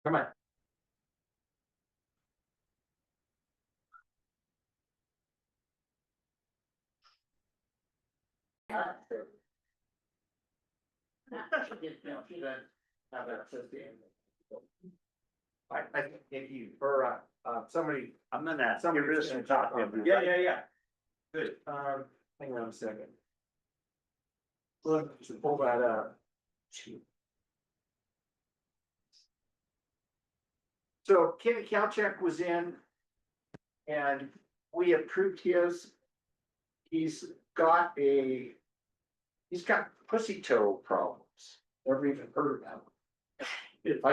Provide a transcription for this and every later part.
Come on. I think if you, or, somebody. I'm gonna Somebody give this some talk. Yeah. Good, hang on a second. Look, just pull that up. So Kenny Kalchak was in. And we approved his. He's got pussy toe problems. Never even heard of that. Isn't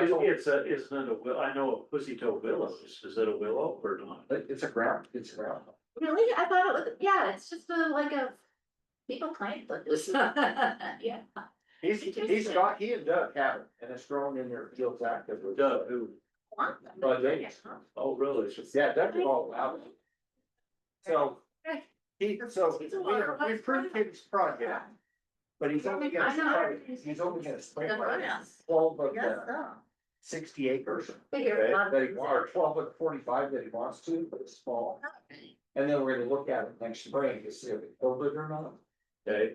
it a will, I know a pussy toe willow, is it a willow or not? It's a ground, Really? I thought it was, yeah, it's just like a people plant like this. Yeah. He and Doug have it, and it's grown in their fields actively. Doug, who? But they, Oh, really? yeah, Doug is all about it. So, we approved his project. But he's only gonna spray like 12 of the 60 acres. That he wants, or 12 of the 45 that he wants to, but it's small. And then we're gonna look at it next spring to see if it killed it or not. Okay,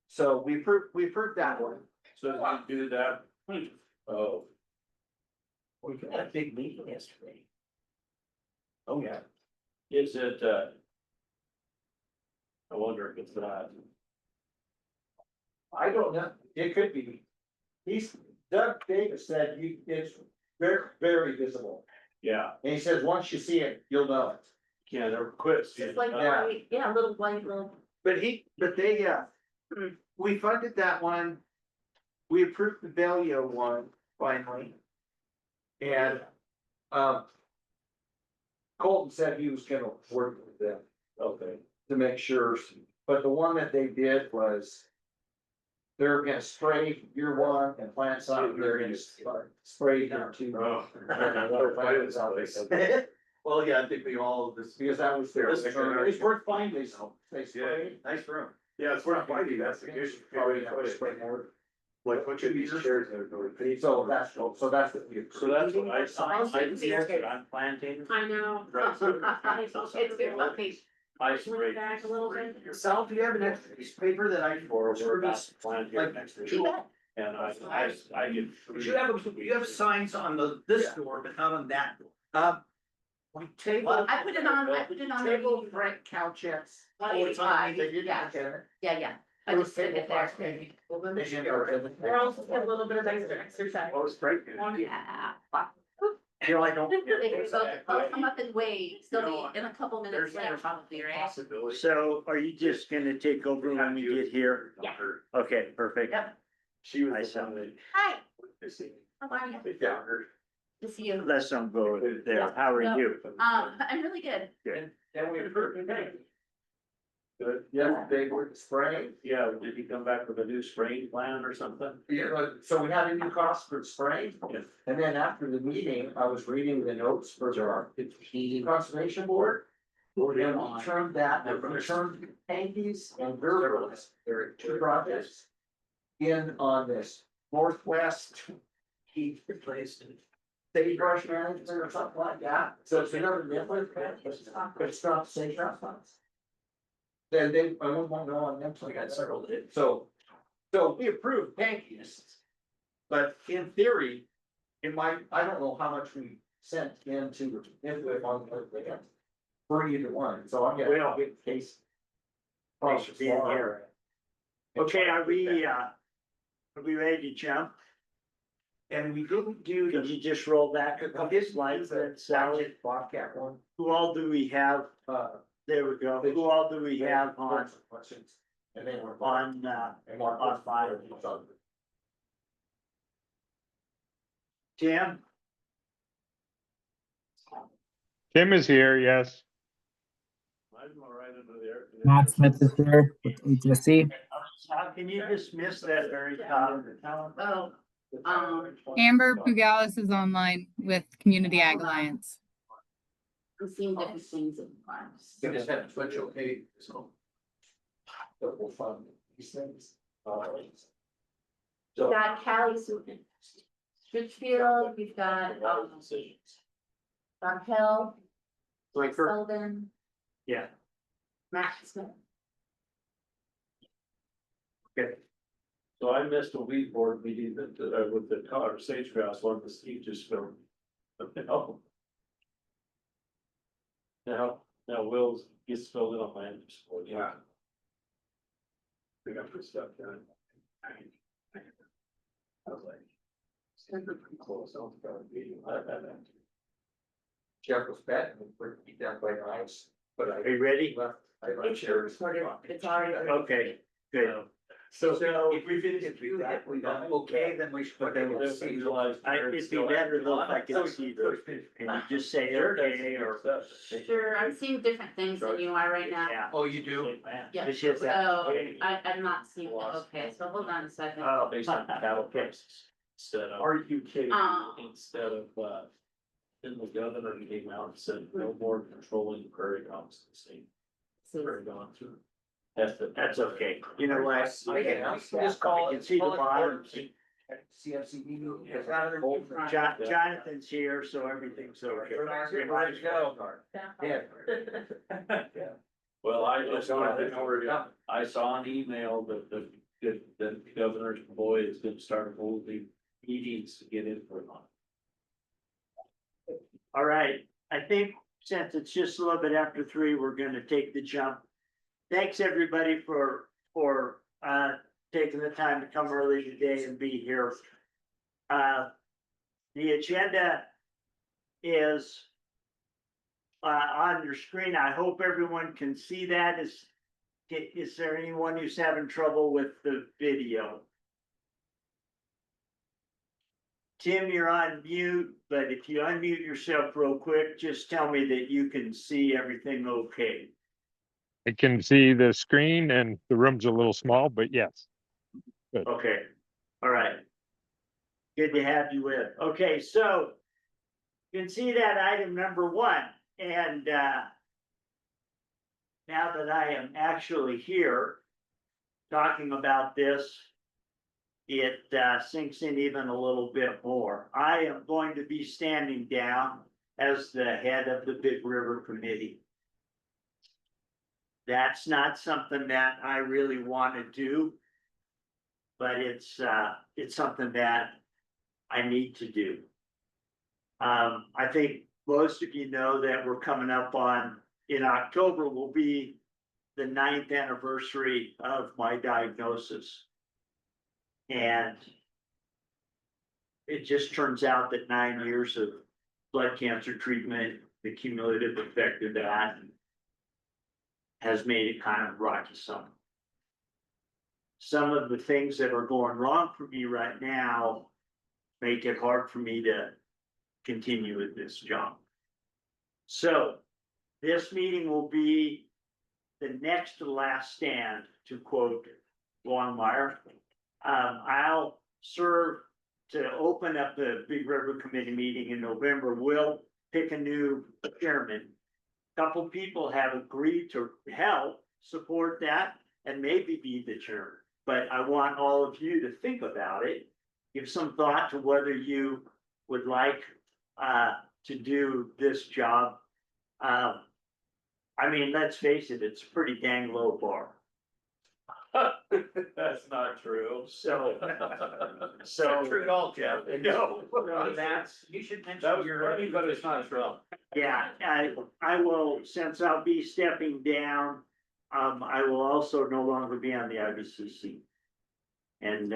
So we approved that one. so you do that, oh, We had a big meeting yesterday. Oh, yeah. is it, I wonder if it's that. I don't know, it could be. Doug Davis said it's very, very visible. Yeah, And he says, once you see it, you'll know it. can't ever quit. It's like, Yeah. yeah, little white little. But they, we funded that one. We approved the Bellio one finally. And, Colton said he was gonna work with them. Okay, To make sure, but the one that they did was. They're gonna spray year one and plant something, they're gonna spray year two. Oh. Well, yeah, I think we all, this, Because that was their, This is fair. it's worth finding, they yeah, sprayed. nice room. Yeah, it's worth fighting, that's the issue. Probably have to spray more. Like, what should these chairs there going? So that's what we. so that's what I signed, I'm planting. I know. It's good, okay. I Swing sprayed. it back a little bit. Sal, do you have an extra piece of paper that I? Or we're about to plant here Like, next You week, bet. and I get. you have signs on this door, but not on that door. We tabled. I put it on. Tabled Frank Kalchak's. Oh, it's on, They didn't Yeah. get it. Yeah. I It was just did tabled it there. last meeting. They didn't get it. We're also a little bit of exercise. Oh, it's great. Yeah. You know, I don't. I'll come up and wait, still be in a couple minutes later, probably, right? Possibility. So are you just gonna take over when we get here? Yeah. Okay, perfect. Yep. She was. I the saw one it. Hi, that- how are you? They found her. Good to see you. Let's not go there. How are you? I'm really good. And we approved it. Good. Yeah, they were spraying. Yeah, did he come back with a new spraying plan or something? Yeah, so we had a new cost for spraying. Yeah. And then after the meeting, I was reading the notes for our conservation board. We're gonna turn that, we're gonna turn Hankies and Vervilles, there are two projects. In on this northwest heat replaced sagebrush management or something like that. So it's another different, but it's not the same restaurants. Then I wouldn't want to go on them, so I got several. So we approved Hankies. But in theory, it might, I don't know how much we sent into it on the for either one, so I'm gonna get a case. Thanks for being here. Okay, are we ready to jump? And we didn't do Could the. you just roll back a couple slides then, Sally? Bobcat one. Who all do we have? There we go. Who all do we have on, Questions. And they were on, on fire? Tim? Tim is here, yes. I'm all right under there. Matt Smith is here with HSC. How can you dismiss that very top? Oh, Amber Pugalis is online with Community Ag Alliance. I'm seeing different things in lives. They just had to switch okay, so. But we'll fund these things. Got Callie's. Litchfield, you've got, Decisions. Hill, Blinker, Sullivan, yeah, Matt Smith. okay. So I missed a weed board meeting that, with the car, sage grouse, one of the Steve just filmed. Oh. Now Will's gets filled in on my end, yeah. We got pretty stuff done. I was like. Stanford pretty close, I was about to be. Jeff was betting, we're keep that by ice, but I Are you ready? left. It's recorded, it's already. Okay, good. So if we finish if you hit, we got okay, then we should. But they will see July. It'd be better though if I could see the, can you just say okay, or, Sure, I'm seeing different things than you are right now. yeah. Oh, you do? Yeah, It's just that. so I'm not seeing, okay, so hold on a second. Oh, Based on cattle prices. Instead of. Are you kidding? Instead of, then the governor came out and said, no more controlling prairie dogs in the state. Prairie dogs through. That's okay. You know what? Just call I can it. see the bottom. CFCD. Jonathan's here, so everything's okay. Ready to go. Yeah. Well, I saw an email that the governor's boy is gonna start holding meetings to get input on. All right, I think since it's just a little bit after 3, we're gonna take the jump. Thanks, everybody, for taking the time to come early today and be here. The agenda is on your screen. I hope everyone can see that. Is there anyone who's having trouble with the video? Tim, you're on mute, but if you unmute yourself real quick, just tell me that you can see everything okay. I can see the screen and the room's a little small, but yes. Okay, all right. Good to have you with. Okay, so you can see that item number 1, and now that I am actually here talking about this, it sinks in even a little bit more. I am going to be standing down as the head of the Big River Committee. That's not something that I really want to do, but it's something that I need to do. I think most of you know that we're coming up on, in October will be the 9th anniversary of my diagnosis. And it just turns out that 9 years of blood cancer treatment, the cumulative effect of that has made it kind of rocky some. Some of the things that are going wrong for me right now make it hard for me to continue with this job. So this meeting will be the next to last stand, to quote Longmire. I'll serve to open up the Big River Committee meeting in November. We'll pick a new chairman. Couple people have agreed to help support that and maybe be the chairman. But I want all of you to think about it. Give some thought to whether you would like to do this job. I mean, let's face it, it's a pretty dang low bar. That's not true. So Not true at all, Jeff. No. That's, you should That mention was your. funny, but it's not true. Yeah, I will, since I'll be stepping down, I will also no longer be on the IBCC. And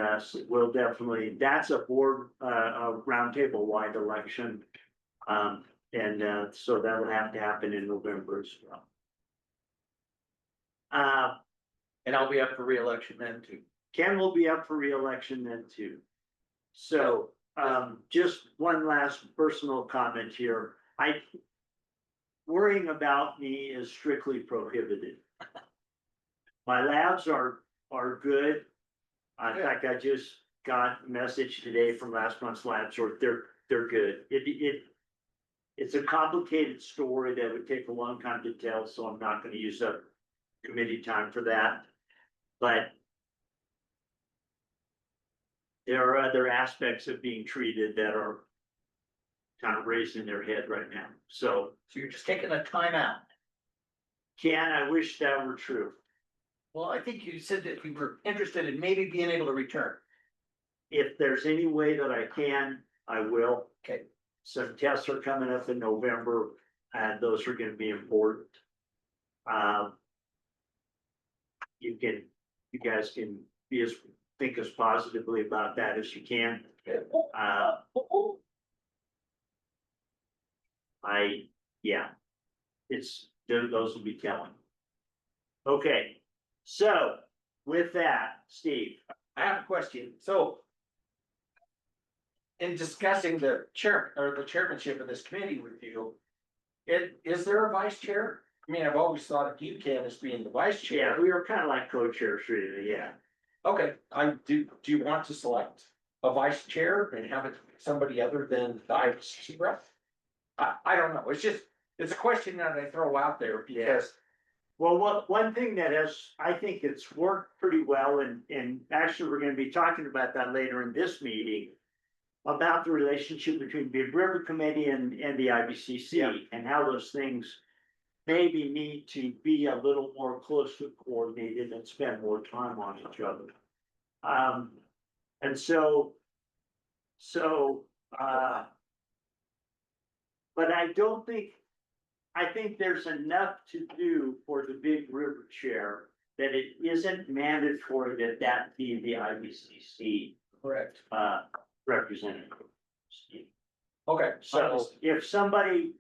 we'll definitely, that's a board, a roundtable wide election. So that will have to happen in November as well. And I'll be up for reelection then too. Ken will be up for reelection then too. So, just one last personal comment here. Worrying about me is strictly prohibited. My labs are good. In fact, I just got a message today from last month's labs, or they're good. It's a complicated story that would take a long time to tell, so I'm not gonna use up committee time for that. But there are other aspects of being treated that are kind of raising their head right now. So, So you're just taking a timeout. Ken, I wish that were true. Well, I think you said that you were interested in maybe being able to return. If there's any way that I can, I will. Okay. Some tests are coming up in November, and those are gonna be important. You guys can think as positively about that as you can. Those will be telling. Okay, so with that, Steve, I have a question, so. In discussing the chairmanship of this committee with you. Is there a vice chair? I mean, I've always thought of you, Ken, as being the vice yeah, chair. we were kind of like co-chairs, really, yeah. Okay, do you want to select a vice chair and have it somebody other than the IBC rep? I don't know, it's a question that I throw out there because. Well, one thing that I think it's worked pretty well, and actually, we're gonna be talking about that later in this meeting. About the relationship between Big River Committee and the IBCC and how those things maybe need to be a little more closely coordinated and spend more time on each other. And so, but I think there's enough to do for the Big River Chair that it isn't mandatory that be the IBCC. Correct. Representative. Okay, So if somebody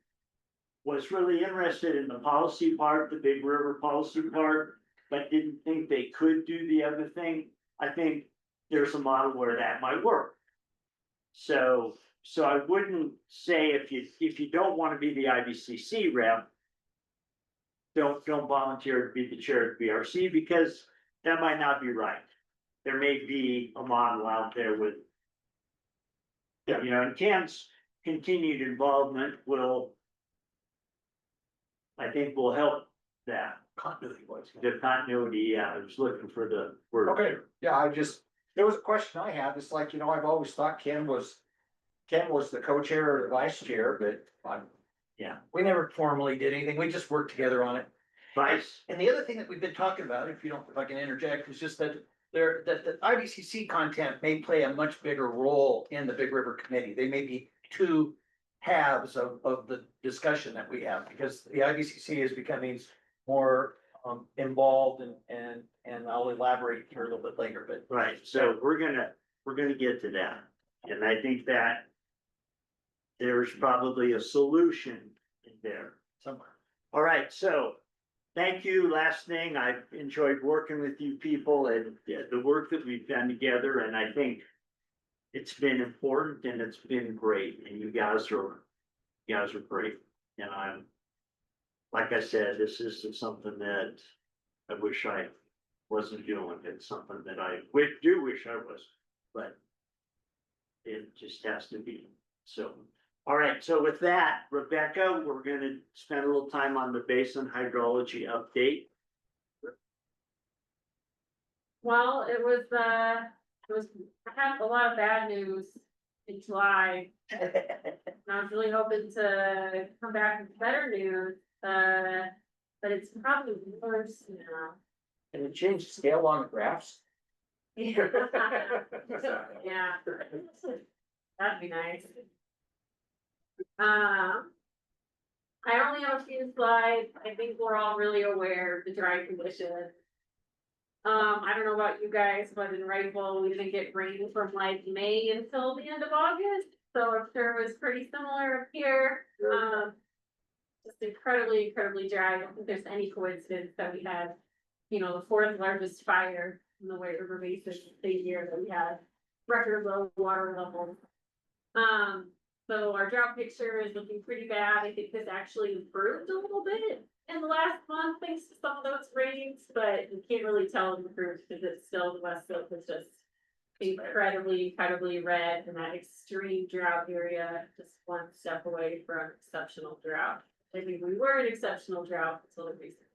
was really interested in the policy part, the Big River policy part, but didn't think they could do the other thing, I think there's a model where that might work. So I wouldn't say if you don't want to be the IBCC rep, don't volunteer to be the chair of BRC, because that might not be right. There may be a model out there with, you know, and Ken's continued involvement I think will help that. continuity was. The continuity, yeah, I was looking for the word. Okay, yeah, there was a question I had, it's like, I've always thought Ken was the co-chair or the vice chair, but We never formally did anything. We just worked together on it. Vice, And the other thing that we've been talking about, if I can interject, is just that the IBCC content may play a much bigger role in the Big River Committee. They may be two halves of the discussion that we have, because the IBCC is becoming more involved and I'll elaborate here a little bit later, but. right, so we're gonna get to that, and I think that there's probably a solution in there. Somewhere. All right, so thank you. Last thing, I've enjoyed working with you people and the work that we've done together, and I think it's been important and it's been great, and you guys are great. And like I said, this is something that I wish I wasn't doing. It's something that I do wish I was, but it just has to be. So, all right, so with that, Rebecca, we're gonna spend a little time on the basin hydrology update. Well, I had a lot of bad news in July. And I was really hoping to come back with better news, but it's probably worse now. can it change the scale on the graphs? Yeah. Yeah, that'd be nice. I only have a few slides. I think we're all really aware of the dry conditions. I don't know about you guys, but in Wrightville, we didn't get rain from like May until the end of August, so I'm sure it was pretty similar up here. Just incredibly dry. I don't think there's any coincidence that we had, the fourth largest fire in the White River Basin the year that we had record low water levels. So our drought picture is looking pretty bad. I think this actually improved a little bit in the last month, thanks to some of those rains, but you can't really tell it improved because it's still, the West Slope is just incredibly red, and that extreme drought area, just one step away from exceptional drought. I think we were in exceptional drought until the recent.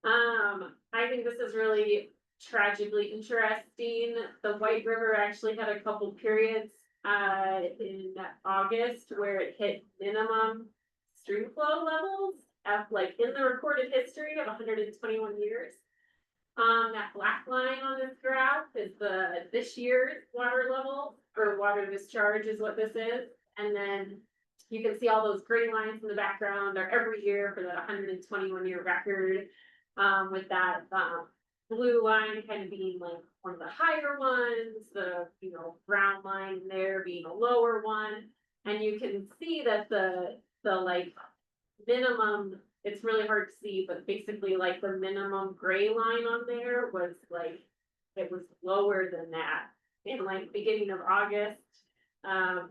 I think this is really tragically interesting. The White River actually had a couple periods in August where it hit minimum stream flow levels at like in the recorded history of 121 years. That black line on this graph is this year's water level or water discharge is what this is. And then you can see all those gray lines in the background are every year for the 121 year record. With that blue line kind of being like one of the higher ones, the brown line there being a lower one. And you can see that the like minimum, it's really hard to see, but basically like the minimum gray line on there was like, it was lower than that in like beginning of August. And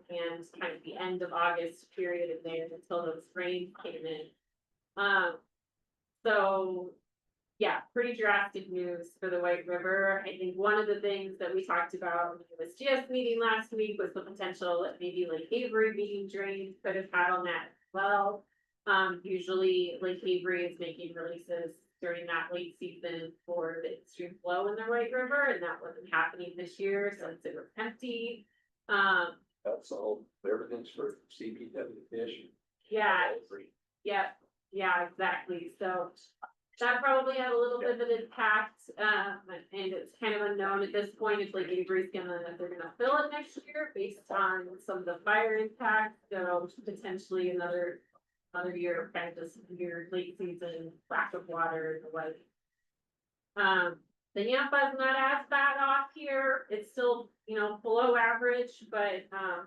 kind of the end of August period in there until those rains came in. So yeah, pretty drastic news for the White River. I think one of the things that we talked about in the USGS meeting last week was the potential that maybe Lake Avery being drained could have had on that as well. Usually Lake Avery is making releases during that late season for the extreme flow in the White River, and that wasn't happening this year since it was empty. That's all, everything's for CPW fish. Yeah, yeah, exactly. So that probably had a little bit of an impact, and it's kind of unknown at this point if Lake Avery's if they're gonna fill it next year based on some of the fire impact. So potentially another year of kind of this weird late season lack of water and the like. The Yampa is not as bad off here. It's still, below average, but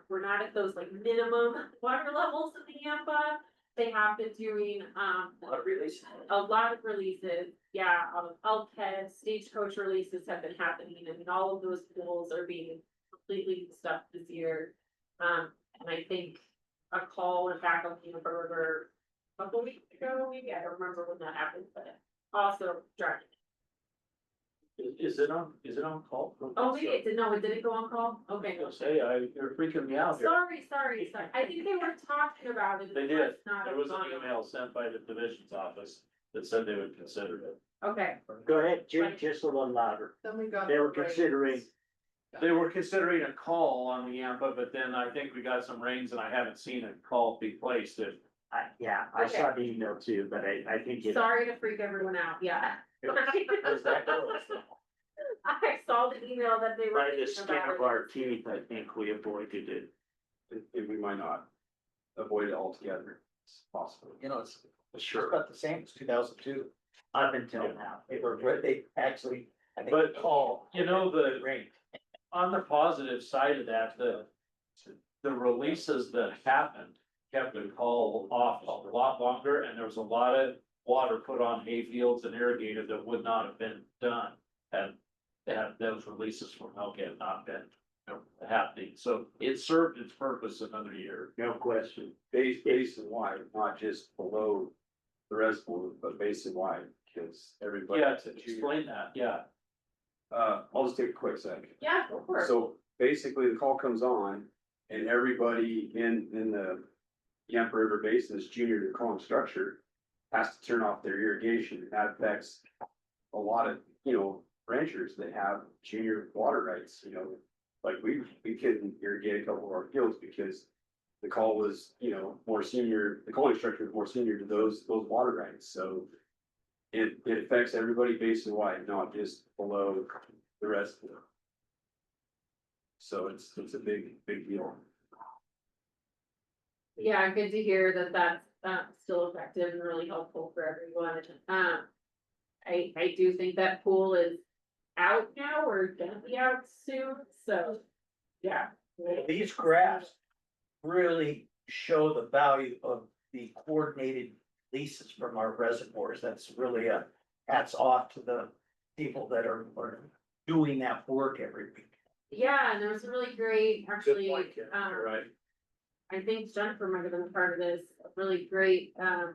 we're not at those like minimum water levels in the Yampa. They have been doing A lot of releases. a lot of releases. Yeah, Elkhead, stagecoach releases have been happening. I mean, all of those pools are being completely stuffed this year. And I think a call went back on the Yampa River a couple weeks ago, maybe. I don't remember when that happened, but also driving. Is it on call? Oh, maybe it didn't go on call? Okay. I'll say, you're freaking me out here. Sorry. I think they were talking about it. They but did. it's not There was an on. email sent by the division's office that said they would consider it. Okay, Go ahead, Jim, just a little louder. Then we got. They were considering, They were considering a call on the Yampa, but then I think we got some rains and I haven't seen a call be placed. I saw the email too, but I think it. sorry to freak everyone out, yeah. How's that going? I saw the email that they were. By the thinking skin about of it. our teeth, I think we avoided it. We might not avoid it altogether. It's possible. It's about the same as 2002. Up until now. They actually, I think. But, call. the Rain. on the positive side of that, the releases that happened kept the call off a lot longer, and there was a lot of water put on hay fields and irrigated that would not have been done had those releases from Elkhead not been happening. So it served its purpose another year. No question. Basin wide, not just below the reservoir, but basin wide, because everybody. Yeah, to explain that, yeah. I'll just take a quick second. Yeah, go for it. So basically the call comes on and everybody in the Yampa River Basin's junior to column structure has to turn off their irrigation. And that affects a lot of, ranchers that have junior water rights, like we couldn't irrigate a couple of our fields because the call was, more senior, the calling structure was more senior to those water rights. So it affects everybody basin wide, not just below the rest of them. So it's a big deal. Yeah, good to hear that that's still effective and really helpful for everyone. I do think that pool is out now or gonna be out soon, so, yeah. These graphs really show the value of the coordinated leases from our reservoirs. That's really a hats off to the people that are doing that work every week. Yeah, and there was a really great, actually, Right. I think Jennifer might have been a part of this, really great, kind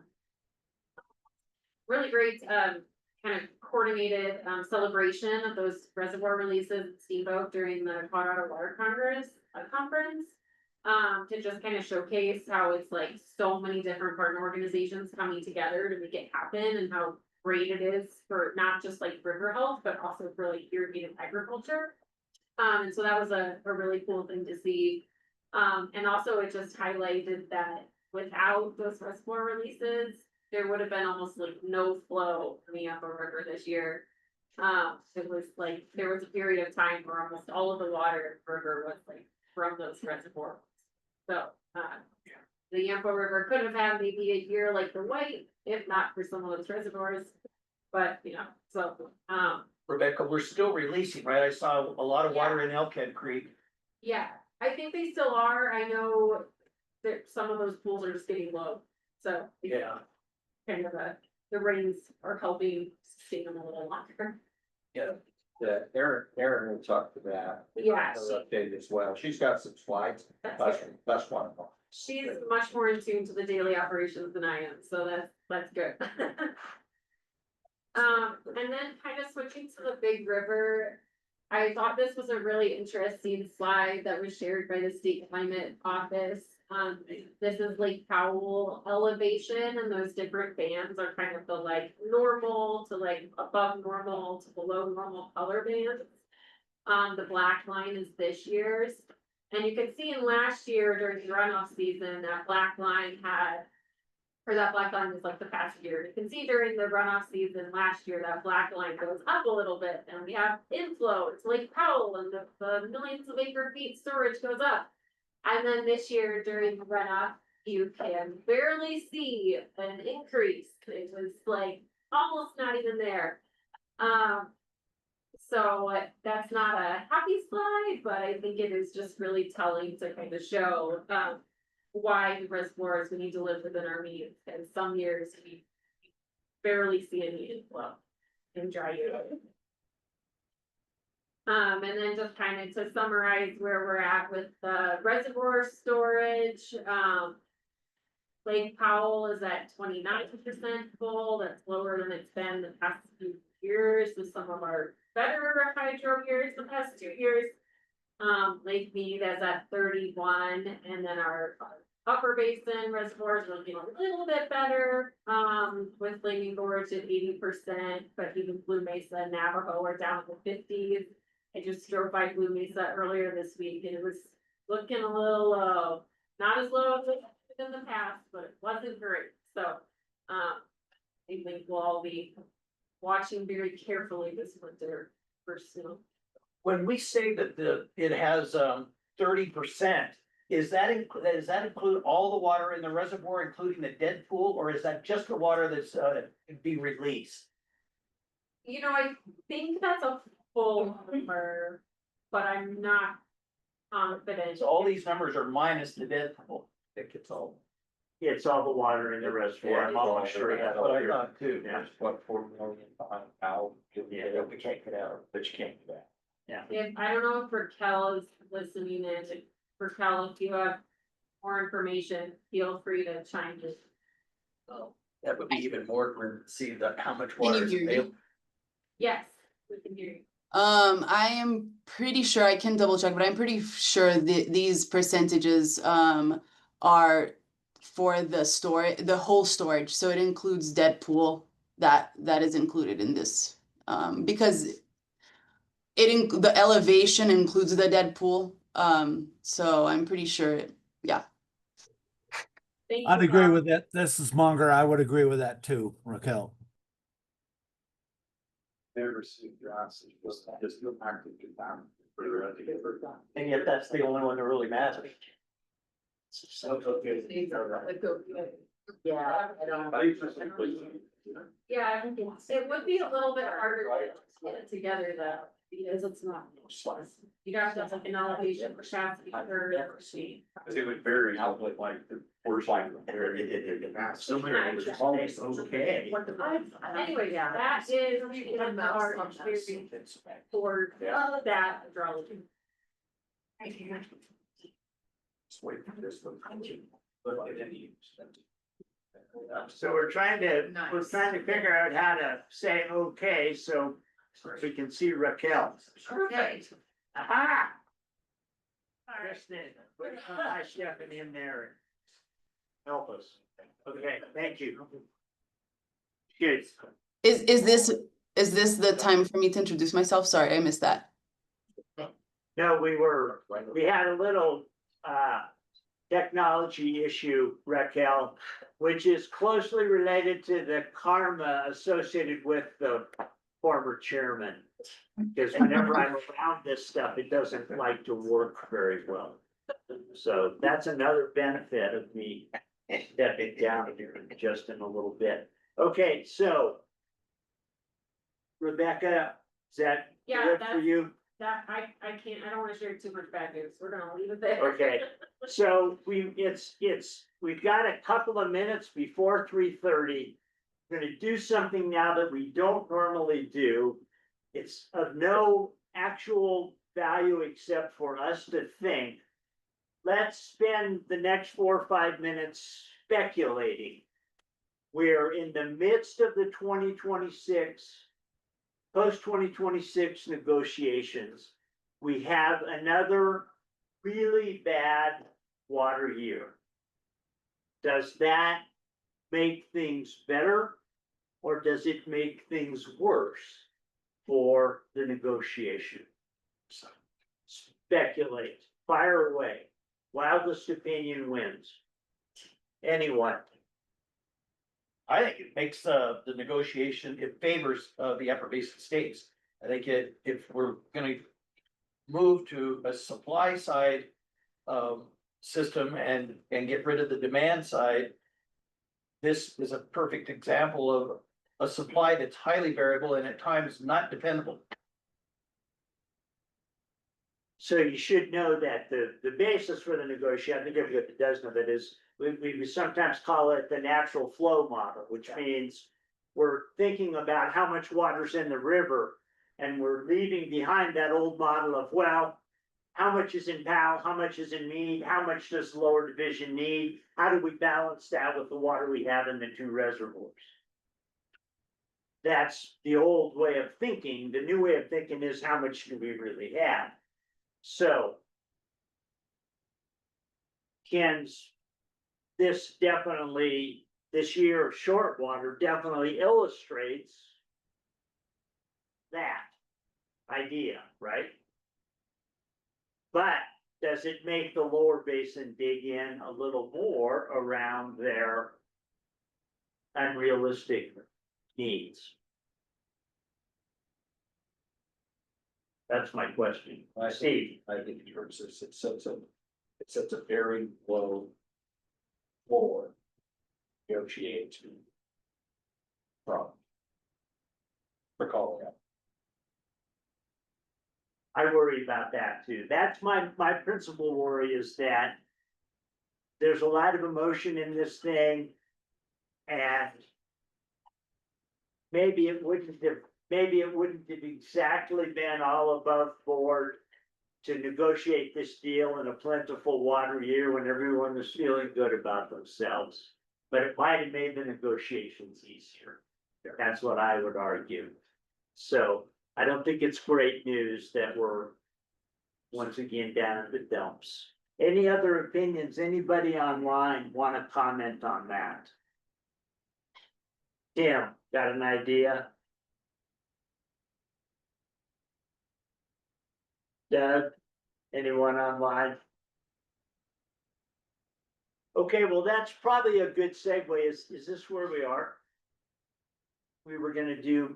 of coordinated, celebration of those reservoir releases at Steamboat during the Colorado Water conference, to just kind of showcase how it's like so many different partner organizations coming together to make it happen and how great it is for not just like river health, but also for like irrigated agriculture. And so that was a really cool thing to see. And also it just highlighted that without those reservoir releases, there would have been almost like no flow coming up a river this year. It was like, there was a period of time where almost all of the water in the river was like from those reservoirs. So, the Yampo River could have had maybe a year like the White, if not for some of those reservoirs. But, you know, so, Rebecca, we're still releasing, right? I saw a lot of water in Elkhead Creek. yeah, I think they still are. I know that some of those pools are just getting low. So, Yeah. kind of the rains are helping sustain them a little longer. Yeah. Yeah, Erin will talk to that. Yeah, Her update as well. She's got some slides. That's good. That's one of them. She's much more in tune to the daily operations than I am, so that's good. And then kind of switching to the Big River. I thought this was a really interesting slide that was shared by the State Climate Office. This is Lake Powell elevation, and those different bands are kind of the like normal to like above normal to below normal color bands. The black line is this year's. And you can see in last year during the runoff season, that black line had, or that black line was like the past year. You can see during the runoff season last year, that black line goes up a little bit and we have inflow. It's Lake Powell and the millions of acre feet storage goes up. And then this year during the runoff, you can barely see an increase. It was like almost not even there. So that's not a happy slide, but I think it is just really telling to kind of show why the reservoirs we need to live within our means. And some years we barely see any inflow in dry years. And then just kind of to summarize where we're at with the reservoir storage. Lake Powell is at 29% full. That's lower than it's been the past few years with some of our better hydro years the past 2 years. Lake Mead is at 31, and then our upper basin reservoirs are looking a little bit better. With Flaming Gorge at 80%, but even Blue Mesa and Navajo are down in the 50s. I just drove by Blue Mesa earlier this week and it was looking a little low. Not as low as it's been in the past, but it wasn't great. So, I think we'll all be watching very carefully this winter for soon. When we say that it has 30%, does that include all the water in the reservoir, including the dead pool, or is that just the water that's be released? You know, I think that's a full number, but I'm not confident. So all these numbers are minus the dead pool. I think it's all. It's all the water in the reservoir. I'm almost sure that's What I what thought too. Yeah. What, 4 million out? Yeah. We can't get out. But you can't do that. If, I don't know if Raquel is listening in, if Raquel, if you have more information, feel free to chime in. Oh, that would be even more grim to see how much Can water you is hear me? available. Yes, we can hear you. I am pretty sure, I can double check, but I'm pretty sure these percentages are for the whole storage. So it includes dead pool that is included in this. Because the elevation includes the dead pool. So I'm pretty sure, yeah. Thank you, I'd agree Bob. with that. This is Monger. I would agree with that too, Raquel. Never see grass, just no active down. And yet that's the only one that really matters. Yeah, I don't. Yeah, I think it would be a little bit harder to get it together though, because it's not. You have to have like an elevation for chassis per machine. It would vary how like the first line. Somebody was always okay. Anyway, yeah, that is our experience for that hydrology. Just wait for this one. So we're trying to figure out how to say okay, so we can see Raquel. Perfect. Aha! Kristen, put my Stephanie in there and help us. Okay, thank you. Good. Is this the time for me to introduce myself? Sorry, I missed that. No, we had a little, technology issue, Raquel, which is closely related to the karma associated with the former chairman. Because whenever I'm around this stuff, it doesn't like to work very well. So that's another benefit of me stepping down here just in a little bit. Okay, so Rebecca, is that Yeah, good for that's- you? That, I can't, I don't wanna share too much bad news, we're gonna leave it there. Okay. So we've got a couple of minutes before 3:30. We're gonna do something now that we don't normally do. It's of no actual value except for us to think. Let's spend the next 4 or 5 minutes speculating. We're in the midst of the 2026, post-2026 negotiations. We have another really bad water year. Does that make things better? Or does it make things worse for the negotiation? Speculate, fire away. Wildest opinion wins. Anyone? I think it makes the negotiation, it favors the upper basin states. I think if we're gonna move to a supply side system and get rid of the demand side, this is a perfect example of a supply that's highly variable and at times not dependable. So you should know that the basis for the negotiation, I think everybody does know that, is we sometimes call it the natural flow model, which means we're thinking about how much water's in the river, and we're leaving behind that old model of, well, how much is in Powell, how much is in Meade, how much does lower division need? How do we balance that with the water we have in the two reservoirs? That's the old way of thinking. The new way of thinking is how much do we really have? So Ken's, this year of short water definitely illustrates that idea, right? But does it make the lower basin dig in a little more around their unrealistic needs? That's my question. Steve? I think in terms of, it sets a very low floor. Negotiate to. From. Recall that. I worry about that too. That's my principal worry, is that there's a lot of emotion in this thing. And maybe it wouldn't have exactly been all above board to negotiate this deal in a plentiful water year when everyone was feeling good about themselves. But it might have made the negotiations easier. That's what I would argue. So I don't think it's great news that we're once again down in the dumps. Any other opinions? Anybody online want to comment on that? Tim, got an idea? Doug, anyone online? Okay, well, that's probably a good segue. Is this where we are? We were gonna do.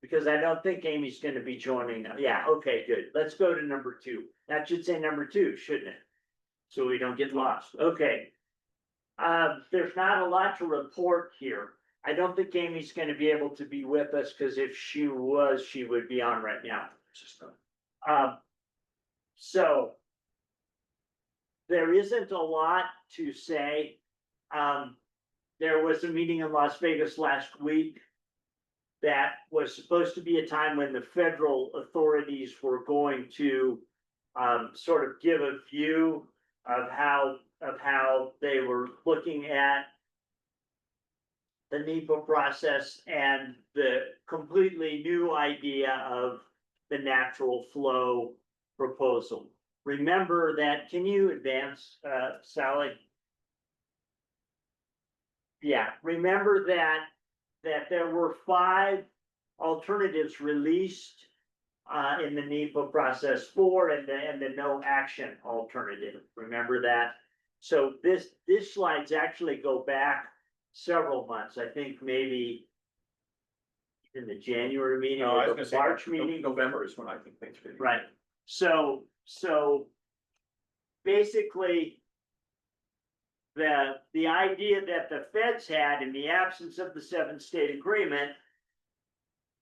Because I don't think Amy's gonna be joining now. Yeah, okay, good. Let's go to number 2. That should say number 2, shouldn't it? So we don't get lost. Okay. There's not a lot to report here. I don't think Amy's gonna be able to be with us, because if she was, she would be on right now. So there isn't a lot to say. There was a meeting in Las Vegas last week that was supposed to be a time when the federal authorities were going to sort of give a view of how they were looking at the NEPA process and the completely new idea of the natural flow proposal. Remember that, can you advance, Sally? Yeah, remember that that there were 5 alternatives released in the NEPA process, 4 and the no action alternative. Remember that? So this slides actually go back several months. I think maybe in the January meeting No, I was or gonna the say, March meeting. November is when I think things. Right, so basically. The idea that the feds had in the absence of the 7-state agreement.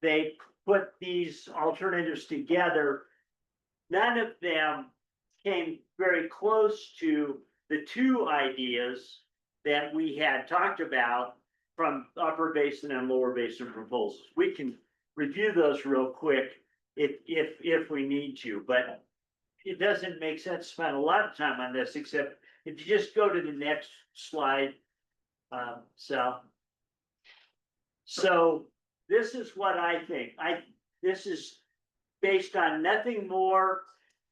They put these alternatives together. None of them came very close to the 2 ideas that we had talked about from upper basin and lower basin proposals. We can review those real quick if we need to, but it doesn't make sense to spend a lot of time on this, except if you just go to the next slide. So this is what I think. This is based on nothing more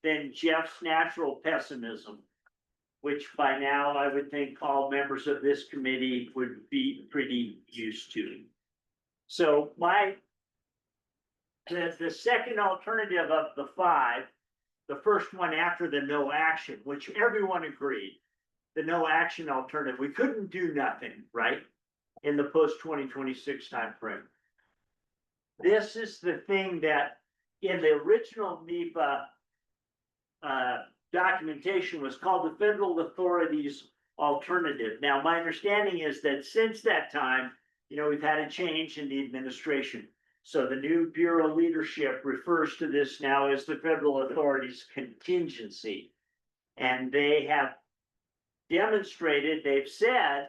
than Jeff's natural pessimism, which by now I would think all members of this committee would be pretty used to. So the second alternative of the 5, the first one after the no action, which everyone agreed, the no action alternative, we couldn't do nothing, right? In the post 2026 timeframe. This is the thing that in the original NEPA documentation was called the federal authorities alternative. Now, my understanding is that since that time, we've had a change in the administration. So the new Bureau leadership refers to this now as the federal authorities contingency. And they have demonstrated, they've said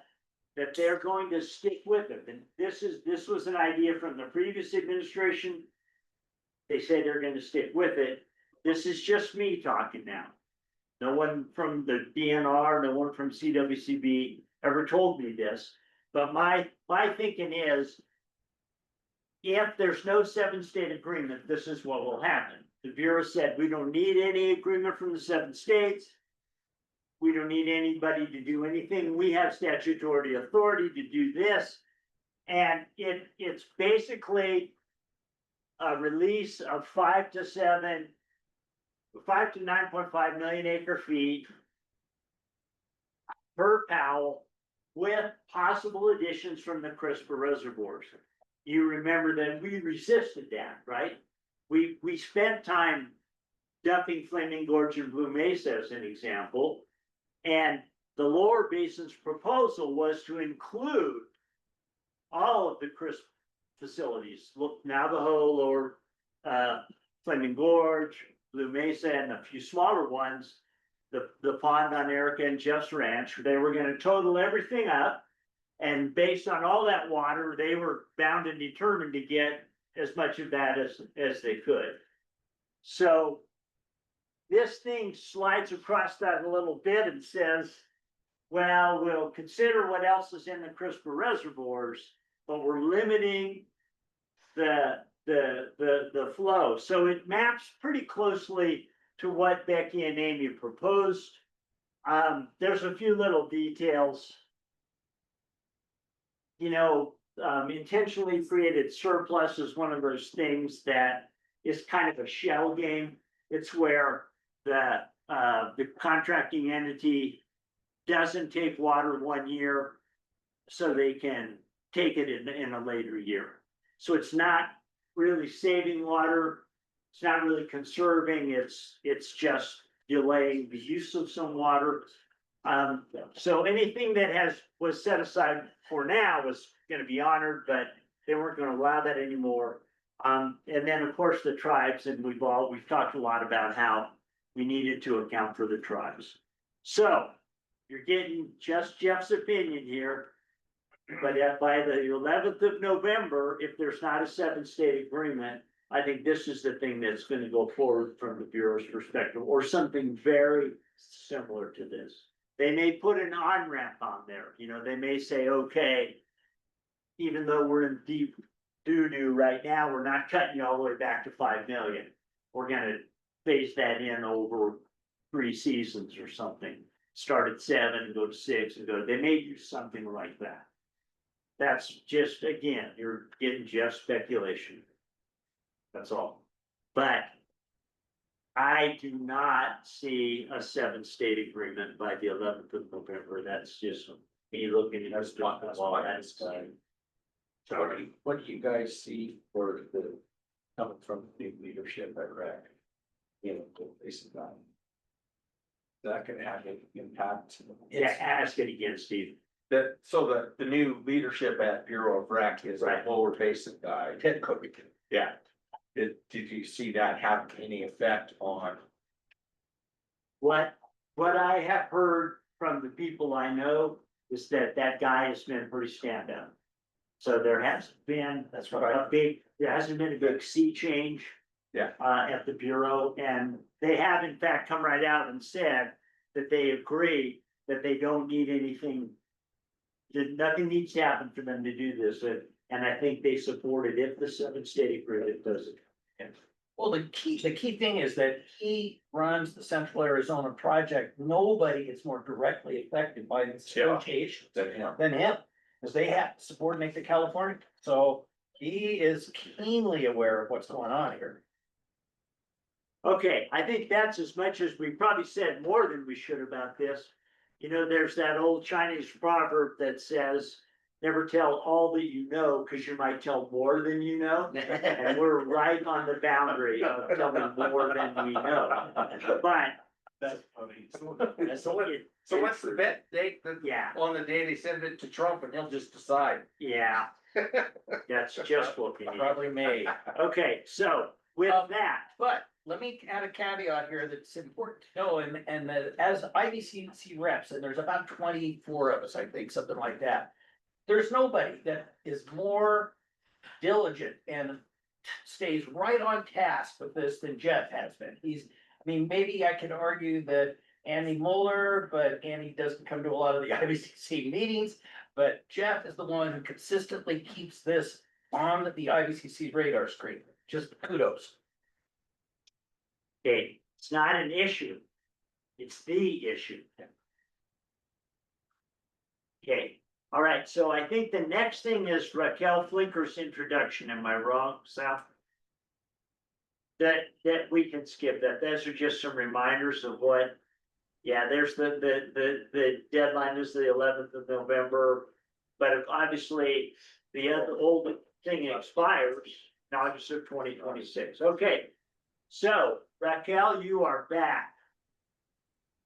that they're going to stick with it. And this was an idea from the previous administration. They say they're going to stick with it. This is just me talking now. No one from the DNR, no one from CWCB ever told me this. But my thinking is, if there's no 7-state agreement, this is what will happen. The Bureau said, we don't need any agreement from the 7 states. We don't need anybody to do anything. We have statutory authority to do this. And it's basically a release of 5 to 9.5 million acre feet per Powell with possible additions from the CRISPR reservoirs. You remember that we resisted that, right? We spent time dumping Flaming Gorge and Blue Mesa as an example. And the lower basin's proposal was to include all of the CRISP facilities. Look, Navajo, Lower Flaming Gorge, Blue Mesa, and a few smaller ones, the pond on Erica and Jeff's Ranch. They were going to total everything up. And based on all that water, they were bound and determined to get as much of that as they could. So this thing slides across that a little bit and says, well, we'll consider what else is in the CRISPR reservoirs, but we're limiting the flow. So it maps pretty closely to what Becky and Amy proposed. There's a few little details. Intentionally created surplus is one of those things that is kind of a shell game. It's where the contracting entity doesn't take water 1 year so they can take it in a later year. So it's not really saving water. It's not really conserving. It's just delaying the use of some water. So anything that was set aside for now was going to be honored, but they weren't going to allow that anymore. And then of course the tribes, and we've talked a lot about how we needed to account for the tribes. So you're getting just Jeff's opinion here, but by the 11th of November, if there's not a 7-state agreement, I think this is the thing that's going to go forward from the Bureau's perspective, or something very similar to this. They may put an on-ramp on there. They may say, okay, even though we're in deep doo-doo right now, we're not cutting you all the way back to 5 million. We're going to phase that in over 3 seasons or something. Start at 7 and go to 6 and go. They may do something like that. that's just, again, you're getting just speculation. That's all. But I do not see a 7-state agreement by the 11th of November. That's just me looking at this. Sorry. What do you guys see for the, coming from the new leadership at REC? You know, basically. That could have an impact. Yeah, ask it again, Steve. That, so the new leadership at Bureau of Rec is a Right. lower basic guy, Ted Cookie. Yeah. Did you see that have any effect on? What I have heard from the people I know is that that guy has been pretty stand up. So there hasn't been That's right. there hasn't been a big sea change. Yeah. At the Bureau, and they have in fact come right out and said that they agree that they don't need anything. That nothing needs to happen for them to do this, and I think they support it if the 7-state agreement does it. Well, the key thing is that he runs the Central Arizona project. Nobody is more directly affected by this Yeah. negotiation That, you know, than him, because they have to subordinate to California. So he is keenly aware of what's going on here. Okay, I think that's as much as we probably said more than we should about this. You know, there's that old Chinese proverb that says, never tell all that you know, because you might tell more than you know. And we're right on the boundary of telling more than we know. But, that's funny. so what's the bet date? yeah, On the day they send it to Trump and he'll just decide. yeah, that's just what we need. Probably May. Okay, so with that, But let me add a caveat here that's important to know, and as IBCC reps, and there's about 24 of us, I think, something like that. There's nobody that is more diligent and stays right on task with this than Jeff has been. I mean, maybe I could argue that Andy Mueller, but Andy doesn't come to a lot of the IBCC meetings. But Jeff is the one who consistently keeps this on the IBCC radar screen. Just kudos. okay, it's not an issue. It's the issue. Okay, all right, so I think the next thing is Raquel Flinker's introduction. Am I wrong, Sal? That we can skip that. Those are just some reminders of what. Yeah, there's the deadline is the 11th of November, but obviously the old thing expires in August of 2026. Okay, so Raquel, you are back.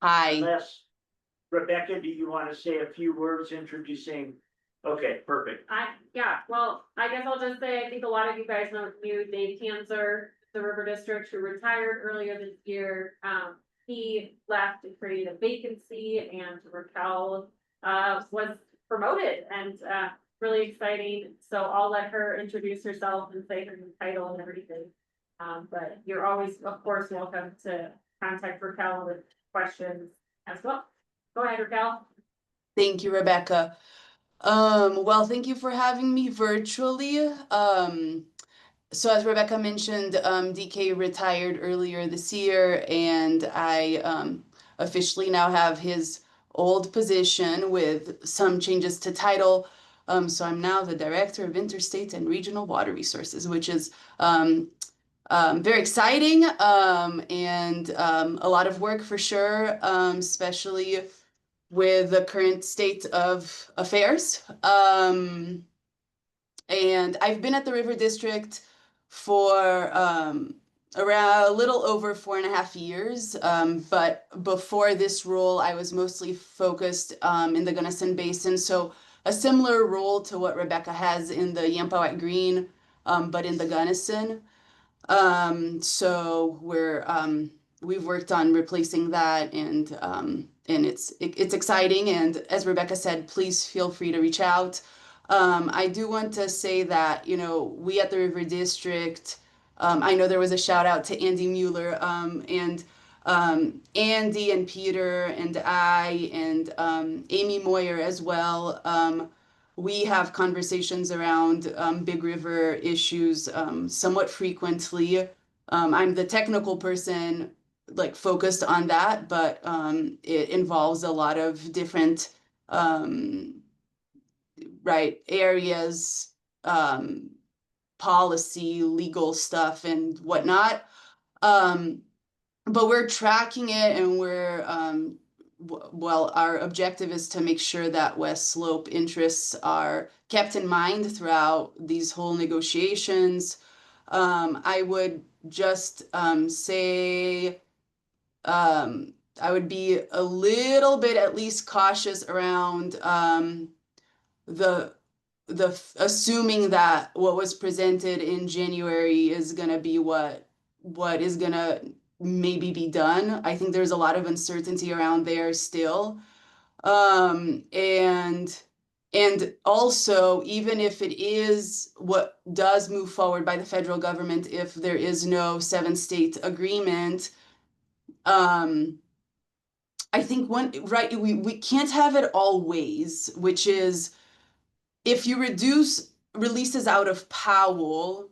Hi. Unless, Rebecca, do you want to say a few words introducing? Okay, perfect. Well, I guess I'll just say, I think a lot of you guys knew Dave Cancer, the River District, who retired earlier this year. He left to create a vacancy, and Raquel was promoted, and really exciting. So I'll let her introduce herself and say her new title and everything. But you're always, of course, welcome to contact Raquel with questions as well. Go ahead, Raquel. Thank you, Rebecca. Well, thank you for having me virtually. So as Rebecca mentioned, DK retired earlier this year, and I officially now have his old position with some changes to title. So I'm now the Director of Interstate and Regional Water Resources, which is very exciting and a lot of work for sure, especially with the current state of affairs. And I've been at the River District for around a little over 4.5 years. But before this role, I was mostly focused in the Gunnison Basin. So a similar role to what Rebecca has in the Yampawet Green, but in the Gunnison. So we've worked on replacing that, and it's exciting. And as Rebecca said, please feel free to reach out. I do want to say that, you know, we at the River District, I know there was a shout out to Andy Mueller, and Andy and Peter and I and Amy Moyer as well. We have conversations around Big River issues somewhat frequently. I'm the technical person, like focused on that, but it involves a lot of different right, areas, policy, legal stuff and whatnot. But we're tracking it and we're, well, our objective is to make sure that West Slope interests are kept in mind throughout these whole negotiations. I would just, say, I would be a little bit at least cautious around, the assuming that what was presented in January is gonna be what is gonna maybe be done. I think there's a lot of uncertainty around there still. And also, even if it is what does move forward by the federal government, if there is no 7-state agreement, I think we can't have it all ways, which is if you reduce releases out of Powell,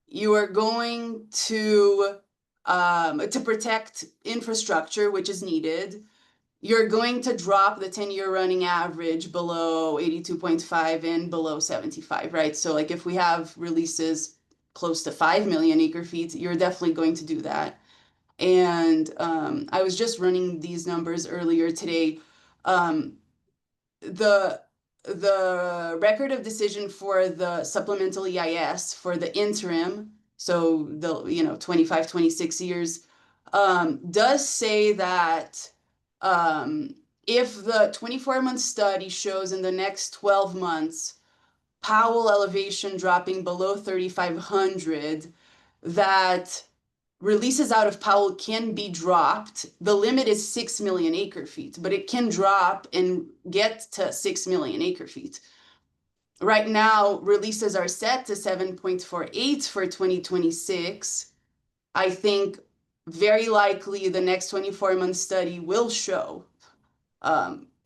you are going to protect infrastructure, which is needed. You're going to drop the 10-year running average below 82.5 and below 75, right? So like if we have releases close to 5 million acre feet, you're definitely going to do that. And I was just running these numbers earlier today. The record of decision for the supplemental EIS for the interim, so the 25, 26 years, does say that if the 24-month study shows in the next 12 months Powell elevation dropping below 3,500, that releases out of Powell can be dropped. The limit is 6 million acre feet, but it can drop and get to 6 million acre feet. Right now, releases are set to 7.48 for 2026. I think very likely the next 24-month study will show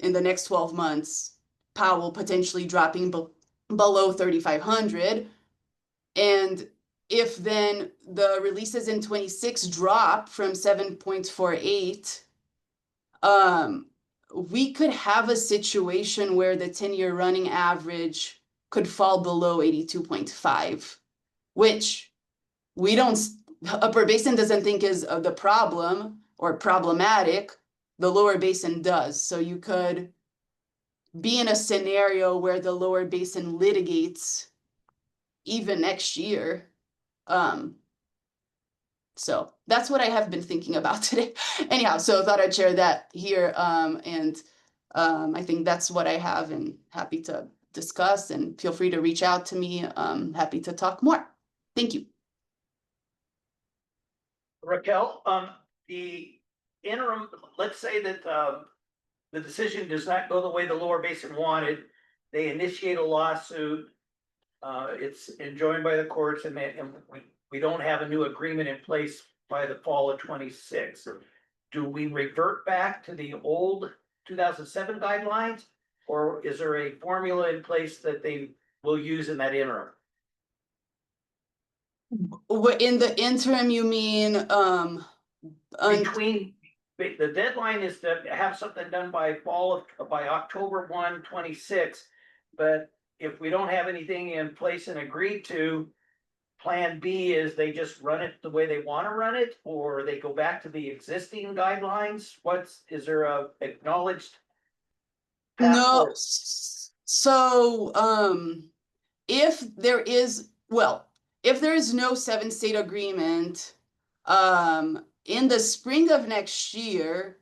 in the next 12 months, Powell potentially dropping below 3,500. And if then the releases in 26 drop from 7.48, we could have a situation where the 10-year running average could fall below 82.5, which we don't, Upper Basin doesn't think is the problem or problematic. The Lower Basin does. So you could be in a scenario where the Lower Basin litigates even next year. So that's what I have been thinking about today. Anyhow, so I thought I'd share that here. And I think that's what I have, and happy to discuss, and feel free to reach out to me. Happy to talk more. Thank you. Raquel, the interim, let's say that the decision does not go the way the Lower Basin wanted. They initiate a lawsuit. It's enjoined by the courts, and we don't have a new agreement in place by the fall of 26. Do we revert back to the old 2007 guidelines, or is there a formula in place that they will use in that interim? In the interim, you mean Between the deadline is to have something done by October 1, 26, but if we don't have anything in place and agreed to, plan B is they just run it the way they want to run it, or they go back to the existing guidelines? Is there a acknowledged path no. forward? So if there is no 7-state agreement, in the spring of next year,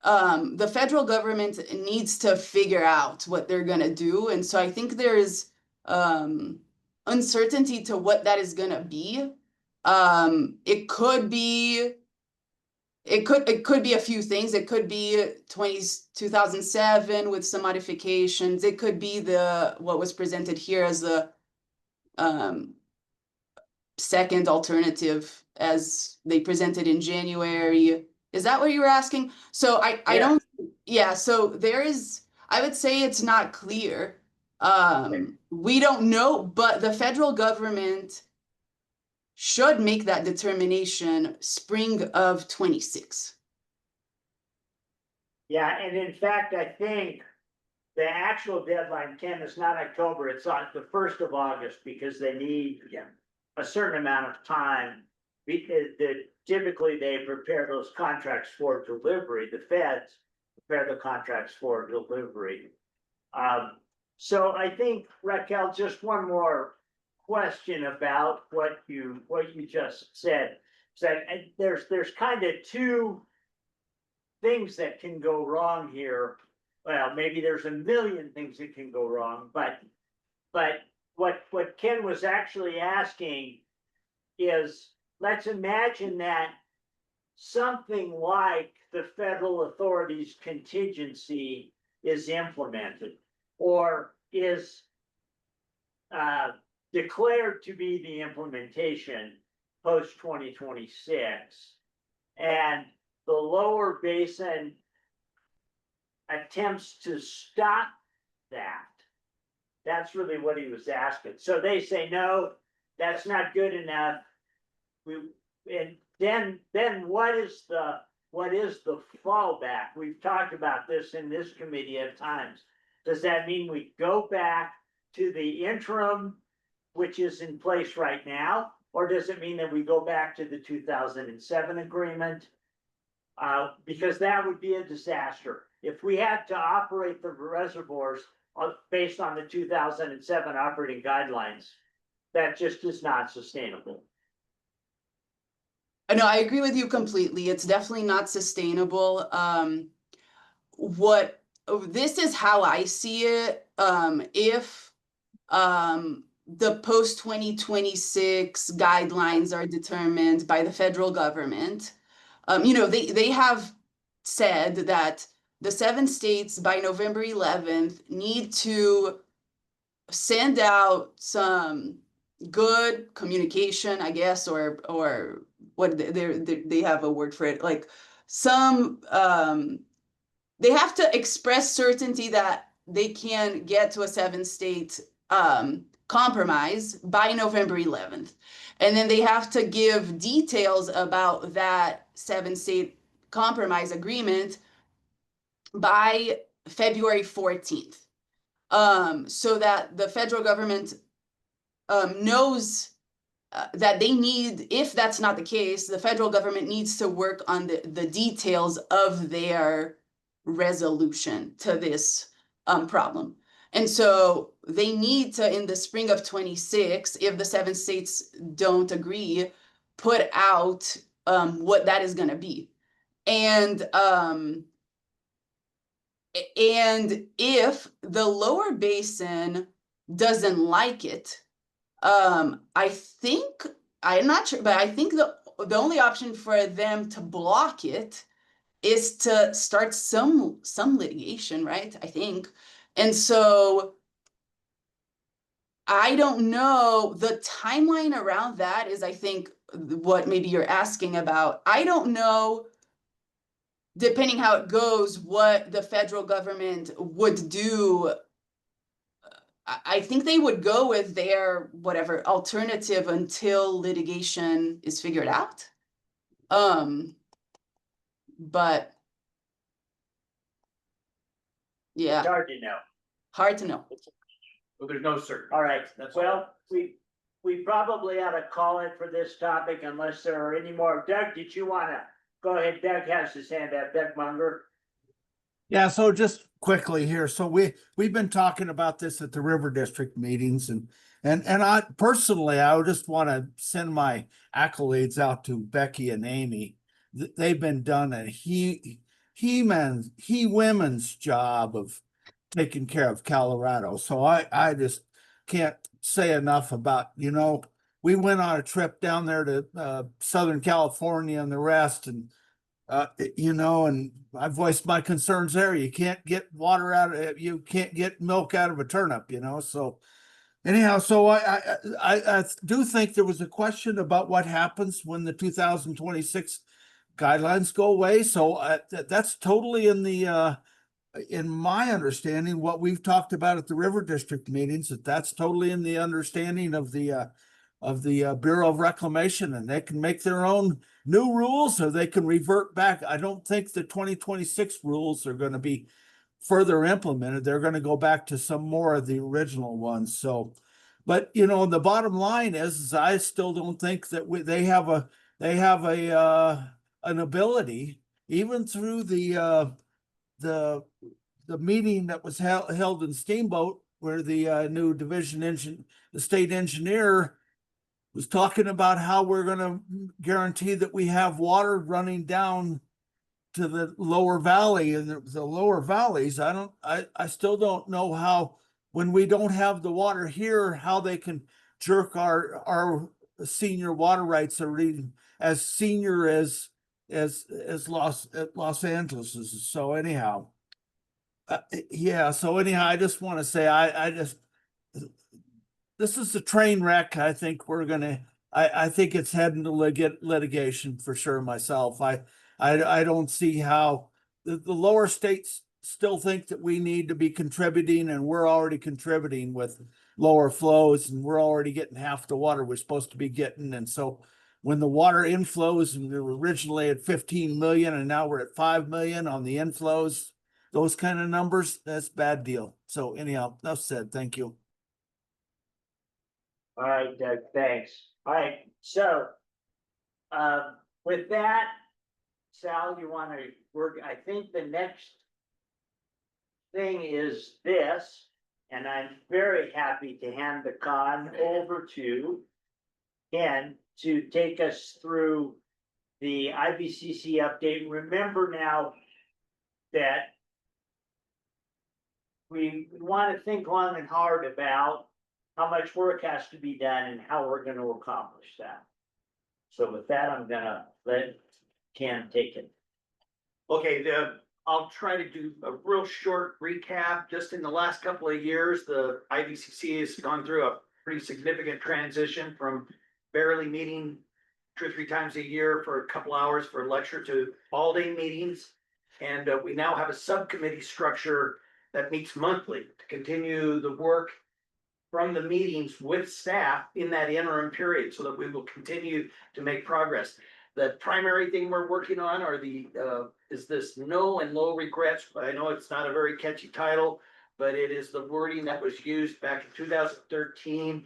the federal government needs to figure out what they're gonna do. And so I think there's uncertainty to what that is gonna be. It could be a few things. It could be 2007 with some modifications. It could be what was presented here as the second alternative as they presented in January. Is that what you were asking? So I don't, so there is, I would say it's not clear. We don't know, but the federal government should make that determination spring of 26. Yeah, and in fact, I think the actual deadline, Ken, is not October, it's on the 1st of August, because they need a certain amount of time. Because typically they prepare those contracts for delivery, the feds prepare the contracts for delivery. So I think, Raquel, just one more question about what you just said. That there's kind of two things that can go wrong here. Well, maybe there's a million things that can go wrong, but what Ken was actually asking is, let's imagine that something like the federal authorities contingency is implemented or is declared to be the implementation post 2026, and the lower basin attempts to stop that. That's really what he was asking. So they say, no, that's not good enough. And then what is the fallback? We've talked about this in this committee at times. Does that mean we go back to the interim, which is in place right now? Or does it mean that we go back to the 2007 agreement? Because that would be a disaster. If we had to operate the reservoirs based on the 2007 operating guidelines, that just is not sustainable. No, I agree with you completely. It's definitely not sustainable. This is how I see it. If the post 2026 guidelines are determined by the federal government, they have said that the 7 states by November 11th need to send out some good communication, I guess, or what they have a word for it, like some they have to express certainty that they can get to a 7-state compromise by November 11th. And then they have to give details about that 7-state compromise agreement by February 14th. So that the federal government knows that they need, if that's not the case, the federal government needs to work on the details of their resolution to this problem. And so they need to, in the spring of 26, if the 7 states don't agree, put out what that is going to be. And if the lower basin doesn't like it, I think, I'm not sure, but I think the only option for them to block it is to start some litigation, right? I think. And so I don't know, the timeline around that is, I think, what maybe you're asking about. I don't know, depending how it goes, what the federal government would do. I think they would go with their whatever alternative until litigation is figured out. But yeah, It's hard to know. hard to know. Well, there's no certainty. All right, That's well, we probably ought to call it for this topic unless there are any more. Doug, did you wanna, go ahead, Doug has his hand up, Doug Munger. Yeah, so just quickly here. So we've been talking about this at the River District meetings, and I personally, I would just want to send my accolades out to Becky and Amy. They've been done a women's job of taking care of Colorado. So I just can't say enough about, we went on a trip down there to Southern California and the rest, and and I voiced my concerns there. You can't get you can't get milk out of a turnip, so anyhow, so I do think there was a question about what happens when the 2026 guidelines go away. So that's totally in my understanding, what we've talked about at the River District meetings, that's totally in the understanding of the Bureau of Reclamation, and they can make their own new rules or they can revert back. I don't think the 2026 rules are going to be further implemented, they're gonna go back to some more of the original ones, so. But, you know, the bottom line is I still don't think that they have an ability, even through the meeting that was held in Steamboat, where the new the state engineer was talking about how we're gonna guarantee that we have water running down to the lower valley and the lower valleys. I still don't know how, when we don't have the water here, how they can jerk our senior water rights are as senior as Los Angeles is. So anyhow, yeah. So anyhow, I just want to say this is a train wreck. I think I think it's heading to litigation for sure myself. I don't see how the lower states still think that we need to be contributing, and we're already contributing with lower flows, and we're already getting half the water we're supposed to be getting. And so when the water inflows, and we were originally at 15 million and now we're at 5 million on the inflows, those kind of numbers, that's a bad deal. So anyhow, enough said. Thank you. All right, Doug, thanks. All right, so, with that, Sal, you wanna work, I think the next thing is this, and I'm very happy to hand the con over to Ken to take us through the IBCC update. Remember now that we want to think long and hard about how much work has to be done and how we're going to accomplish that. So with that, I'm gonna let Ken take it. Okay, I'll try to do a real short recap. Just in the last couple of years, the IVCC has gone through a pretty significant transition from barely meeting 2 or 3 times a year for a couple hours for a lecture to all-day meetings. And we now have a subcommittee structure that meets monthly to continue the work from the meetings with staff in that interim period, so that we will continue to make progress. The primary thing we're working on are is this no and low regrets. I know it's not a very catchy title, but it is the wording that was used back in 2013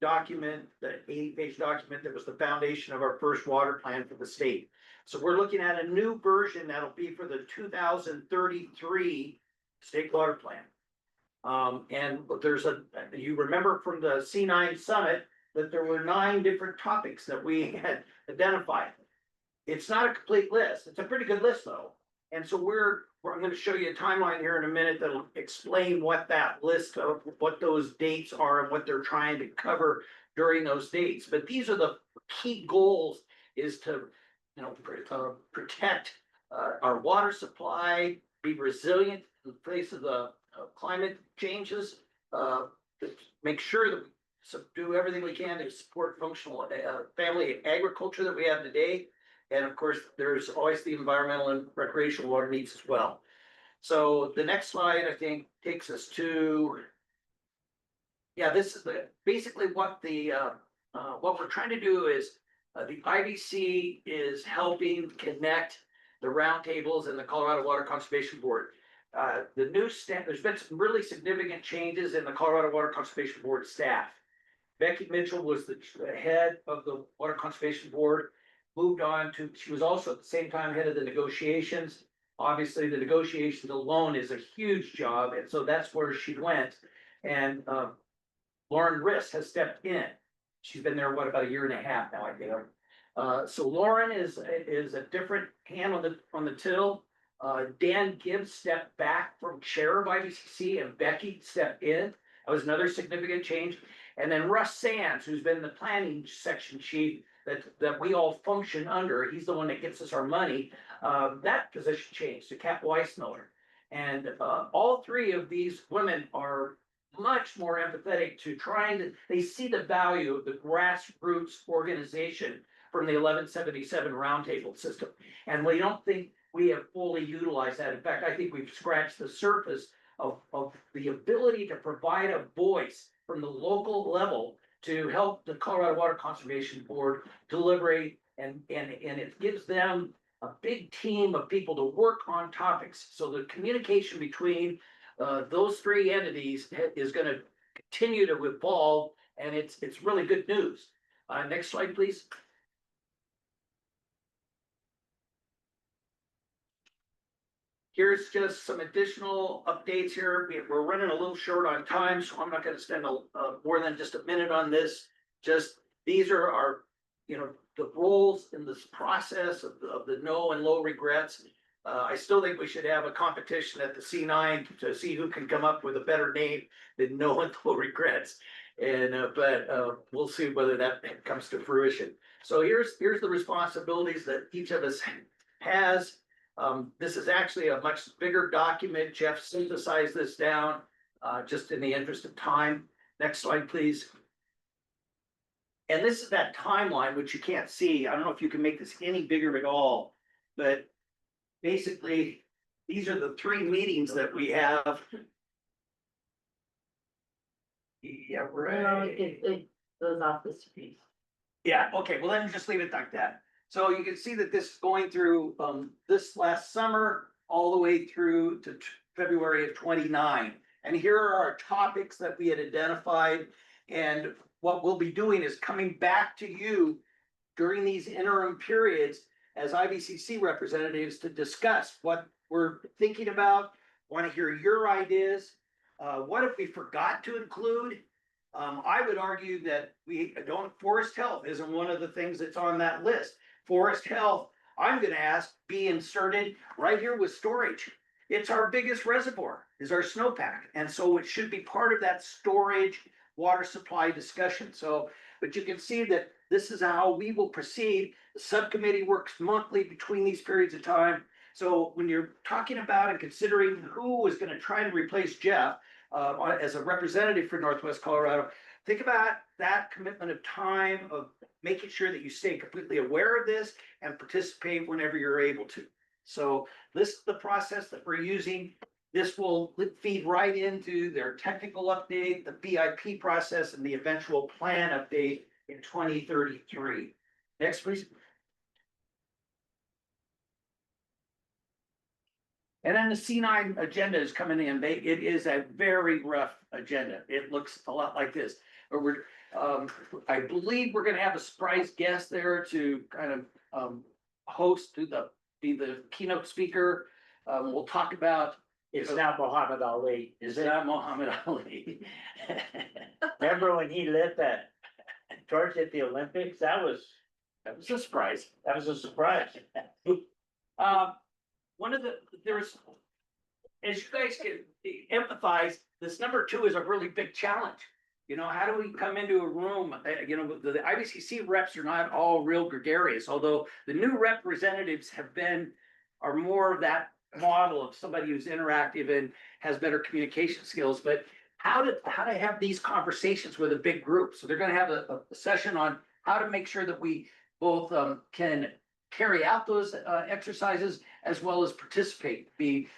document, the 80-page document that was the foundation of our first water plan for the state. So we're looking at a new version that'll be for the 2033 state water plan. And you remember from the C9 summit that there were 9 different topics that we had identified. It's not a complete list. It's a pretty good list though. And so I'm going to show you a timeline here in a minute that'll explain what that list of what those dates are and what they're trying to cover during those dates. But these are the key goals: is to, protect our water supply, be resilient in the face of the climate changes, make sure that we do everything we can to support functional family agriculture that we have today. And of course, there's always the environmental and recreational water needs as well. So the next slide, I think, takes us to, this is basically what we're trying to do is the IBC is helping connect the roundtables and the Colorado Water Conservation Board. The new staff, there's been some really significant changes in the Colorado Water Conservation Board staff. Becky Mitchell was the head of the Water Conservation Board, moved on to, she was also at the same time head of the negotiations. Obviously, the negotiations alone is a huge job, and so that's where she went. And Lauren Riss has stepped in. She's been there, about 1.5 years now, I think. So Lauren is a different hand on the till. Dan Gibbs stepped back from chair of IBCC and Becky stepped in. That was another significant change. And then Russ Sands, who's been the planning section chief that we all function under, he's the one that gets us our money. That position changed to Kat Weissmiller. And all 3 of these women are much more empathetic to they see the value of the grassroots organization from the 1177 roundtable system. And we don't think we have fully utilized that. In fact, I think we've scratched the surface of the ability to provide a voice from the local level to help the Colorado Water Conservation Board deliberate, and it gives them a big team of people to work on topics. So the communication between those three entities is gonna continue to evolve, and it's really good news. Next slide, please. Here's just some additional updates here. We're running a little short on time, so I'm not gonna spend more than just a minute on this. Just, these are our, the roles in this process of the no and low regrets. I still think we should have a competition at the C9 to see who can come up with a better name than no and low regrets. But we'll see whether that comes to fruition. So here's the responsibilities that each of us has. This is actually a much bigger document. Jeff synthesized this down just in the interest of time. Next slide, please. And this is that timeline, which you can't see. I don't know if you can make this any bigger at all, but basically, these are the three meetings that we have. Yeah, right. It goes off the screen. Yeah, okay, well, then just leave it like that. So you can see that this is going through this last summer all the way through to February of 29. And here are our topics that we had identified. And what we'll be doing is coming back to you during these interim periods as IVCC representatives to discuss what we're thinking about, want to hear your ideas. What if we forgot to include? I would argue that forest health isn't one of the things that's on that list. Forest health, I'm gonna ask, be inserted right here with storage. It's our biggest reservoir, is our snowpack. And so it should be part of that storage water supply discussion. So, but you can see that this is how we will proceed. The subcommittee works monthly between these periods of time. So when you're talking about and considering who is gonna try to replace Jeff as a representative for Northwest Colorado, think about that commitment of time of making sure that you stay completely aware of this and participate whenever you're able to. So this is the process that we're using. This will feed right into their technical update, the BIP process, and the eventual plan update in 2033. Next, please. And then the C9 agenda is coming in. It is a very rough agenda. It looks a lot like this. I believe we're gonna have a surprise guest there to kind of be the keynote speaker. We'll talk about. It's not Muhammad Ali. Is that Muhammad Ali? Remember when he lit that torch at the Olympics? That was a surprise. That was a surprise. As you guys can empathize, this number 2 is a really big challenge. How do we come into a room? The IVCC reps are not all real gregarious, although the new representatives are more of that model of somebody who's interactive and has better communication skills. But how to have these conversations with a big group? So they're going to have a session on how to make sure that we both can carry out those exercises as well as participate, be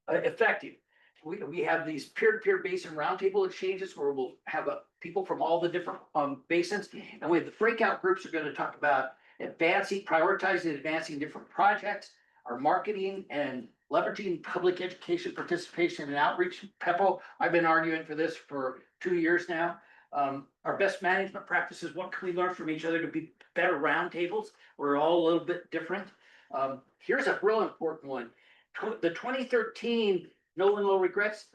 effective. We have these peer-to-peer basin roundtable exchanges where we'll have people from all the different basins, and we have the breakout groups are going to talk about prioritizing and advancing different projects, our marketing and leveraging public education participation and outreach. PEPO, I've been arguing for this for 2 years now. Our best management practices, what can we learn from each other to be better roundtables? We're all a little bit different. Here's a real important one. The 2013 No and Low Regrets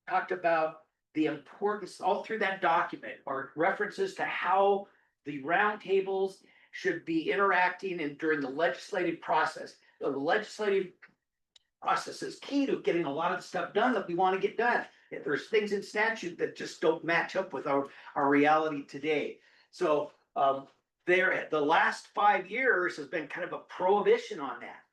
talked about the importance all through that document are references to how the roundtables should be interacting and during the legislative process. The legislative process is key to getting a lot of the stuff done that we want to get done. If there's things in statute that just don't match up with our reality today. So the last 5 years has been kind of a prohibition on that.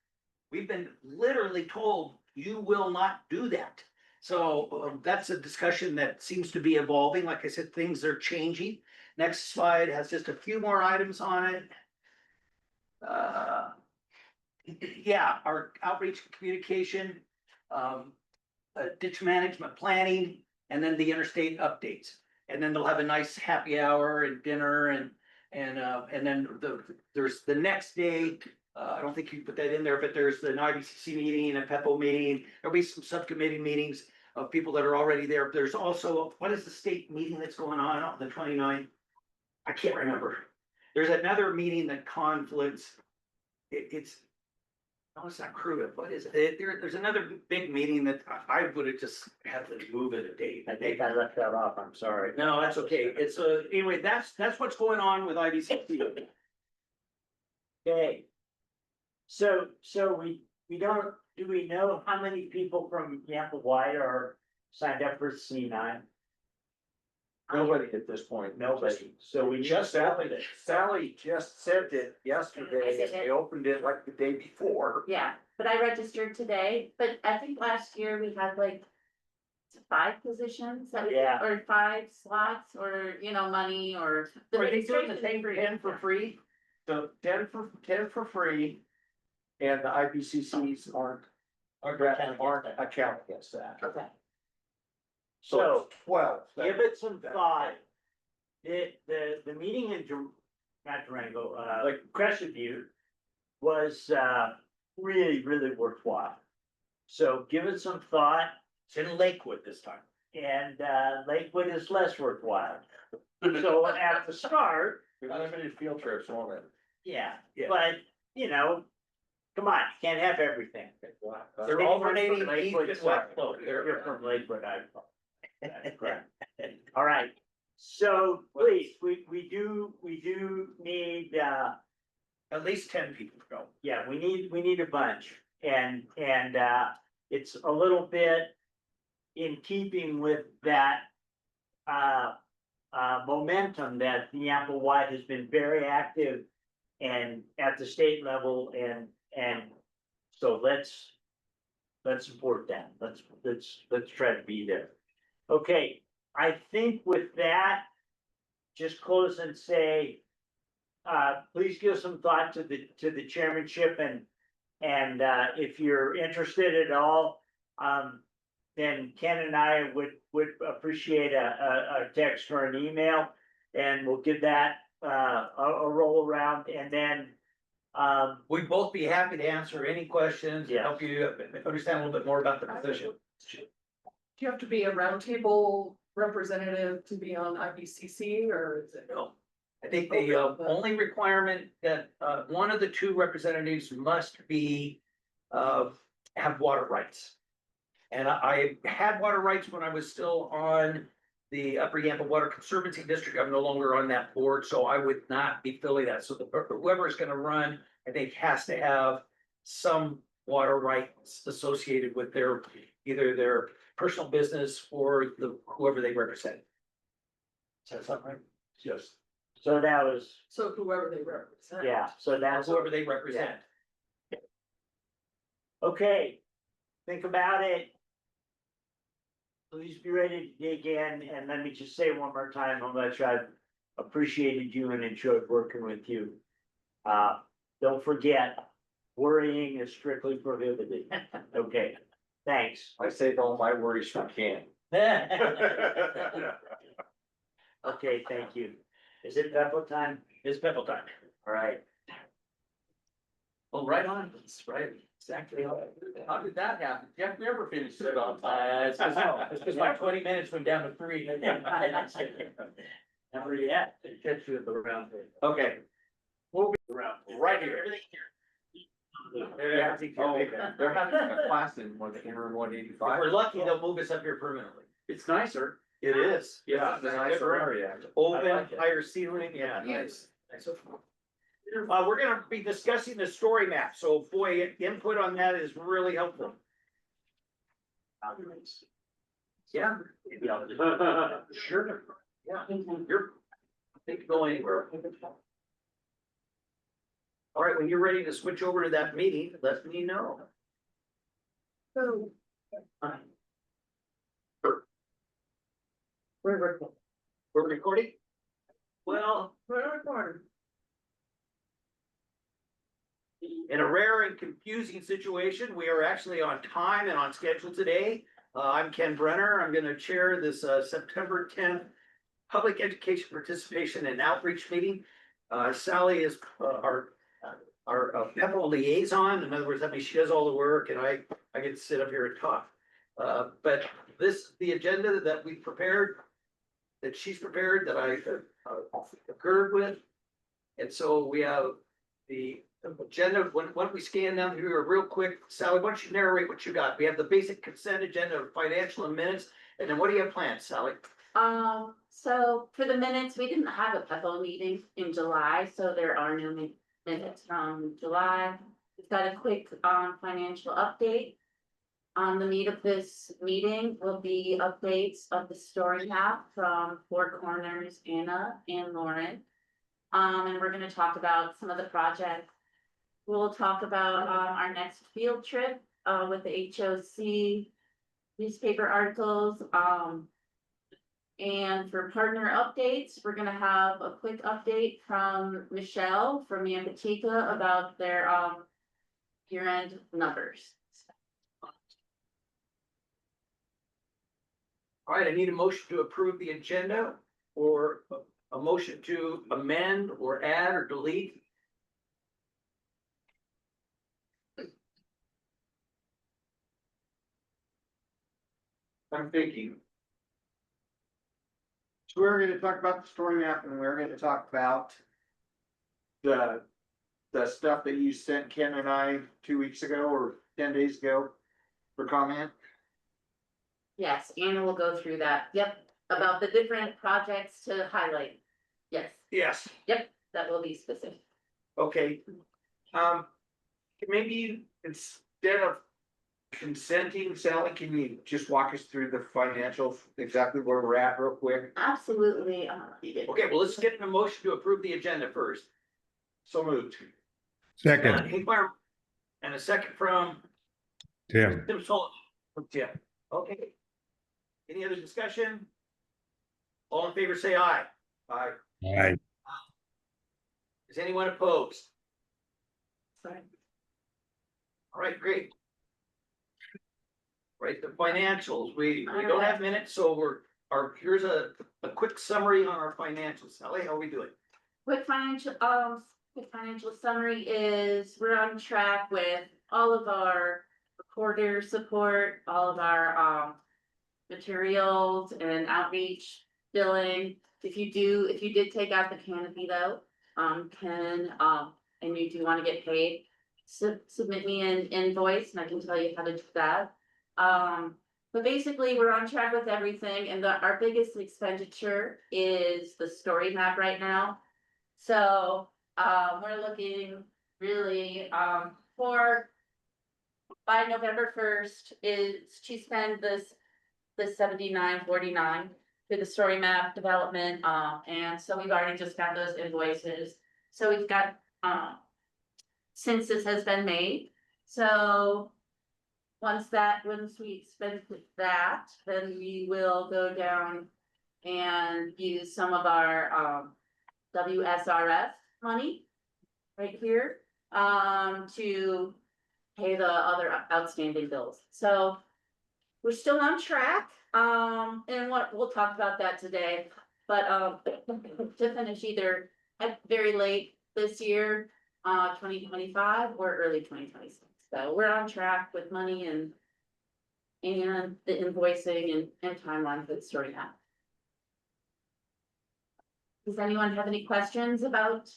We've been literally told you will not do that. So that's a discussion that seems to be evolving. Like I said, things are changing. Next slide has just a few more items on it. Yeah, our outreach and communication, ditch management planning, and then the interstate updates. And then they'll have a nice happy hour and dinner And then there's the next day, I don't think you put that in there, but there's an IBCC meeting, a PEPO meeting. There'll be some subcommittee meetings of people that are already there. There's also, what is the state meeting that's going on the 29th? I can't remember. There's another meeting that conflicts. It's, no, it's not crew. What is it? There's another big meeting that I would have just had to move it a date. I think I left that off, I'm sorry. No, that's okay. It's anyway, that's what's going on with IBCC. Okay. So we don't, do we know how many people from Yampa White are signed up for C9? Nobody at this point. Nobody. So we Just to open Sally, it. Sally just sent it yesterday, and they opened it like the day before. Yeah, but I registered today, but I think last year we had like 5 positions that we, Yeah. or 5 slots, or, you know, money, or. the Are they doing the registration same is free. 10 for free? So 10 for free, and the IBCCs aren't accounting against that. Okay. So, it's 12. give it some thought. The meeting in not Durango, like Crescent View was, really, really worthwhile. So give it some thought, It's in Lakewood this time. and, Lakewood is less worthwhile. So at the start, Unlimited field trips, won't it? yeah, Yeah. but, you know, come on, you can't have everything. They're alternating east Lakewood, and sorry. west. Oh, You're from Lakewood, that's correct. All right, so please, we do need, At least 10 people go. yeah, we need a bunch, and it's a little bit in keeping with that, momentum that the Yampa White has been very active and at the state level, and so let's support that. Let's try to be there. Okay, I think with that, just close and say, please give some thought to the chairmanship, and if you're interested at all, then Ken and I would appreciate a text or an email, and we'll give that a roll around, and then We'd both be happy to answer any questions, Yeah. help you understand a little bit more about the position. Do you have to be a roundtable representative to be on IBCC, or is it? No. I think the only requirement that one of the 2 representatives must be have water rights. And I had water rights when I was still on the Upper Yampa Water Conservancy District. I'm no longer on that board, so I would not be filling that. So whoever is gonna run, I think, has to have some water rights associated with either their personal business or whoever they represent. Is that something right? Yes. so that was, So whoever they represent. yeah, so that's. Whoever they represent. Okay, think about it. Please be ready to dig in, and let me just say one more time how much I've appreciated you and enjoyed working with you. Don't forget, worrying is strictly prohibited. Okay, thanks. I saved all my worries for Ken. Okay, thank you. Is it PEPO time? It's PEPO time. All right. Well, right on, that's right, exactly. How did that happen? Jeff never finished it on time. It's because my 20 minutes went down to 3. Never yet. Catch you at the round table. Okay. Round. Right here. Yeah. They're having a class in one, interim If 185. we're lucky, they'll move us up here permanently. It's nicer. It is. Yeah, it's a nicer area. Open, I like it. higher ceiling, yeah. Yes. We're gonna be discussing the story map, so boy, input on that is really helpful. Yeah. Sure. Yeah, you're, I think go anywhere. All right, when you're ready to switch over to that meeting, let me know. So. We're recording? Well, We're recording. in a rare and confusing situation, we are actually on time and on schedule today. I'm Ken Brenner. I'm gonna chair this September 10th Public Education Participation and Outreach Meeting. Sally is our PEPO liaison. In other words, that means she does all the work and I get to sit up here and talk. But the agenda that we prepared, that she's prepared, that I concurred with. And so we have the agenda, when we scan down here real quick, Sally, why don't you narrate what you got? We have the basic consent agenda of financial and minutes, and then what do you have planned, Sally? So for the minutes, we didn't have a PEPO meeting in July, so there are no minutes from July. We've got a quick, financial update. On the meat of this meeting will be updates of the story map from Four Corners, Anna and Lauren. And we're gonna talk about some of the projects. We'll talk about, our next field trip, with the HOC newspaper articles, and for partner updates, we're gonna have a quick update from Michelle from Mambatika about their, year-end numbers. All right, I need a motion to approve the agenda or a motion to amend or add or delete. I'm thinking. So we're gonna talk about the story map and we're gonna talk about the stuff that you sent Ken and I 2 weeks ago or 10 days ago for comment. Yes, Anna will go through that. Yep, about the different projects to highlight. Yes, Yes. yep, that will be specific. Okay. Maybe instead of consenting, Sally, can you just walk us through the financials, exactly where we're at real quick? Absolutely. Okay, well, let's get a motion to approve the agenda first. So moved. Second, Hinkmeyer, and a second from Tim. Tim Sullivan. From Tim. Okay. Any other discussion? All in favor, say aye. Aye. Aye. Is anyone opposed? Sorry. All right, great. Right, the financials, we don't have minutes, so here's a quick summary on our financials. Sally, how are we doing? Quick financial summary is we're on track with all of our recorder support, all of our, materials and outreach billing. If you did take out the canopy though, and you do wanna get paid, submit me an invoice and I can tell you how to do that. But basically, we're on track with everything, and our biggest expenditure is the story map right now. So, we're looking really, for by November 1st is to spend the $79.49 for the story map development, and so we've already just got those invoices. So we've got, since this has been made, so once we spend that, then we will go down and use some of our, WSRF money right here, to pay the other outstanding bills. So we're still on track, and we'll talk about that today, but, to finish either at very late this year, 2025 or early 2026. So we're on track with money and the invoicing and timeline for the story map. Does anyone have any questions about?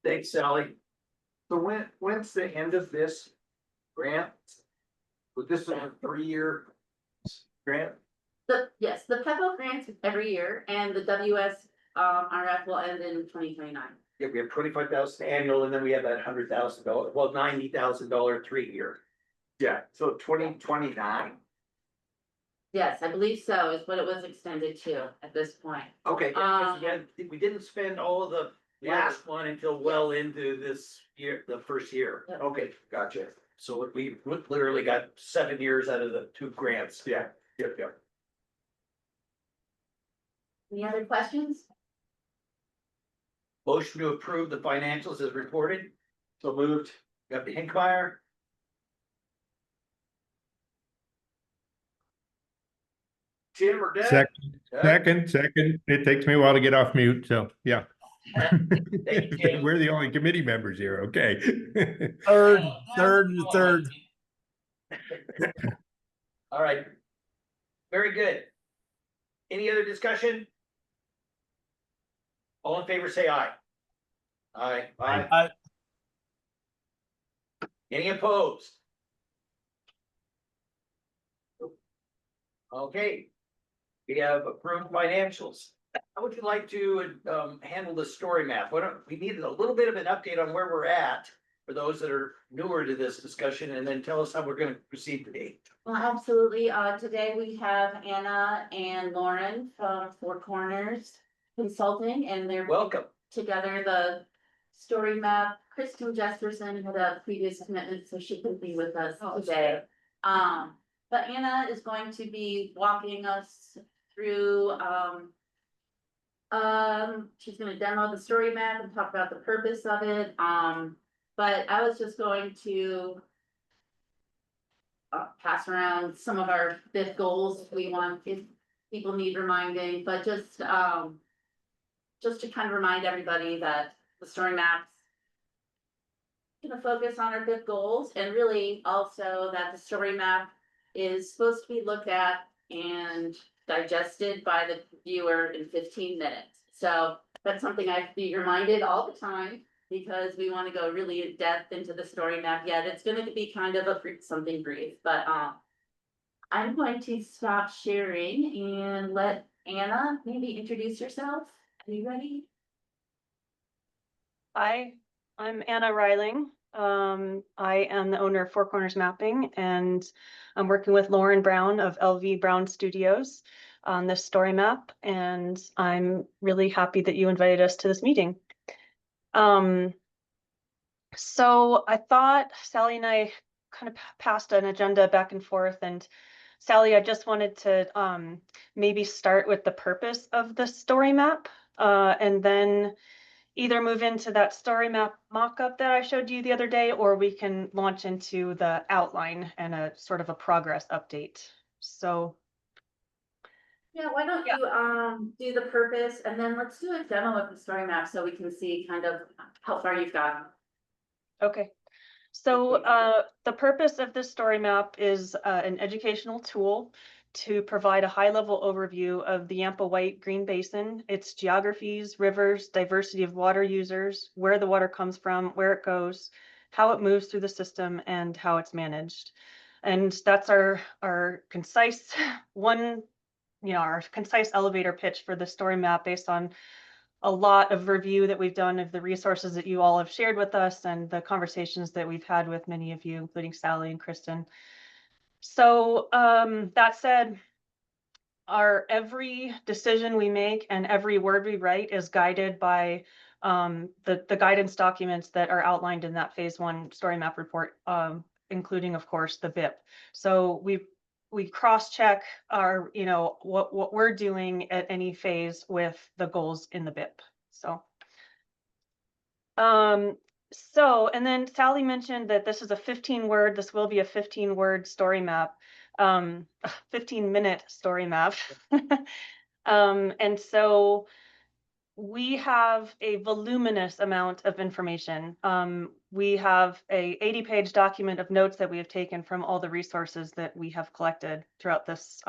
Thanks, Sally. So when's the end of this grant? But this is a 3-year grant? Yes, the PEPO grants every year and the WSRF will end in 2029. Yeah, we have 25,000 annual, and then we have that $100,000, well, $90,000 3-year. Yeah, so 2029. Yes, I believe so, is what it was extended to at this point. Okay, we didn't spend all of the last one until well into this year, the first year. Yep. Okay, gotcha. So we literally got 7 years out of the 2 grants. Yeah, yep. Any other questions? Motion to approve the financials as reported. So moved. Got the Hinkmeyer. Tim or Doug? Second, Doug? second. It takes me a while to get off mute, so yeah. Thank you, Tim. We're the only committee members here, okay. Third. All right. Very good. Any other discussion? All in favor, say aye. Aye. Aye. Any opposed? Okay. We have approved financials. How would you like to handle the story map? We needed a little bit of an update on where we're at for those that are newer to this discussion, and then tell us how we're gonna proceed today. Well, absolutely. Today we have Anna and Lauren from Four Corners Consulting, and they're Welcome. together the story map. Kristen Jesperson had a previous commitment, so she couldn't be with us today. But Anna is going to be walking us through, she's gonna demo the story map and talk about the purpose of it. But I was just going to pass around some of our fifth goals we want, if people need reminding, but just to kind of remind everybody that the story maps gonna focus on our fifth goals, and really also that the story map is supposed to be looked at and digested by the viewer in 15 minutes. So that's something I have to be reminded all the time, because we want to go really in depth into the story map. Yet it's going to be kind of something brief, but I'm going to stop sharing and let Anna maybe introduce herself. Are you ready? Hi, I'm Anna Reiling. I am the owner of Four Corners Mapping, and I'm working with Lauren Brown of LV Brown Studios on this story map, and I'm really happy that you invited us to this meeting. So I thought Sally and I kind of passed an agenda back and forth, and Sally, I just wanted to maybe start with the purpose of the story map, and then either move into that story map mock-up that I showed you the other day, or we can launch into the outline and a sort of a progress update. So Yeah, why don't you do the purpose, and then let's do a demo of the story map so we can see kind of how far you've gotten. okay. So the purpose of this story map is an educational tool to provide a high-level overview of the Yampa White Green Basin, its geographies, rivers, diversity of water users, where the water comes from, where it goes, how it moves through the system, and how it's managed. And that's our concise our concise elevator pitch for the story map, based on a lot of review that we've done of the resources that you all have shared with us and the conversations that we've had with many of you, including Sally and Kristen. So that said, every decision we make and every word we write is guided by the guidance documents that are outlined in that phase 1 story map report, including, of course, the BIP. So we cross-check our, what we're doing at any phase with the goals in the BIP. And then Sally mentioned that this is a 15-word, this will be a 15-word story map, 15-minute story map. And so we have a voluminous amount of information. We have a 80-page document of notes that we have taken from all the resources that we have collected throughout this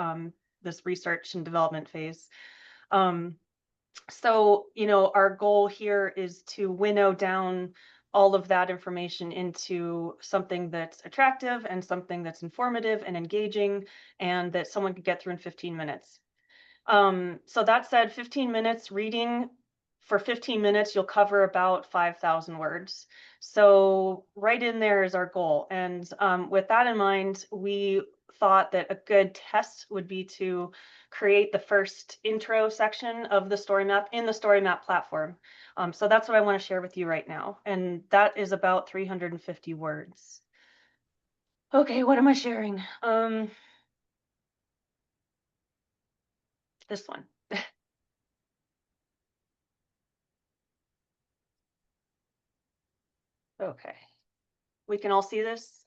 this research and development phase. So, our goal here is to winnow down all of that information into something that's attractive and something that's informative and engaging, and that someone could get through in 15 minutes. So that said, 15 minutes reading, for 15 minutes, you'll cover about 5,000 words. So right in there is our goal. And with that in mind, we thought that a good test would be to create the first intro section of the story map in the story map platform. So that's what I want to share with you right now. And that is about 350 words. Okay, what am I sharing? This one. Okay. We can all see this?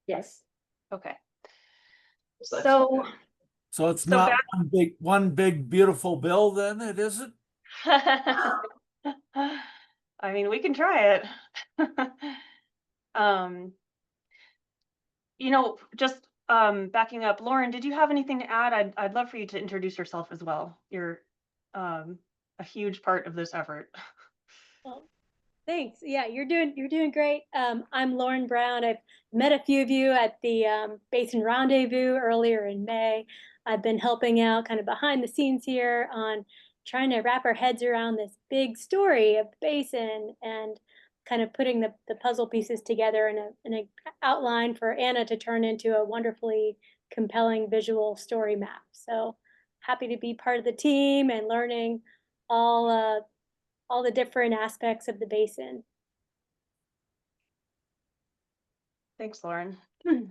Yes. Okay. So So it's So not one big beautiful bill then, it isn't? I mean, we can try it. Um, just backing up, Lauren, did you have anything to add? I'd love for you to introduce yourself as well. You're a huge part of this effort. Well, thanks. Yeah, you're doing great. I'm Lauren Brown. I've met a few of you at the Basin Rendezvous earlier in May. I've been helping out kind of behind the scenes here on trying to wrap our heads around this big story of the basin and kind of putting the puzzle pieces together in a outline for Anna to turn into a wonderfully compelling visual story map. So happy to be part of the team and learning all all the different aspects of the basin. Thanks, Lauren.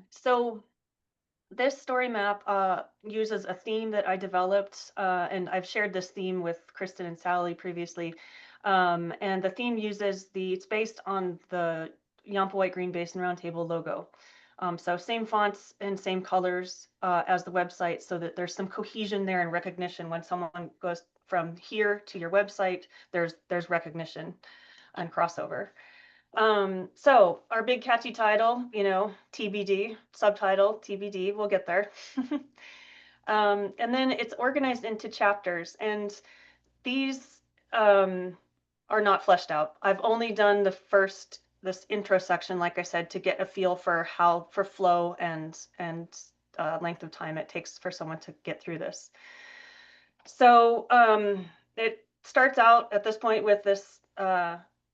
So this story map uses a theme that I developed, and I've shared this theme with Kristen and Sally previously. And the theme it's based on the Yampa White Green Basin Roundtable logo. So same fonts and same colors as the website, so that there's some cohesion there and recognition when someone goes from here to your website, there's recognition and crossover. So our big catchy title, TBD, subtitle, TBD, we'll get there. And then it's organized into chapters, and these are not fleshed out. I've only done this intro section, like I said, to get a feel for for flow and length of time it takes for someone to get through this. So it starts out at this point with this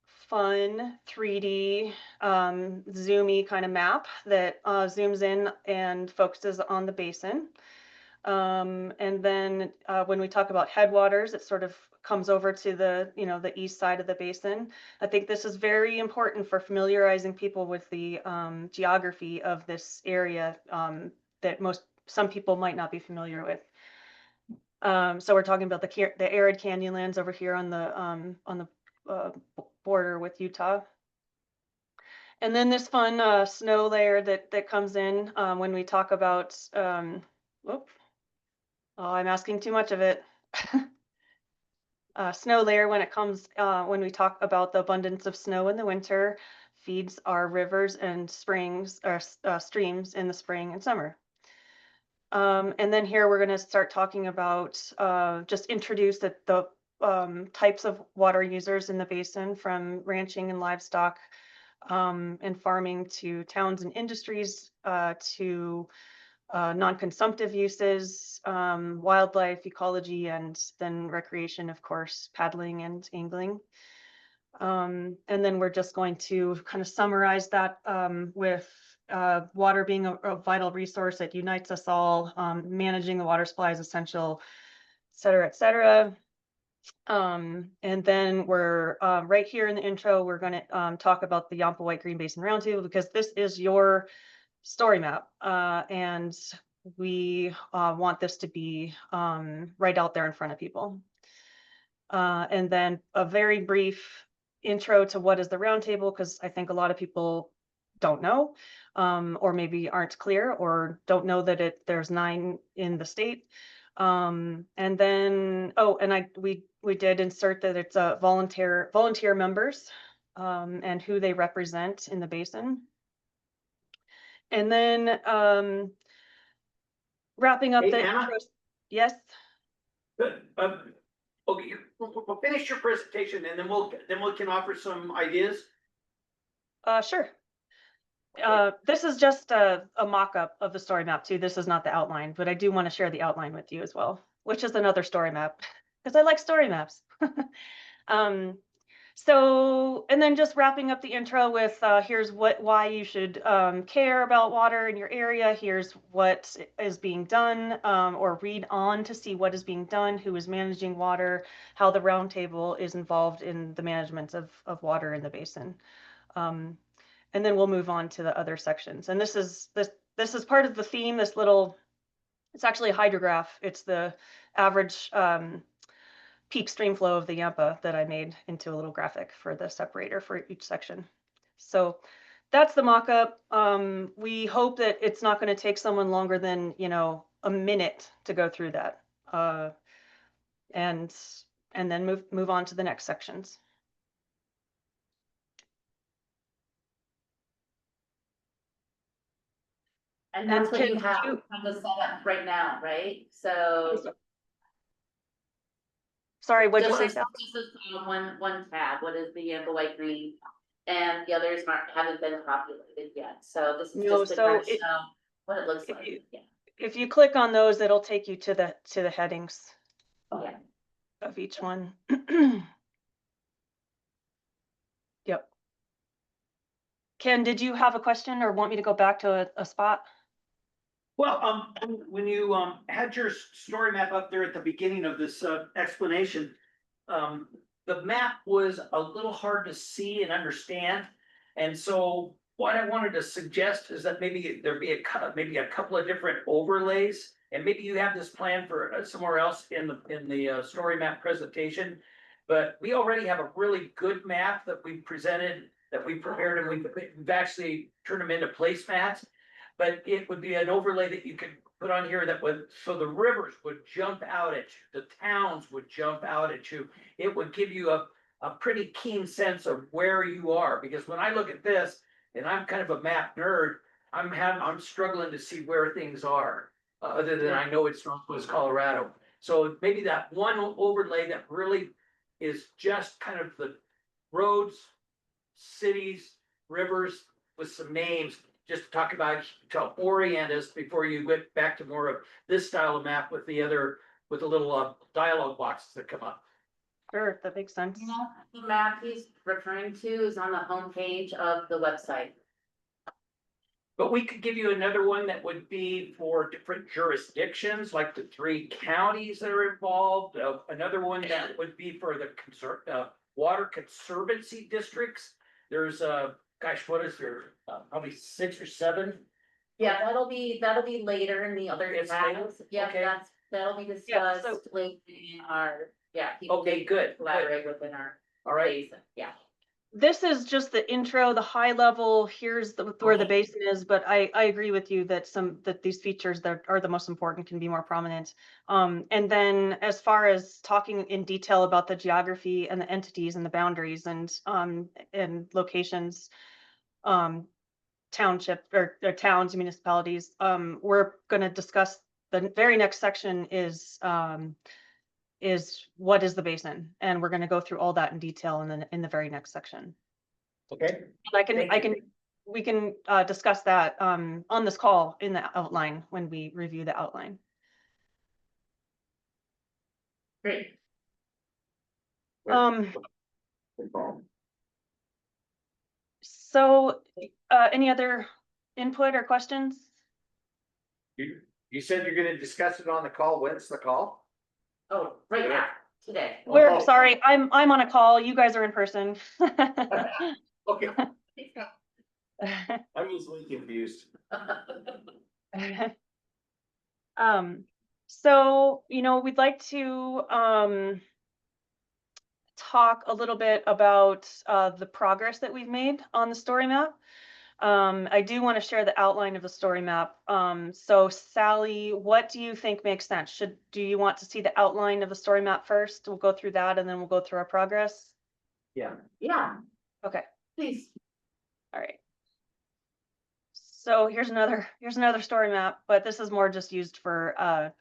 fun 3D zoomy kind of map that zooms in and focuses on the basin. And then when we talk about headwaters, it sort of comes over to the east side of the basin. I think this is very important for familiarizing people with the geography of this area that some people might not be familiar with. So we're talking about the arid canyonlands over here on the border with Utah. And then this fun snow layer that comes in when we talk about, whoop, oh, I'm asking too much of it. Snow layer when we talk about the abundance of snow in the winter feeds our rivers and springs or streams in the spring and summer. And then here we're going to start talking about just introduce the types of water users in the basin, from ranching and livestock and farming to towns and industries to non-consumptive uses, wildlife, ecology, and then recreation, of course, paddling and angling. And then we're just going to kind of summarize that with water being a vital resource that unites us all, managing the water supply is essential, et cetera, et cetera. And then we're right here in the intro, we're going to talk about the Yampa White Green Basin Roundtable, because this is your story map. And we want this to be right out there in front of people. And then a very brief intro to what is the roundtable, because I think a lot of people don't know, or maybe aren't clear, or don't know that there's 9 in the state. And then, we did insert that it's a volunteer members and who they represent in the basin. And then wrapping up the Anna? intro. Yes. Good. Okay, we'll finish your presentation and then we can offer some ideas. Sure. This is just a mock-up of the story map too. This is not the outline, but I do want to share the outline with you as well, which is another story map, because I like story maps. So, and then just wrapping up the intro with here's why you should care about water in your area. Here's what is being done, or read on to see what is being done, who is managing water, how the roundtable is involved in the management of water in the basin. And then we'll move on to the other sections. And this is part of the theme. It's actually a hydrograph. It's the average peak stream flow of the Yampa that I made into a little graphic for the separator for each section. So that's the mock-up. We hope that it's not going to take someone longer than a minute to go through that. And then move on to the next sections. And that's what can you have on the setup right now, right? So. Sorry, what'd you Just say, this- Sal? just this, one tab, what is the amber white green? And the others haven't been populated yet, so this is No, just to so kind of show what it looks if like, you- yeah. If you click on those, it'll take you to the headings Okay. of each one. Yep. Ken, did you have a question or want me to go back to a spot? Well, when you, had your story map up there at the beginning of this, explanation, the map was a little hard to see and understand. And so what I wanted to suggest is that maybe there be maybe a couple of different overlays. And maybe you have this plan for somewhere else in the story map presentation. But we already have a really good map that we presented, that we prepared, and we've actually turned them into placemats. But it would be an overlay that you could put on here that would, so the rivers would jump out at you, the towns would jump out at you. It would give you a pretty keen sense of where you are, because when I look at this, and I'm kind of a map nerd, I'm struggling to see where things are, other than I know it's Northwest Colorado. So maybe that one overlay that really is just kind of the roads, cities, rivers with some names, just to talk about, to orient us before you get back to more of this style of map with the little dialogue boxes that come up. Sure, that makes sense. You know, the map he's referring to is on the homepage of the website. But we could give you another one that would be for different jurisdictions, like the 3 counties that are involved. Another one that would be for the water conservancy districts. There's gosh, what is there? Probably 6 or 7. Yeah, that'll be later in the other It's tabs. later? Yeah, Okay. that'll be Yeah, discussed later in our, people Okay, good. collaborate within our. All right. basin. Yeah. This is just the intro, the high level, here's where the basin is, but I agree with you that these features that are the most important can be more prominent. And then as far as talking in detail about the geography and the entities and the boundaries and locations, township or towns, municipalities, we're gonna discuss, the very next section is what is the basin? And we're gonna go through all that in detail in the very next section. Okay. We can discuss that on this call in the outline when we review the outline. Great. So any other input or questions? You said you're gonna discuss it on the call. When's the call? Oh, right now, today. We're sorry, I'm on a call. You guys are in person. Okay. I'm easily confused. So, we'd like to talk a little bit about the progress that we've made on the story map. I do want to share the outline of the story map. So Sally, what do you think makes sense? Do you want to see the outline of the story map first? We'll go through that and then we'll go through our progress. Yeah. Yeah, Okay. please. All right. So here's another story map, but this is more just used for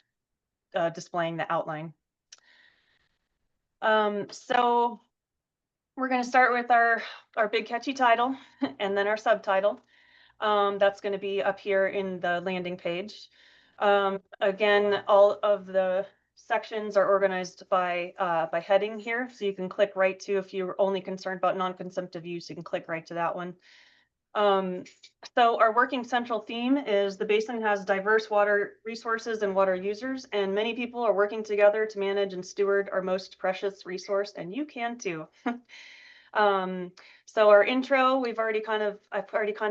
displaying the outline. So we're going to start with our big catchy title and then our subtitle. That's going to be up here in the landing page. Again, all of the sections are organized by heading here. So you can click right to, if you're only concerned about non-consumptive use, you can click right to that one. So our working central theme is the basin has diverse water resources and water users, and many people are working together to manage and steward our most precious resource, and you can too. So our intro, I've already kind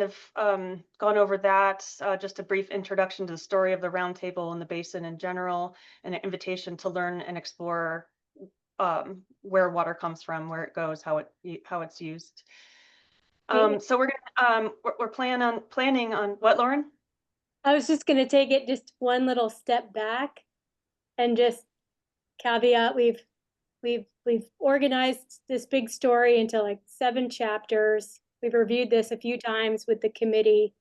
of gone over that, just a brief introduction to the story of the roundtable and the basin in general, and an invitation to learn and explore where water comes from, where it goes, how it's used. So we're planning on what, Lauren? I was just gonna take it just one little step back and just caveat, we've organized this big story into like 7 chapters. We've reviewed this a few times with the committee.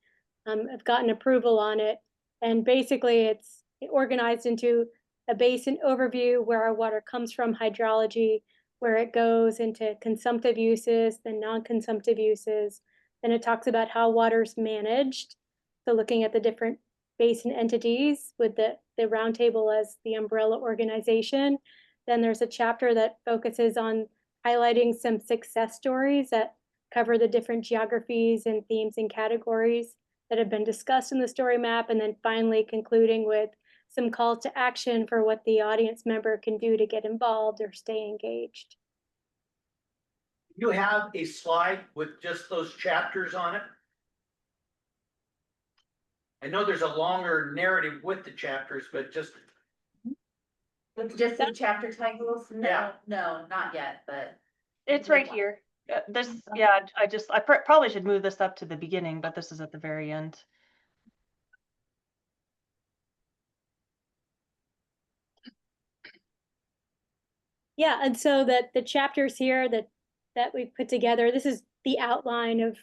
I've gotten approval on it. And basically it's organized into a basin overview where our water comes from, hydrology, where it goes into consumptive uses, then non-consumptive uses. Then it talks about how water's managed. So looking at the different basin entities with the roundtable as the umbrella organization. Then there's a chapter that focuses on highlighting some success stories that cover the different geographies and themes and categories that have been discussed in the story map, and then finally concluding with some calls to action for what the audience member can do to get involved or stay engaged. You have a slide with just those chapters on it? I know there's a longer narrative with the chapters, but just. With just the chapter titles? Yeah. No, not yet, but. It's right here. This, yeah, I probably should move this up to the beginning, but this is at the very end. Yeah, and so that the chapters here that we've put together, this is the outline of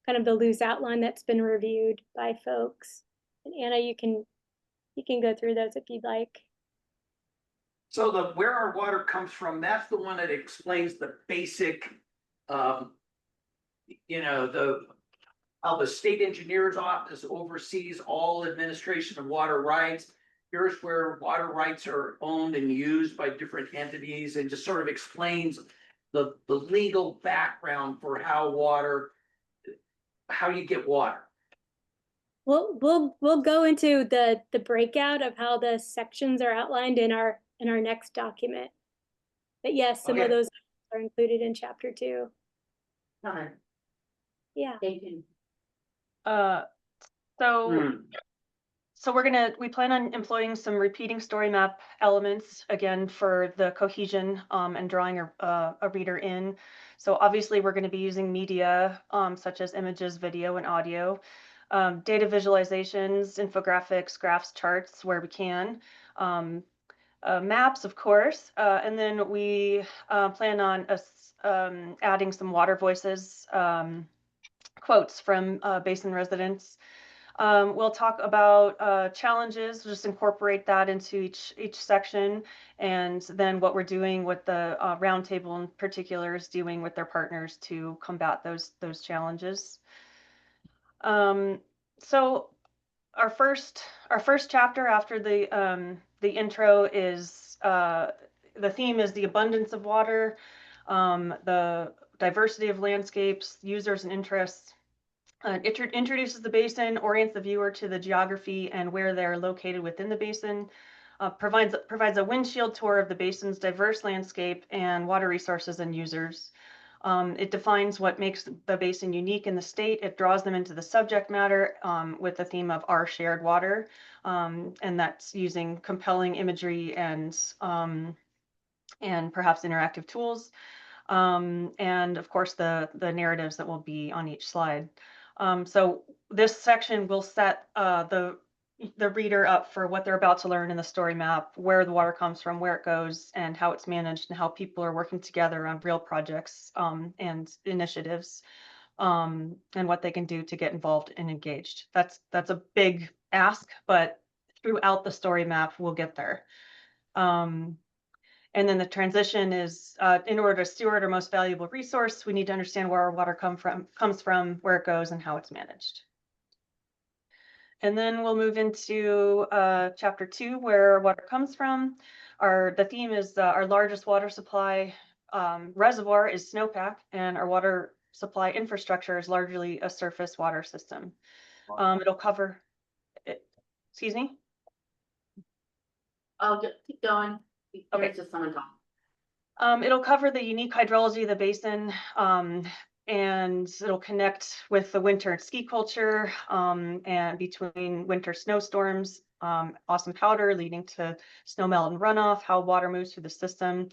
kind of the loose outline that's been reviewed by folks. And Anna, you can go through those if you'd like. So the where our water comes from, that's the one that explains the basic, you know, how the state engineer's office oversees all administration of water rights. Here's where water rights are owned and used by different entities, and just sort of explains the legal background for how you get water. We'll go into the breakout of how the sections are outlined in our next document. But yes, some of those are included in chapter 2. Yeah. So we plan on employing some repeating story map elements again for the cohesion and drawing a reader in. So obviously we're going to be using media such as images, video, and audio, data visualizations, infographics, graphs, charts where we can, maps, of course, and then we plan on adding some water voices, quotes from basin residents. We'll talk about challenges, just incorporate that into each section, and then what we're doing with the roundtable in particular is dealing with their partners to combat those challenges. So our first chapter after the intro is the theme is the abundance of water, the diversity of landscapes, users and interests. It introduces the basin, orients the viewer to the geography and where they're located within the basin, provides a windshield tour of the basin's diverse landscape and water resources and users. It defines what makes the basin unique in the state. It draws them into the subject matter with the theme of our shared water, and that's using compelling imagery and perhaps interactive tools, and of course the narratives that will be on each slide. So this section will set the reader up for what they're about to learn in the story map, where the water comes from, where it goes, and how it's managed, and how people are working together on real projects and initiatives, and what they can do to get involved and engaged. That's a big ask, but throughout the story map, we'll get there. And then the transition is, in order to steward our most valuable resource, we need to understand where our water comes from, where it goes, and how it's managed. And then we'll move into chapter 2, where water comes from. The theme is our largest water supply reservoir is snowpack, and our water supply infrastructure is largely a surface water system. It'll cover, excuse me? Oh, keep going. Okay. There's just someone talking. It'll cover the unique hydrology of the basin, and it'll connect with the winter ski culture, and between winter snowstorms, awesome powder leading to snow melt and runoff, how water moves through the system,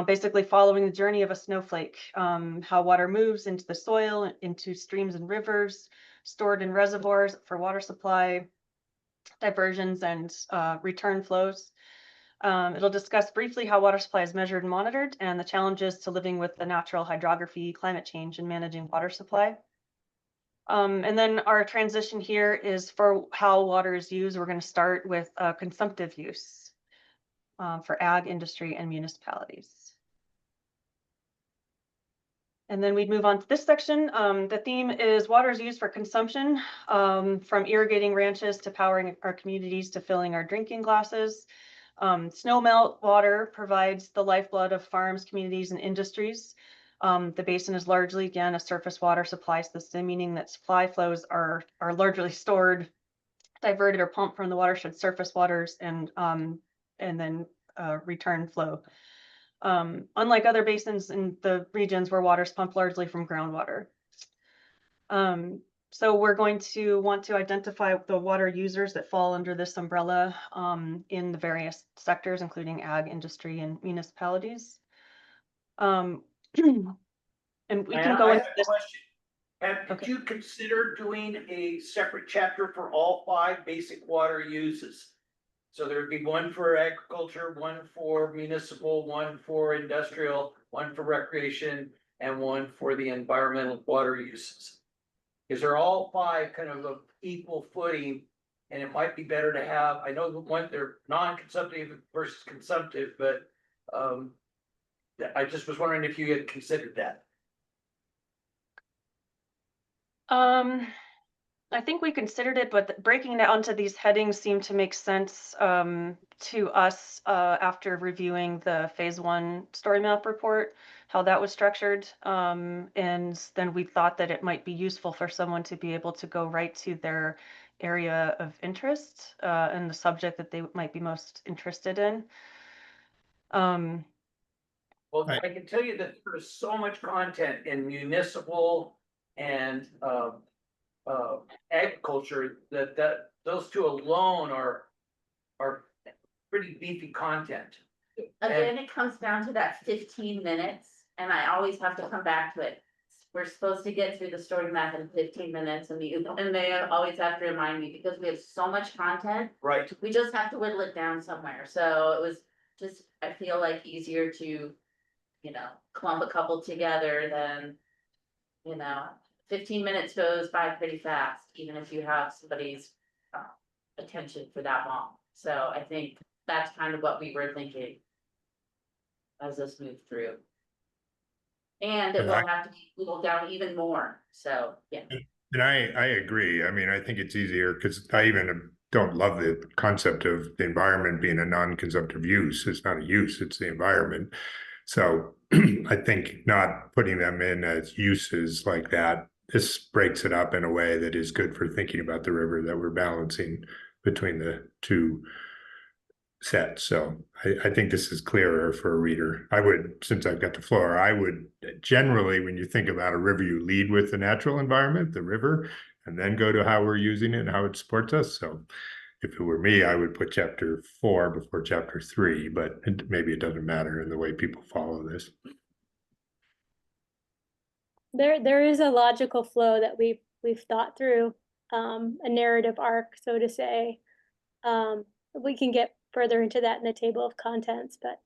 basically following the journey of a snowflake, how water moves into the soil, into streams and rivers, stored in reservoirs for water supply, diversions and return flows. It'll discuss briefly how water supply is measured and monitored and the challenges to living with the natural hydrography, climate change, and managing water supply. And then our transition here is for how water is used. We're going to start with consumptive use for ag, industry, and municipalities. And then we'd move on to this section. The theme is water is used for consumption, from irrigating ranches to powering our communities to filling our drinking glasses. Snow melt water provides the lifeblood of farms, communities, and industries. The basin is largely, again, a surface water supply system, meaning that supply flows are largely stored, diverted, or pumped from the watershed surface waters and then return flow. Unlike other basins in the regions where water is pumped largely from groundwater. So we're going to want to identify the water users that fall under this umbrella in the various sectors, including ag, industry, and municipalities. And we can go into this. Did you consider doing a separate chapter for all 5 basic water uses? So there would be one for agriculture, one for municipal, one for industrial, one for recreation, and one for the environmental water uses. Because they're all 5 kind of equal footing, and it might be better to have, I know one, they're non-consumptive versus consumptive, but I just was wondering if you had considered that. I think we considered it, but breaking it onto these headings seemed to make sense to us after reviewing the phase 1 story map report, how that was structured. And then we thought that it might be useful for someone to be able to go right to their area of interest and the subject that they might be most interested in. Well, I can tell you that there's so much content in municipal and agriculture that those 2 alone are pretty beefy content. Again, it comes down to that 15 minutes, and I always have to come back to it. We're supposed to get through the story map in 15 minutes, and they always have to remind me because we have so much content. Right. We just have to whittle it down somewhere. So it was just, I feel like easier to, clump a couple together than, 15 minutes goes by pretty fast, even if you have somebody's attention for that long. So I think that's kind of what we were thinking as this moved through. And it will have to be whittled down even more. So, yeah. And I agree. I mean, I think it's easier because I even don't love the concept of the environment being a non-consumptive use. It's not a use, it's the environment. So I think not putting them in as uses like that, this breaks it up in a way that is good for thinking about the river, that we're balancing between the 2 sets. So I think this is clearer for a reader. I would, since I've got the floor, I would generally, when you think about a river, you lead with the natural environment, the river, and then go to how we're using it and how it supports us. So if it were me, I would put chapter 4 before chapter 3, but maybe it doesn't matter in the way people follow this. There is a logical flow that we've thought through, a narrative arc, so to say. We can get further into that in the table of contents, but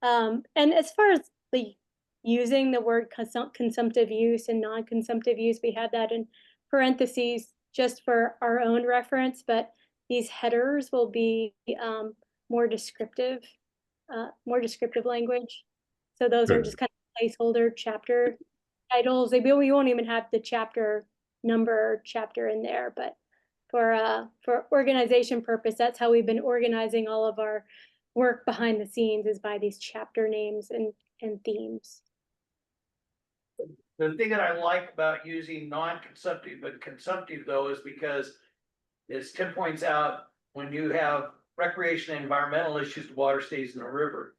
and as far as the using the word consumptive use and non-consumptive use, we have that in parentheses just for our own reference, but these headers will be more descriptive language. So those are just kind of placeholder chapter titles. We won't even have the chapter number chapter in there, but for organization purpose, that's how we've been organizing all of our work behind the scenes, is by these chapter names and themes. The thing that I like about using non-consumptive but consumptive though is because, as Tim points out, when you have recreation and environmental issues, the water stays in the river.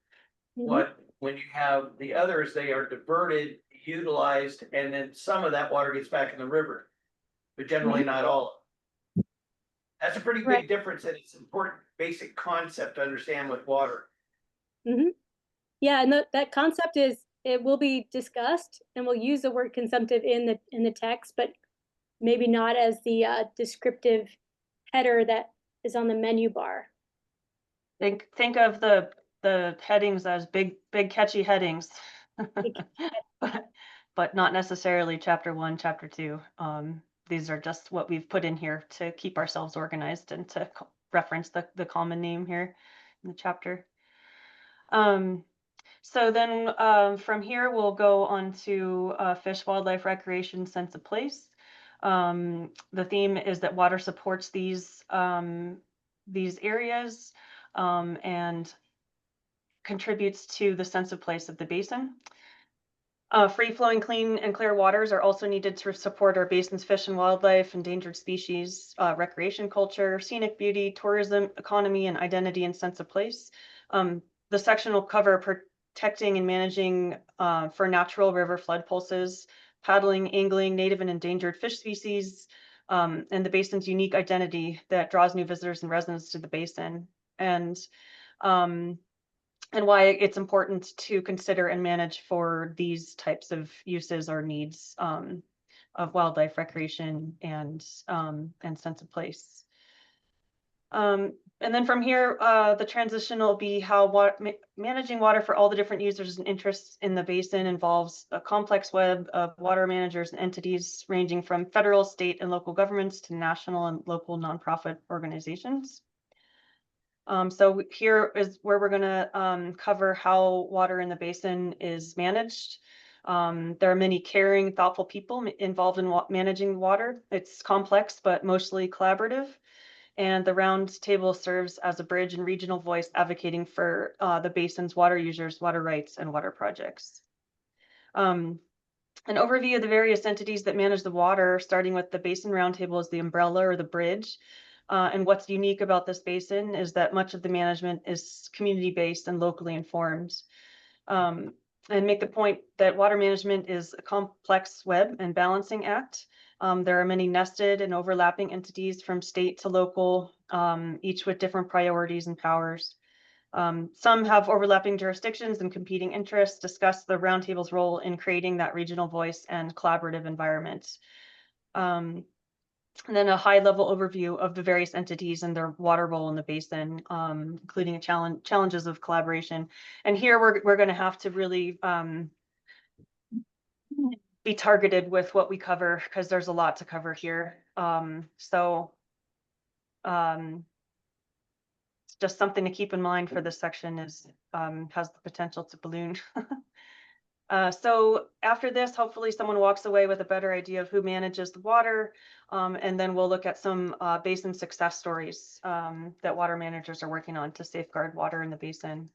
When you have the others, they are diverted, utilized, and then some of that water gets back in the river, but generally not all. That's a pretty big difference, and it's an important basic concept to understand with water. Yeah, and that concept it will be discussed, and we'll use the word consumptive in the text, but maybe not as the descriptive header that is on the menu bar. Think of the headings as big catchy headings. But not necessarily chapter 1, chapter 2. These are just what we've put in here to keep ourselves organized and to reference the common name here in the chapter. So then from here, we'll go on to fish, wildlife, recreation, sense of place. The theme is that water supports these areas and contributes to the sense of place of the basin. Free-flowing, clean and clear waters are also needed to support our basin's fish and wildlife, endangered species, recreation culture, scenic beauty, tourism, economy, and identity and sense of place. The section will cover protecting and managing for natural river flood pulses, paddling, angling, native and endangered fish species, and the basin's unique identity that draws new visitors and residents to the basin. And why it's important to consider and manage for these types of uses or needs of wildlife, recreation, and sense of place. And then from here, the transition will be how managing water for all the different users and interests in the basin involves a complex web of water managers and entities ranging from federal, state, and local governments to national and local nonprofit organizations. So here is where we're going to cover how water in the basin is managed. There are many caring, thoughtful people involved in managing water. It's complex, but mostly collaborative. And the round table serves as a bridge and regional voice advocating for the basin's water users, water rights, and water projects. An overview of the various entities that manage the water, starting with the Basin Roundtable is the umbrella or the bridge. And what's unique about this basin is that much of the management is community-based and locally informed. And make the point that water management is a complex web and balancing act. There are many nested and overlapping entities from state to local, each with different priorities and powers. Some have overlapping jurisdictions and competing interests. Discuss the roundtable's role in creating that regional voice and collaborative environment. And then a high-level overview of the various entities and their water role in the basin, including challenges of collaboration. And here we're going to have to really be targeted with what we cover because there's a lot to cover here. Just something to keep in mind for this section is has the potential to balloon. So after this, hopefully someone walks away with a better idea of who manages the water. And then we'll look at some basin success stories that water managers are working on to safeguard water in the basin.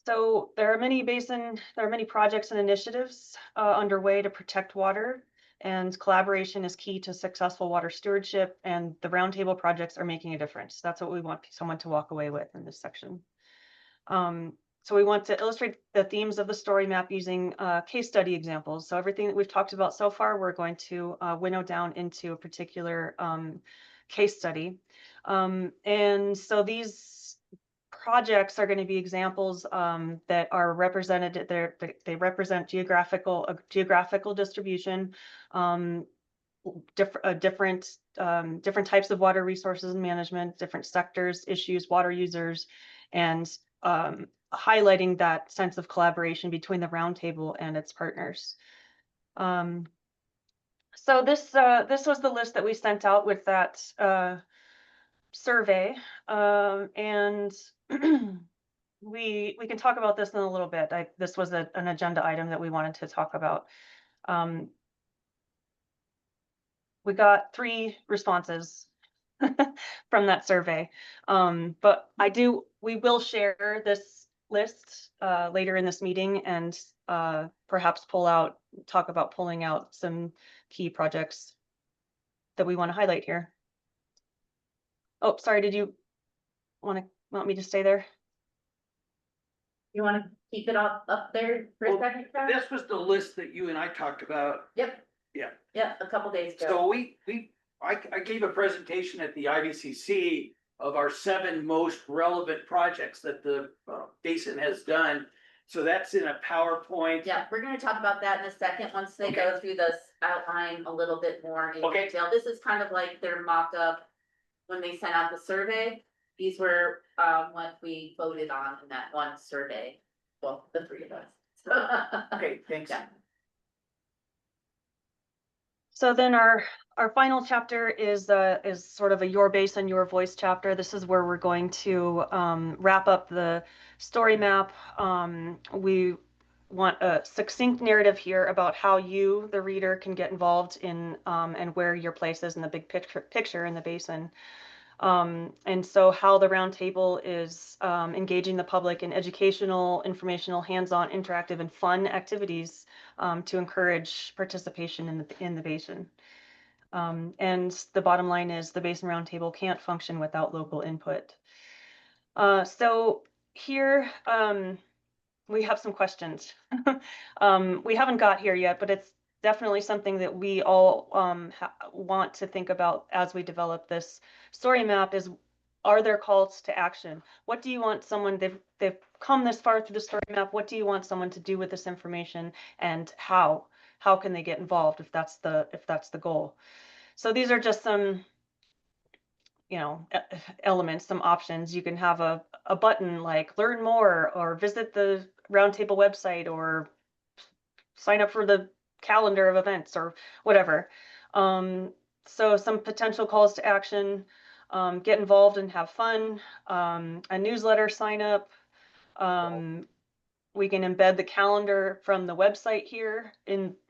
So there are many projects and initiatives underway to protect water, and collaboration is key to successful water stewardship, and the roundtable projects are making a difference. That's what we want someone to walk away with in this section. So we want to illustrate the themes of the story map using case study examples. So everything that we've talked about so far, we're going to winnow down into a particular case study. And so these projects are going to be examples that are represented. They represent geographical distribution, different types of water resources and management, different sectors, issues, water users, and highlighting that sense of collaboration between the roundtable and its partners. So this was the list that we sent out with that survey, and we can talk about this in a little bit. This was an agenda item that we wanted to talk about. We got 3 responses from that survey, but we will share this list later in this meeting and perhaps talk about pulling out some key projects that we want to highlight here. Oh, sorry, did you want me to stay there? You want to keep it up there for a second? This was the list that you and I talked about. Yep. Yeah. Yeah, a couple days ago. So I gave a presentation at the IBCC of our 7 most relevant projects that the basin has done. So that's in a PowerPoint. Yeah, we're gonna talk about that in a second, once they go through this outline a little bit more in Okay. detail. This is kind of like their mock-up when they sent out the survey. These were, what we voted on in that one survey, well, the three of us. Okay, thanks. Yeah. So then our final chapter is sort of a your base and your voice chapter. This is where we're going to wrap up the story map. We want a succinct narrative here about how you, the reader, can get involved in and where your place is in the big picture in the basin. And so how the roundtable is engaging the public in educational, informational, hands-on, interactive, and fun activities to encourage participation in the basin. And the bottom line is the Basin Roundtable can't function without local input. So here we have some questions. We haven't got here yet, but it's definitely something that we all want to think about as we develop this story map is, are there calls to action? What do you want someone, they've come this far through the story map, what do you want someone to do with this information, and how can they get involved if that's the goal? So these are just some, you know, elements, some options. You can have a button like learn more, or visit the roundtable website, or sign up for the calendar of events, or whatever. So some potential calls to action: get involved and have fun, a newsletter sign up. We can embed the calendar from the website here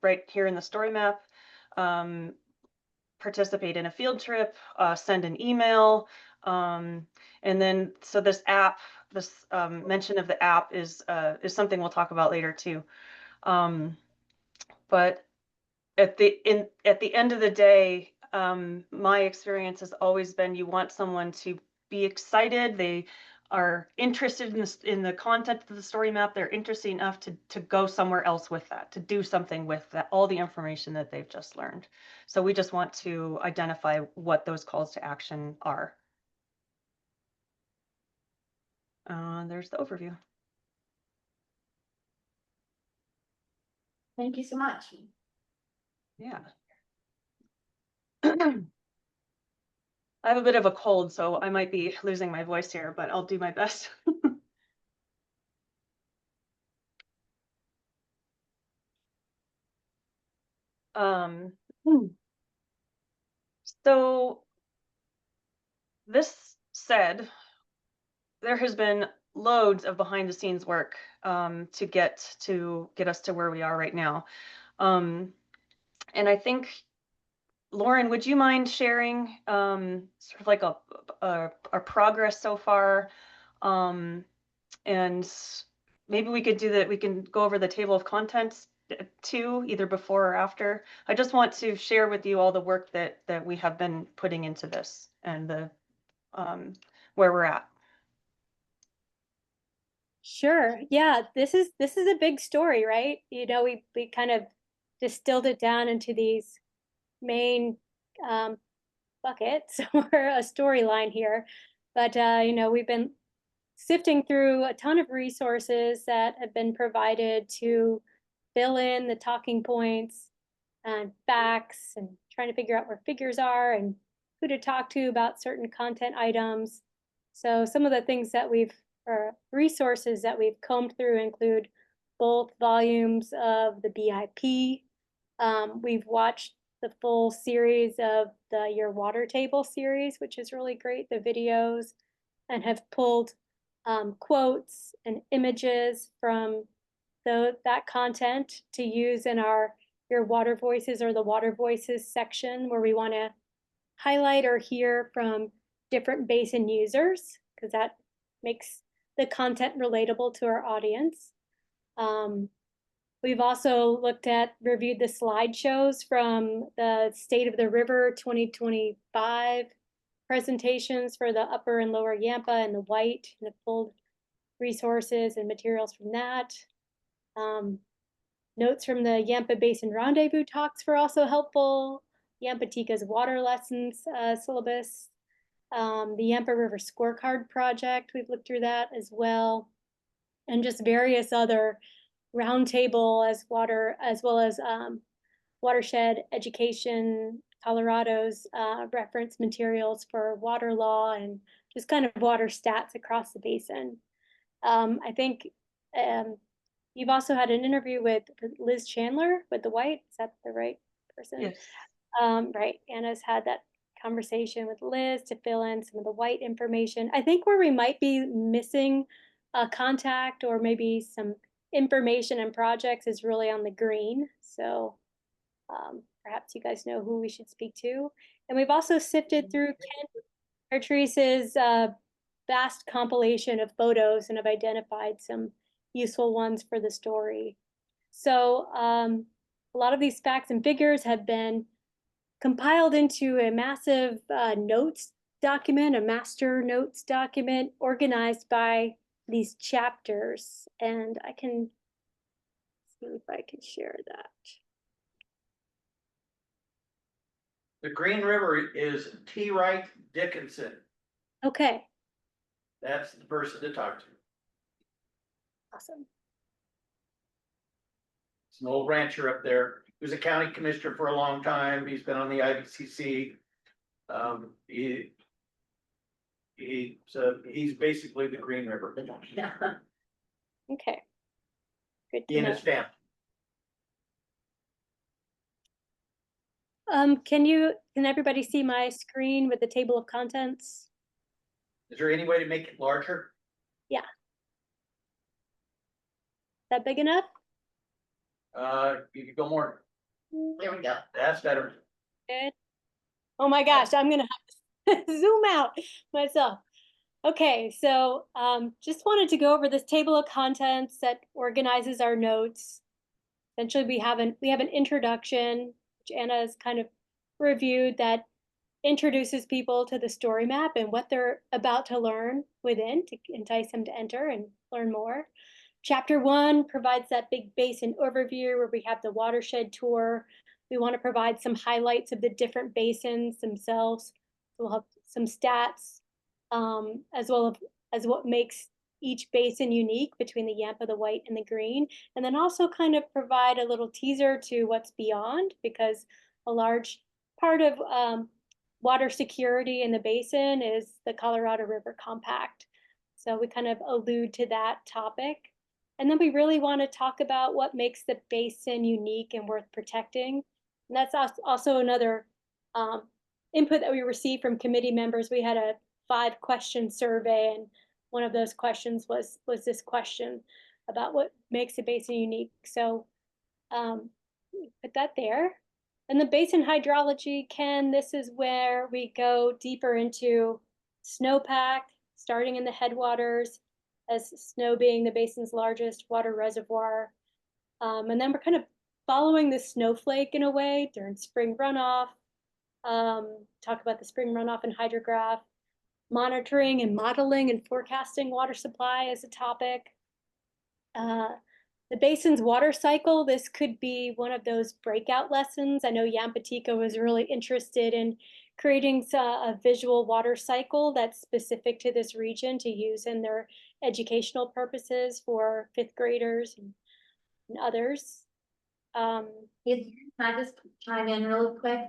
right here in the story map. Participate in a field trip, send an email, and then so this app, this mention of the app is something we'll talk about later too. But at the end of the day, my experience has always been you want someone to be excited. They are interested in the content of the story map. They're interested enough to go somewhere else with that, to do something with that, all the information that they've just learned. So we just want to identify what those calls to action are. There's the overview. Thank you so much. Yeah. I have a bit of a cold, so I might be losing my voice here, but I'll do my best. So this said, there has been loads of behind the scenes work to get us to where we are right now. And I think, Lauren, would you mind sharing sort of like our progress so far? And maybe we could do that. We can go over the table of contents too, either before or after. I just want to share with you all the work that we have been putting into this and the where we're at. Sure. Yeah, this is a big story, right? You know, we kind of distilled it down into these main buckets or a storyline here. But you know, we've been sifting through a ton of resources that have been provided to fill in the talking points and facts, and trying to figure out where figures are and who to talk to about certain content items. So some of the things that or resources that we've combed through include both volumes of the BIP. We've watched the full series of the Your Water Table series, which is really great, the videos, and have pulled quotes and images from that content to use in our Your Water Voices or the Water Voices section, where we want to highlight or hear from different basin users, because that makes the content relatable to our audience. We've also reviewed the slideshows from the State of the River 2025 presentations for the Upper and Lower Yampa and the White, and have pulled resources and materials from that. Notes from the Yampa Basin Rendezvous talks were also helpful. Yampatika's water lessons syllabus. The Yampa River Scorecard Project, we've looked through that as well. and just various other roundtable as well as watershed education, Colorado's reference materials for water law and just kind of water stats across the basin. I think you've also had an interview with Liz Chandler with the White. Is that the right person? Yes. Right. Anna's had that conversation with Liz to fill in some of the White information. I think where we might be missing a contact or maybe some information and projects is really on the green. So perhaps you guys know who we should speak to. And we've also sifted through Ken Patrice's vast compilation of photos and have identified some useful ones for the story. So a lot of these facts and figures have been compiled into a massive notes document, a master notes document organized by these chapters. And I can see if I can share that. The Green River is T. Wright Dickinson. Okay, That's the person to talk to. awesome. He's an old rancher up there. He was a county commissioner for a long time. He's been on the IBCC. He's basically the Green River. Okay. Good He to and know. his family. Can everybody see my screen with the table of contents? Is there any way to make it larger? Yeah. That big enough? You could go more. There we go. That's better. Good. Oh my gosh, I'm gonna have to zoom out myself. Okay, so just wanted to go over this table of contents that organizes our notes. Essentially, we have an introduction, which Anna has kind of reviewed, that introduces people to the story map and what they're about to learn within to entice them to enter and learn more. Chapter 1 provides that big basin overview where we have the watershed tour. We want to provide some highlights of the different basins themselves. We'll have some stats, as well as what makes each basin unique between the Yampa, the White, and the Green. And then also kind of provide a little teaser to what's beyond, because a large part of water security in the basin is the Colorado River Compact. So we kind of allude to that topic. And then we really want to talk about what makes the basin unique and worth protecting. And that's also another input that we received from committee members. We had a 5-question survey, and one of those questions was this question about what makes a basin unique. So put that there. And the basin hydrology, Ken, this is where we go deeper into snowpack, starting in the headwaters, as snow being the basin's largest water reservoir. And then we're kind of following the snowflake in a way during spring runoff. Talk about the spring runoff and hydrograph. Monitoring and modeling and forecasting water supply as a topic. The basin's water cycle, this could be one of those breakout lessons. I know Yampatico was really interested in creating a visual water cycle that's specific to this region to use in their educational purposes for 5th graders and others. Can I just chime in real quick?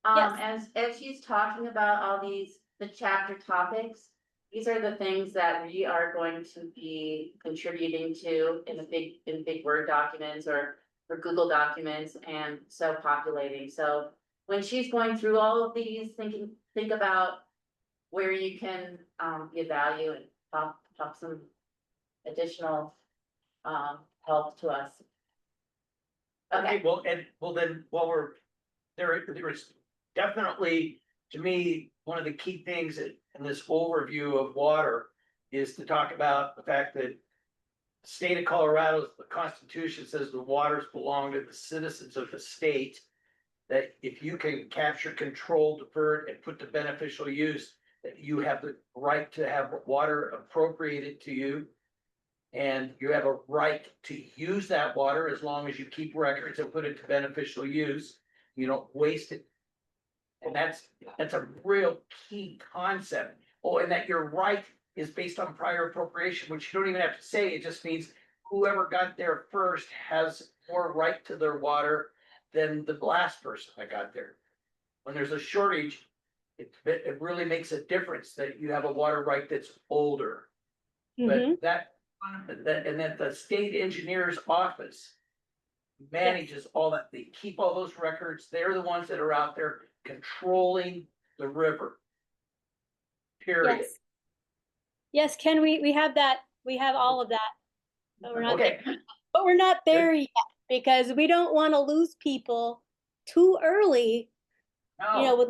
Yes. As she's talking about all the chapter topics, these are the things that we are going to be contributing to in big Word documents or Google documents, and so populating. So when she's going through all of these, think about where you can give value and talk some additional help to us. Okay, well, then while we're there is definitely, to me, one of the key things in this overview of water is to talk about the fact that the state of Colorado, the Constitution says the waters belong to the citizens of the state. That if you can capture, control, divert, and put to beneficial use, that you have the right to have water appropriated to you. And you have a right to use that water as long as you keep records and put it to beneficial use. You don't waste it. And that's a real key concept. Oh, and that your right is based on prior appropriation, which you don't even have to say, it just means whoever got there first has more right to their water than the last person that got there. When there's a shortage, it really makes a difference that you have a water right that's older. But that, and that the state engineer's office manages all that, they keep all those records, they're the ones that are out there controlling the river. Period. Yes. Yes, Ken, we have that, we have all of that. But we're not Okay. there, but we're not there yet, because we don't want to lose people too early, you know, with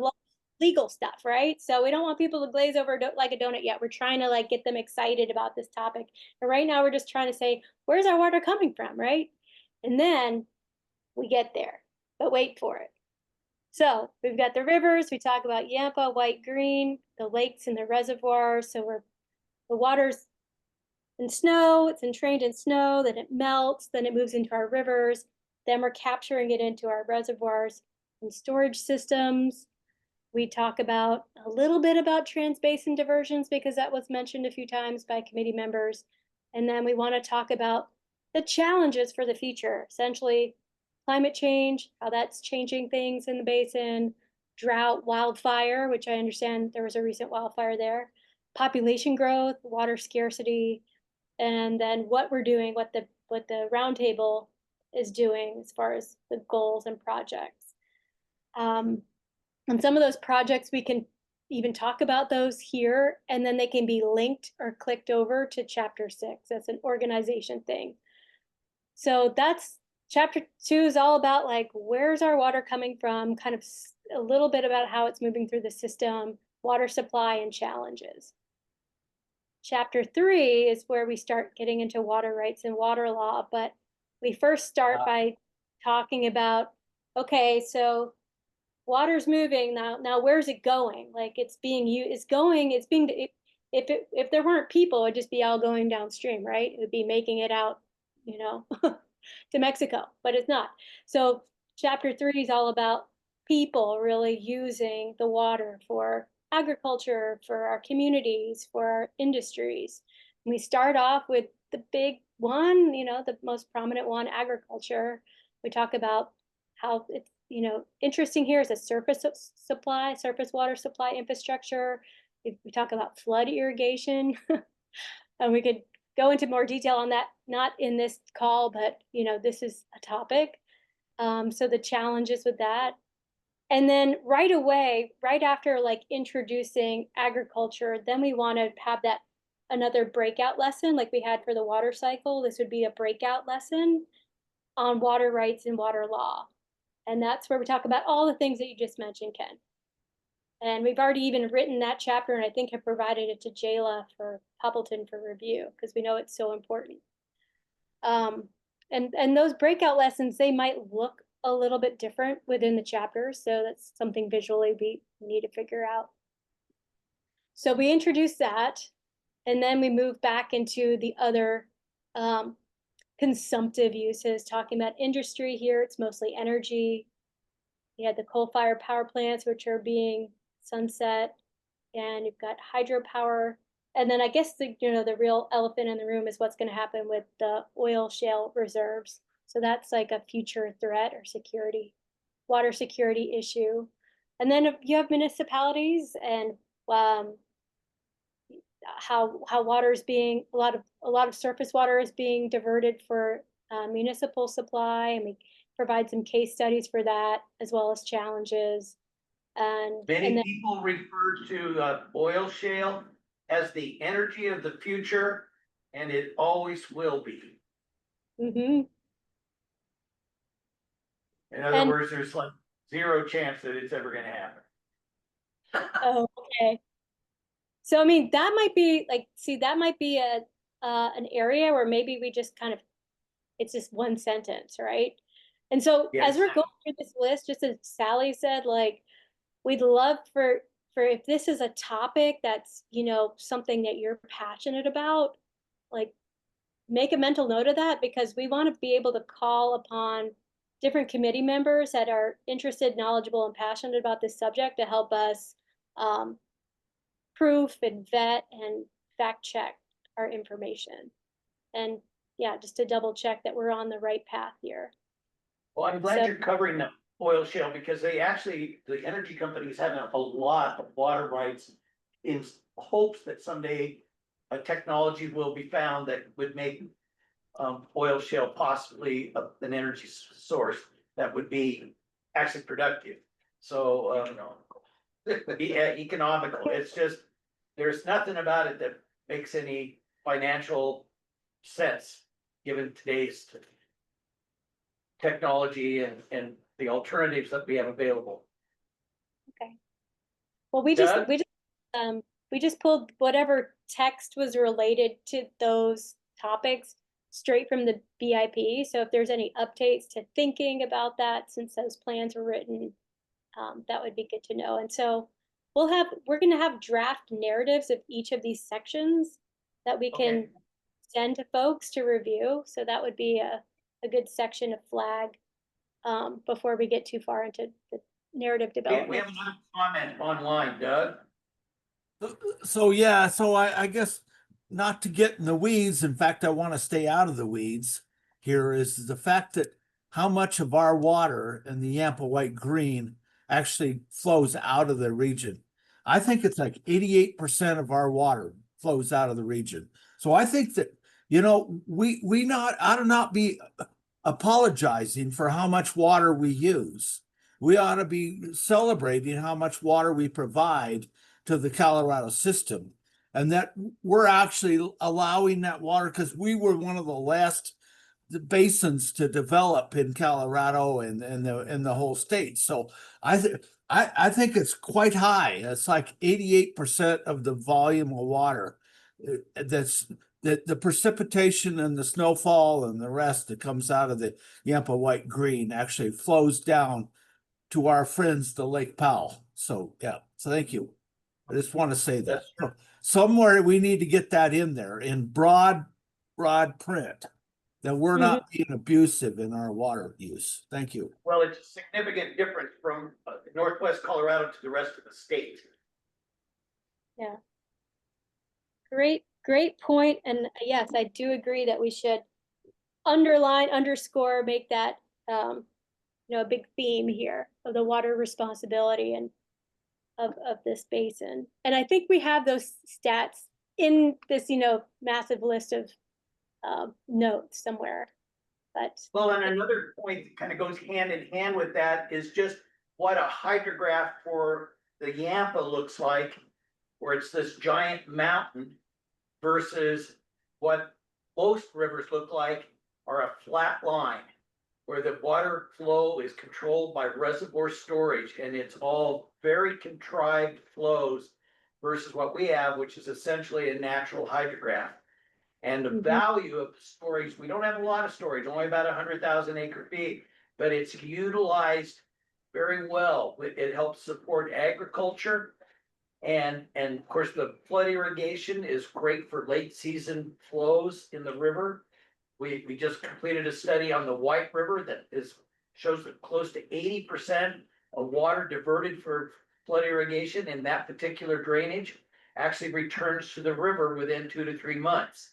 legal stuff, right? So we don't want people to glaze over like a donut yet. We're trying to like get them excited about this topic. And right now we're just trying to say, where's our water coming from, right? And then we get there, but wait for it. So we've got the rivers, we talk about Yampa, White, Green, the lakes and the reservoirs. So the water's in snow, it's entrained in snow, then it melts, then it moves into our rivers, then we're capturing it into our reservoirs and storage systems. We talk about a little bit about transbasin diversions because that was mentioned a few times by committee members. And then we want to talk about the challenges for the future, essentially climate change, how that's changing things in the basin, drought, wildfire, which I understand there was a recent wildfire there, population growth, water scarcity, and then what we're doing, what the roundtable is doing as far as the goals and projects. And some of those projects, we can even talk about those here, and then they can be linked or clicked over to chapter 6. That's an organization thing. So that's chapter 2 is all about like, where's our water coming from, kind of a little bit about how it's moving through the system, water supply and challenges. Chapter 3 is where we start getting into water rights and water law, but we first start by talking about, okay, so water's moving now where's it going? Like it's being used, if there weren't people, it'd just be all going downstream, right? It would be making it out, you know, to Mexico, but it's not. So chapter 3 is all about people really using the water for agriculture, for our communities, for our industries. And we start off with the big one, you know, the most prominent one, agriculture. We talk about how it's, you know, interesting here is a surface water supply infrastructure. We talk about flood irrigation, and we could go into more detail on that, not in this call, but you know, this is a topic. So the challenges with that. And then right away, right after like introducing agriculture, then we want to have that another breakout lesson like we had for the water cycle. This would be a breakout lesson on water rights and water law. And that's where we talk about all the things that you just mentioned, Ken. And we've already even written that chapter, and I think have provided it to Jayla for Poppleton for review, because we know it's so important. And those breakout lessons, they might look a little bit different within the chapters. So that's something visually we need to figure out. So we introduce that, and then we move back into the other consumptive uses, talking about industry here. It's mostly energy. You had the coal-fired power plants, which are being sunset, and you've got hydropower. And then I guess the real elephant in the room is what's going to happen with the oil shale reserves. So that's like a future threat or water security issue. And then you have municipalities and how water is being, a lot of surface water is being diverted for municipal supply, and we provide some case studies for that as well as challenges. Many people refer to oil shale as the energy of the future, and it always will be. Mm-hmm. In other words, there's like zero chance that it's ever going to happen. Oh, okay. So I mean, that might be like, that might be an area where maybe we just kind of, it's just one sentence, right? And so as we're going through this list, just as Sally said, like, we'd love for if this is a topic that's, you know, something that you're passionate about, like make a mental note of that, because we want to be able to call upon different committee members that are interested, knowledgeable, and passionate about this subject to help us proof and vet and fact check our information. And yeah, just to double check that we're on the right path here. Well, I'm glad So- you're covering the oil shale because they actually, the energy companies have a lot of water rights in hopes that someday a technology will be found that would make oil shale possibly an energy source that would be actually productive. So, economical. It's just, there's nothing about it that makes any financial sense given today's technology and the alternatives that we have available. Okay. Well, Doug? we just pulled whatever text was related to those topics straight from the BIP. So if there's any updates to thinking about that since those plans were written, that would be good to know. And so we're going to have draft narratives of each of these sections that we can send to folks to review. So that would be a good section to flag before we get too far into the narrative development. We have another comment online, Doug. So yeah, so I guess not to get in the weeds, in fact, I want to stay out of the weeds here, is the fact that how much of our water in the Yampa White Green actually flows out of the region. I think it's like 88% of our water flows out of the region. So I think that, we ought to not be apologizing for how much water we use. We ought to be celebrating how much water we provide to the Colorado system, and that we're actually allowing that water because we were one of the last basins to develop in Colorado and the whole state. So I think it's quite high. It's like 88% of the volume of water that the precipitation and the snowfall and the rest that comes out of the Yampa White Green actually flows down to our friends, the Lake Powell. So yeah, so thank you. I just want to say that somewhere we need to get that in there in broad print, that we're not being abusive in our water use. Thank you. Well, it's a significant difference from Northwest Colorado to the rest of the state. Yeah. Great point. And yes, I do agree that we should underscore, make that, a big theme here of the water responsibility and of this basin. And I think we have those stats in this, massive list of notes somewhere. But well, and another point that kind of goes hand in hand with that is just what a hydrograph for the Yampa looks like, where it's this giant mountain versus what most rivers look like are a flat line, where the water flow is controlled by reservoir storage, and it's all very contrived flows versus what we have, which is essentially a natural hydrograph. And the value of the storage, we don't have a lot of storage, only about 100,000 acre feet, but it's utilized very well. It helps support agriculture. And of course, the flood irrigation is great for late season flows in the river. We just completed a study on the White River that shows that close to 80% of water diverted for flood irrigation in that particular drainage actually returns to the river within 2 to 3 months.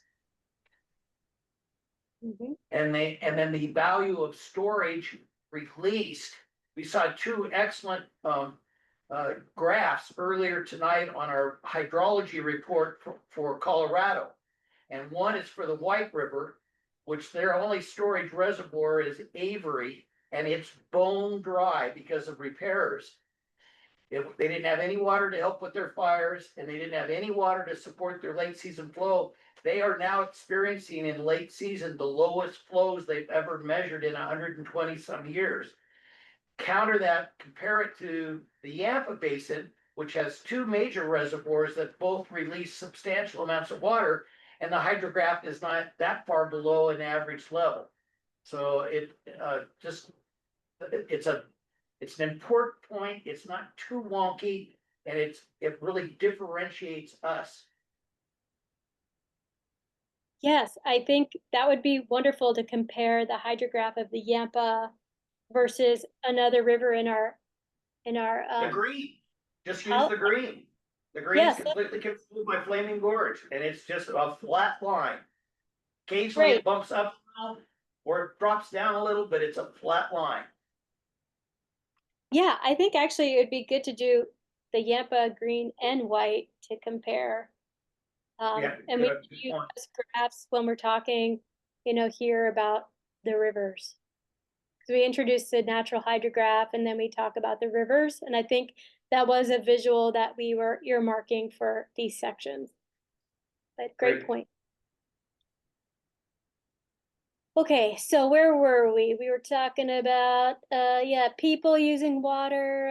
And then the value of storage released. We saw two excellent graphs earlier tonight on our hydrology report for Colorado. And one is for the White River, which their only storage reservoir is Avery, and it's bone dry because of repairs. They didn't have any water to help with their fires, and they didn't have any water to support their late season flow. They are now experiencing in late season the lowest flows they've ever measured in 120 some years. Counter that, compare it to the Yampa Basin, which has two major reservoirs that both release substantial amounts of water, and the hydrograph is not that far below an average level. So it's an important point. It's not too wonky, and it really differentiates us. yes, I think that would be wonderful to compare the hydrograph of the Yampa versus another river in our The green, just use the green. The green's Yes, completely controlled by Flaming Gorge, and it's just a flat line. Occasionally Right. it bumps up or it drops down a little, but it's a flat line. yeah, I think actually it'd be good to do the Yampa green and white to compare. Yeah, And we good use point. those graphs when we're talking, here about the rivers. Because we introduced the natural hydrograph and then we talk about the rivers. And I think that was a visual that we were earmarking for these sections. But great point. Okay, so where were we? We were talking about, yeah, people using water,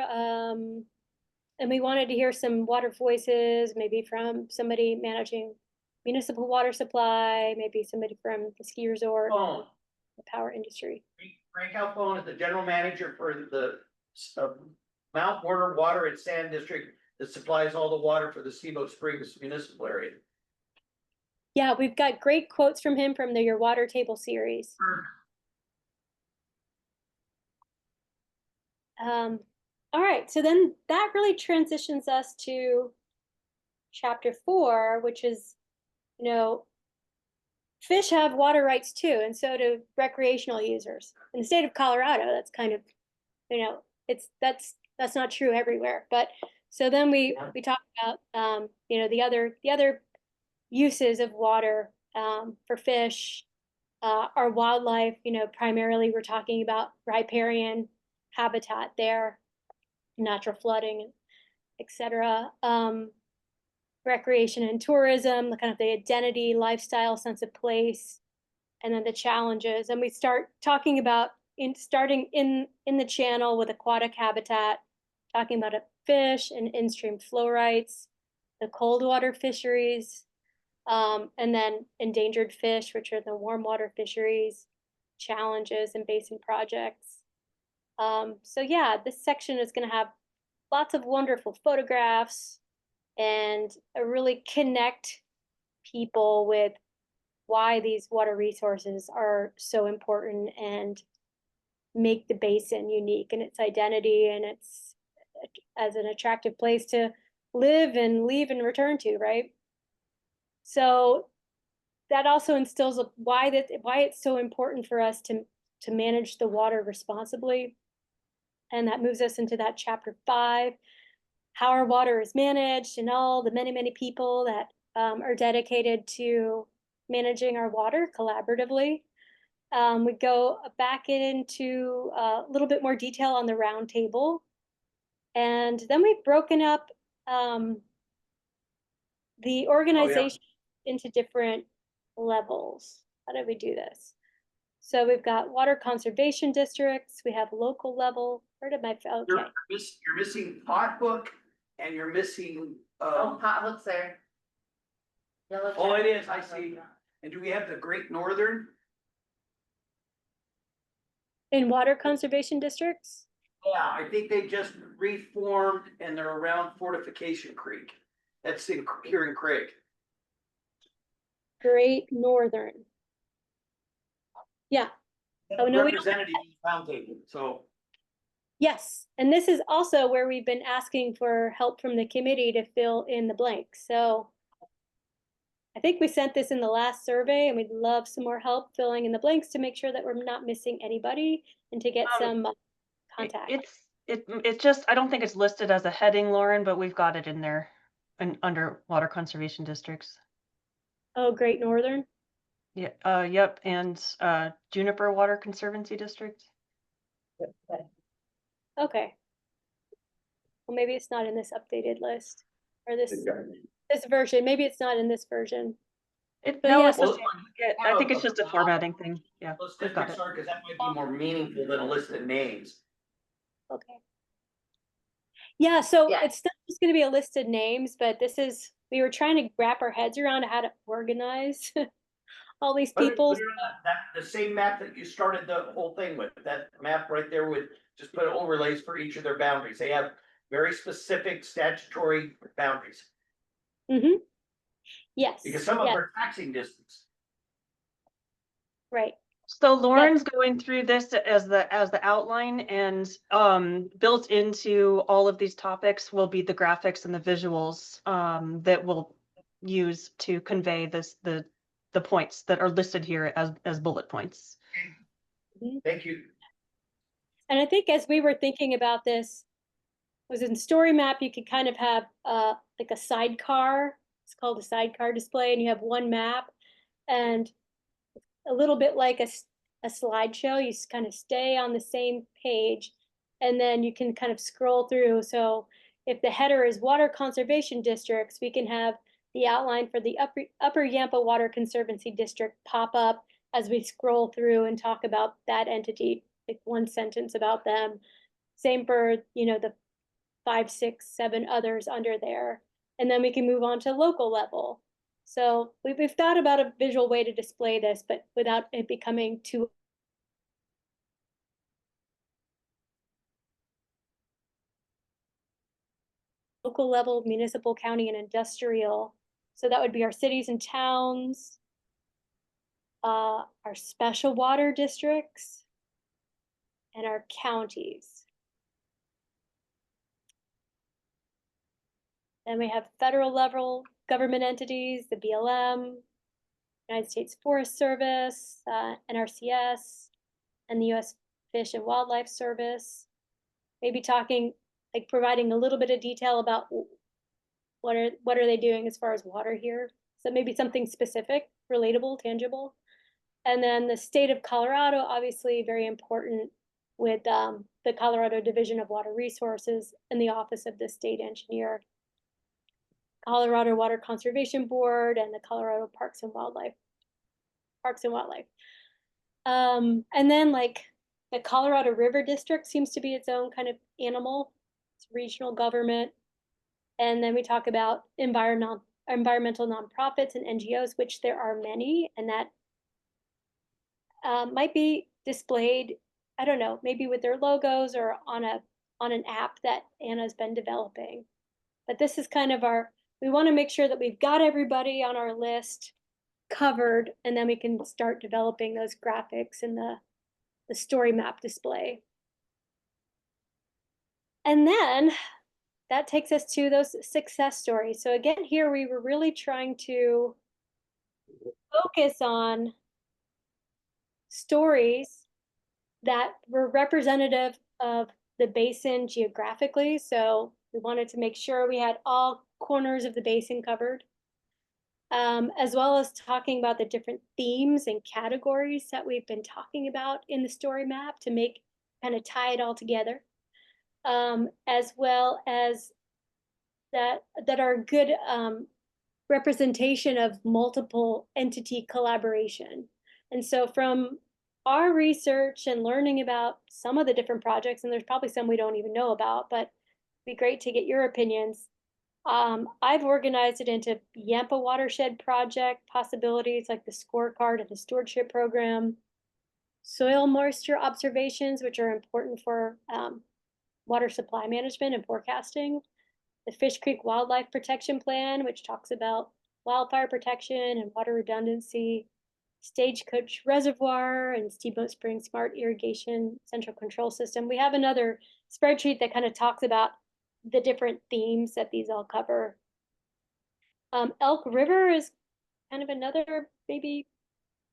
and we wanted to hear some water voices, maybe from somebody managing municipal water supply, maybe somebody from the ski resort, Phone. the power industry. Frank Alphone is the general manager for the Mount Warner Water and Sand District that supplies all the water for the Steamboat Springs municipal area. Yeah, we've got great quotes from him from Your Water Table series. All right, so then that really transitions us to chapter 4, which is, fish have water rights too, and so do recreational users. In the state of Colorado, that's kind of, that's not true everywhere. But so then we talk about, the other uses of water for fish, our wildlife. Primarily we're talking about riparian habitat there, natural flooding, etc. Recreation and tourism, the kind of the identity, lifestyle, sense of place, and then the challenges. And we start talking about starting in the channel with aquatic habitat, talking about fish and in-stream flow rights, the cold water fisheries, and then endangered fish, which are the warm water fisheries, challenges and basin projects. So yeah, this section is going to have lots of wonderful photographs and really connect people with why these water resources are so important and make the basin unique in its identity and its as an attractive place to live and leave and return to, right? So that also instills why it's so important for us to manage the water responsibly. And that moves us into that chapter 5, how our water is managed and all the many people that are dedicated to managing our water collaboratively. We go back into a little bit more detail on the round table. And then we've broken up the organization into different levels. How did we do this? So we've got water conservation districts, we have local level. Where did my, okay. You're missing pot book and you're missing. Potluck's there. Yellow Oh, it jacket, is, I potluck. see. And do we have the Great Northern? In water conservation districts? Yeah, I think they just reformed and they're around Fortification Creek. That's here in Craig. Great Northern. Yeah. Oh, no, Representative roundtable, so. Yes, and this is also where we've been asking for help from the committee to fill in the blanks. So I think we sent this in the last survey and we'd love some more help filling in the blanks to make sure that we're not missing anybody and to get some contact. It's just, I don't think it's listed as a heading, Lauren, but we've got it in there and under water conservation districts. Oh, Great Northern. Yeah, yep, and Juniper Water Conservancy District. Okay. Well, maybe it's not in this updated list or this version. Maybe it's not in this version. It's yes, I think it's just a formatting thing. Yeah, Those we've got districts it. are, because that might be more meaningful than a list of names. Okay. Yeah, so Yeah. it's not just going to be a list of names, but we were trying to wrap our heads around how to organize all these people. The same map that you started the whole thing with, that map right there with, just put overlays for each of their boundaries. They have very specific statutory boundaries. Mm-hmm. Yes. Because some of them are taxing districts. Right. So Lauren's going through this as the outline, and built into all of these topics will be the graphics and the visuals that we'll use to convey the points that are listed here as bullet points. Thank you. And I think as we were thinking about this, was in story map, you could kind of have like a sidecar. It's called a sidecar display, and you have one map, and a little bit like a slideshow. You kind of stay on the same page, and then you can kind of scroll through. So if the header is water conservation districts, we can have the outline for the Upper Yampa Water Conservancy District pop up as we scroll through and talk about that entity, like one sentence about them. Same for, you know, the 5, 6, 7 others under there. And then we can move on to local level. So we've thought about a visual way to display this, but without it becoming too local level, municipal, county, and industrial. So that would be our cities and towns, our special water districts, and our counties. Then we have federal level government entities, the BLM, United States Forest Service, NRCS, and the US Fish and Wildlife Service. Maybe talking, like providing a little bit of detail about what are they doing as far as water here. So maybe something specific, relatable, tangible. And then the state of Colorado, obviously very important with the Colorado Division of Water Resources and the Office of the State Engineer, Colorado Water Conservation Board, and the Colorado Parks and Wildlife. And then like the Colorado River District seems to be its own kind of animal. It's regional government. And then we talk about environmental nonprofits and NGOs, which there are many, and that might be displayed, I don't know, maybe with their logos or on an app that Anna's been developing. But this is kind of we want to make sure that we've got everybody on our list covered, and then we can start developing those graphics in the story map display. And then that takes us to those success stories. So again, here we were really trying to focus on stories that were representative of the basin geographically. So we wanted to make sure we had all corners of the basin covered, as well as talking about the different themes and categories that we've been talking about in the story map to make kind of tie it all together, as well as that are a good representation of multiple entity collaboration. And so from our research and learning about some of the different projects, and there's probably some we don't even know about, but it'd be great to get your opinions. I've organized it into Yampa Watershed Project possibilities like the scorecard and the stewardship program, soil moisture observations, which are important for water supply management and forecasting, the Fish Creek Wildlife Protection Plan, which talks about wildfire protection and water redundancy, Stagecoach Reservoir and Steamboat Spring Smart Irrigation Central Control System. We have another spreadsheet that kind of talks about the different themes that these all cover. Elk River is kind of another maybe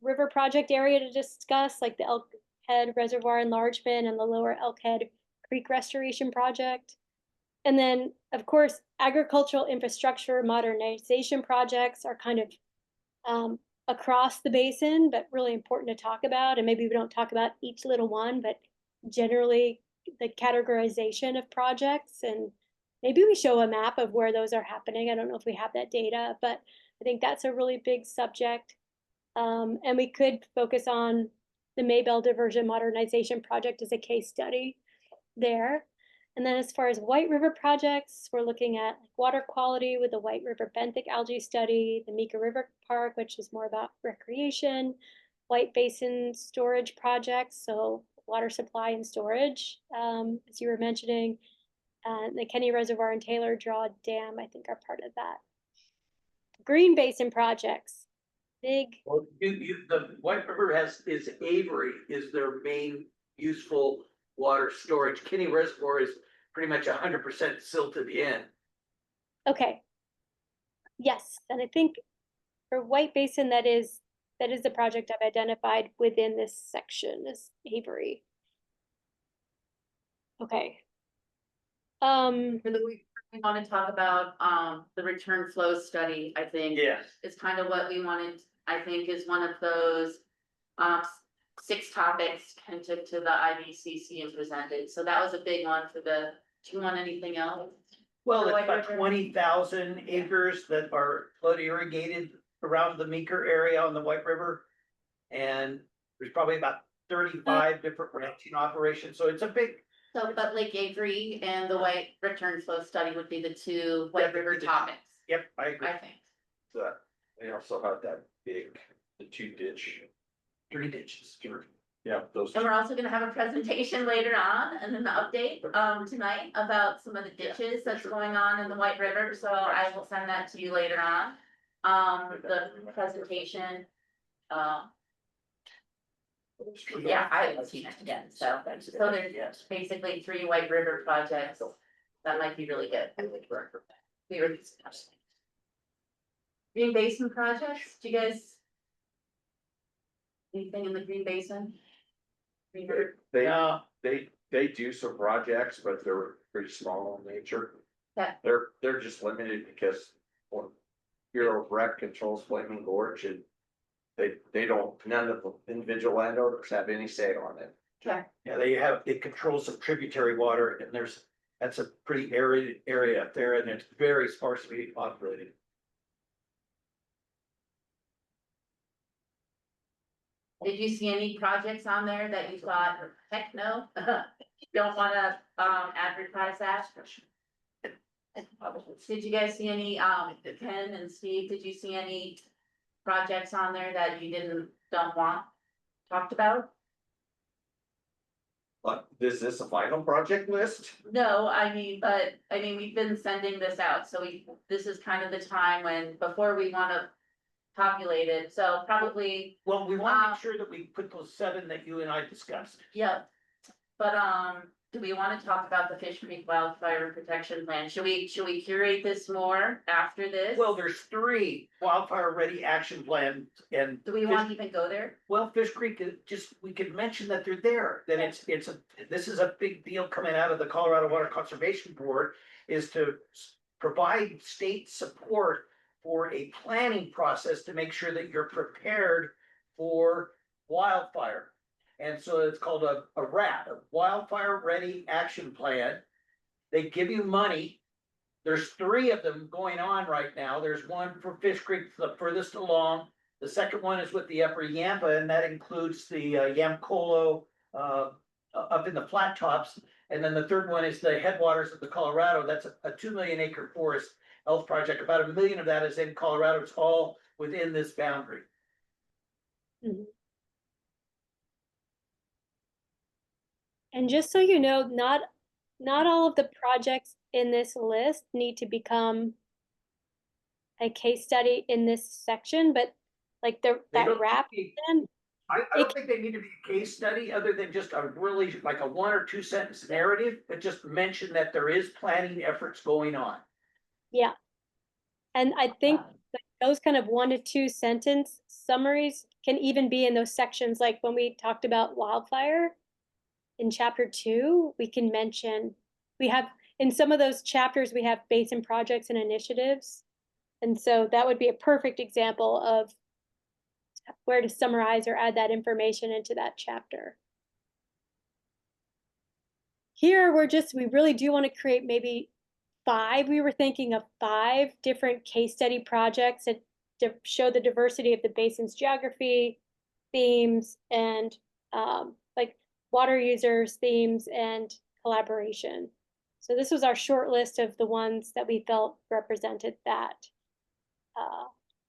river project area to discuss, like the Elk Head Reservoir enlargement and the Lower Elk Head Creek Restoration Project. And then, of course, agricultural infrastructure modernization projects are kind of across the basin, but really important to talk about. And maybe we don't talk about each little one, but generally the categorization of projects. And maybe we show a map of where those are happening. I don't know if we have that data, but I think that's a really big subject. And we could focus on the Maybell Diversion Modernization Project as a case study there. And then as far as White River projects, we're looking at water quality with the White River benthic algae study, the Meeker River Park, which is more about recreation, White Basin storage projects, so water supply and storage, as you were mentioning, the Kenny Reservoir and Taylor Draw Dam, I think, are part of that. Green Basin projects. big. Well, the White River is Avery is their main useful water storage. Kinney Reservoir is pretty much 100% silted in. Okay. Yes, and I think for White Basin, that is the project I've identified within this section is Avery. Okay. For the week, we want to talk about, the return flow study, I think. Yes. Is kind of what we wanted, I think is one of those, 6 topics hinted to the IBCC and presented. So that was a big one for the, do you want anything else? Well, For it's White about River? 20,000 acres that are flood irrigated around the Meeker area on the White River. And there's probably about 35 different ranching operations. So it's a big. So, but Lake Avery and the White return flow study would be the 2 White River topics, Yep, I agree. I think. They also have that big, the 2 ditch. 3 ditches. Yeah, those. And we're also gonna have a presentation later on and an update, tonight about some of the ditches that's going on in the White River, so I will send that to you later on. The presentation, yeah, I haven't seen it yet, so there's basically 3 White River projects that might be really good. We were discussing. Green Basin projects, do you guys? Anything in the Green Basin? Green River? They do some projects, but they're pretty small in nature. Yeah. They're just limited because, well, Bureau of Rec controls Flaming Gorge and they don't, none of the individual landowners have any say on it. Okay. Yeah, it controls some tributary water and that's a pretty arid area up there and it's very sparsely populated. Did you see any projects on there that you thought, heck no, don't wanna, advertise that? Did you guys see any, Ken and Steve, did you see any projects on there that you don't want talked about? But is this a final project list? No, we've been sending this out, so this is kind of the time when, before we wanna populate it, so probably. Well, we want to make sure that we put those 7 that you and I discussed. Yeah, but, do we wanna talk about the Fish Creek Wildfire Protection Plan? Should we curate this more after this? Well, there's 3 wildfire ready action plans and. Do we want to even go there? Well, Fish Creek is we could mention that they're there, that this is a big deal coming out of the Colorado Water Conservation Board is to provide state support for a planning process to make sure that you're prepared for wildfire. And so it's called a WRAP, a Wildfire Ready Action Plan. They give you money. There's 3 of them going on right now. There's one for Fish Creek, the furthest along. The second one is with the Upper Yampa, and that includes the Yamcolo up in the flat tops. And then the third one is the headwaters of the Colorado. That's a 2 million acre forest health project. About 1 million of that is in Colorado. It's all within this boundary. Mhm. And just so you know, not all of the projects in this list need to become a case study in this section, but like that wrap. I don't think they need to be a case study other than just a really like a 1 or 2 sentence narrative, but just mention that there is planning efforts going on. Yeah. And I think that those kind of 1 to 2 sentence summaries can even be in those sections. Like when we talked about wildfire in chapter 2, we can mention, we have in some of those chapters, we have basin projects and initiatives. And so that would be a perfect example of where to summarize or add that information into that chapter. Here, we really do want to create maybe 5. We were thinking of 5 different case study projects that show the diversity of the basin's geography, themes, and like water users, themes, and collaboration. So this was our short list of the ones that we felt represented that.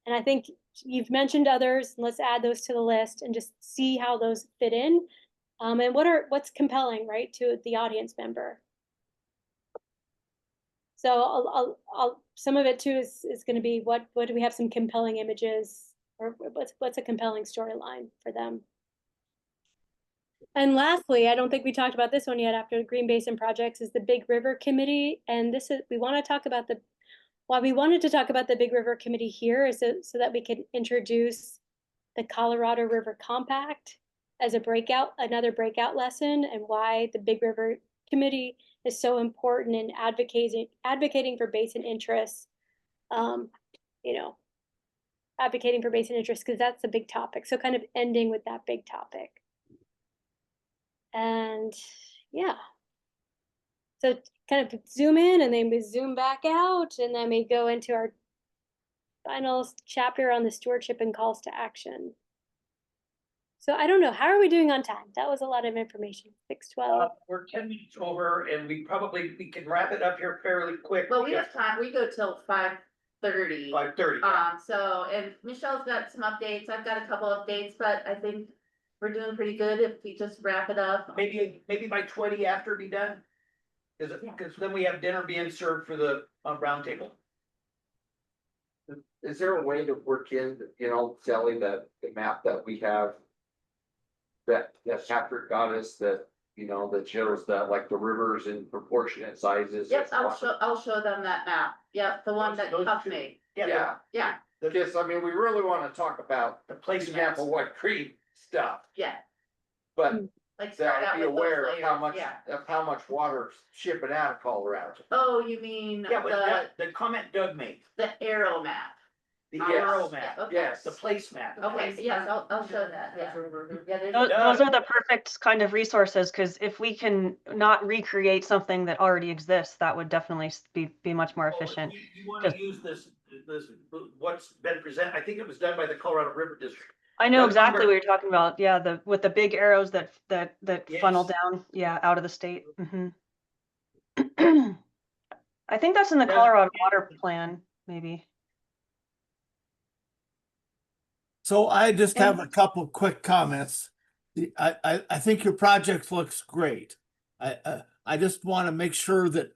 And I think you've mentioned others. Let's add those to the list and just see how those fit in. And what's compelling, right, to the audience member. So some of it too is going to be what do we have some compelling images or what's a compelling storyline for them. And lastly, I don't think we talked about this one yet after the Green Basin Projects is the Big River Committee. And this is, we want to talk about why we wanted to talk about the Big River Committee here is so that we can introduce the Colorado River Compact as another breakout lesson, and why the Big River Committee is so important in advocating for basin interests, advocating for basin interests, because that's a big topic. So kind of ending with that big topic. And yeah, so kind of zoom in and then we zoom back out, and then we go into our final chapter on the stewardship and calls to action. So I don't know, how are we doing on time? That was a lot of information. 6:12. We're 10 minutes over, and we can wrap it up here fairly quick. Well, we have time, we go till 5:30. 5:30. So, and Michelle's got some updates, I've got a couple updates, but I think we're doing pretty good if we just wrap it up. Maybe by 20 after be done? Because then we have dinner being served for the round table. Is there a way to work in, Sally, that the map that we have? That Patrick got us that shows that like the rivers in proportionate sizes. Yep, I'll show them that map. Yep, the one that Puff made. Yeah. Yeah, Because, I mean, we really wanna talk about The place example, what Creek stuff, yeah, but like start out be with aware those of how layers, much, yeah. of how much water's shipping out of Colorado. Oh, you mean Yeah, but the comment Doug made, the arrow map? the Yes. arrow map, Okay. Yes. the place map. Okay, yes, I'll show that, yeah. Yeah, there's Those are the perfect kind of resources, because if we can not recreate something that already exists, that would definitely be much more efficient. You want to use this, what's been presented, I think it was done by the Colorado River District. I know Doug exactly Lumber- what you're talking about. Yeah, with the big arrows that funnel Yes. down, yeah, out of the state. I think that's in the Doug- Colorado Water Plan, maybe. So I just have a couple of quick comments. I think your project looks great. I just want to make sure that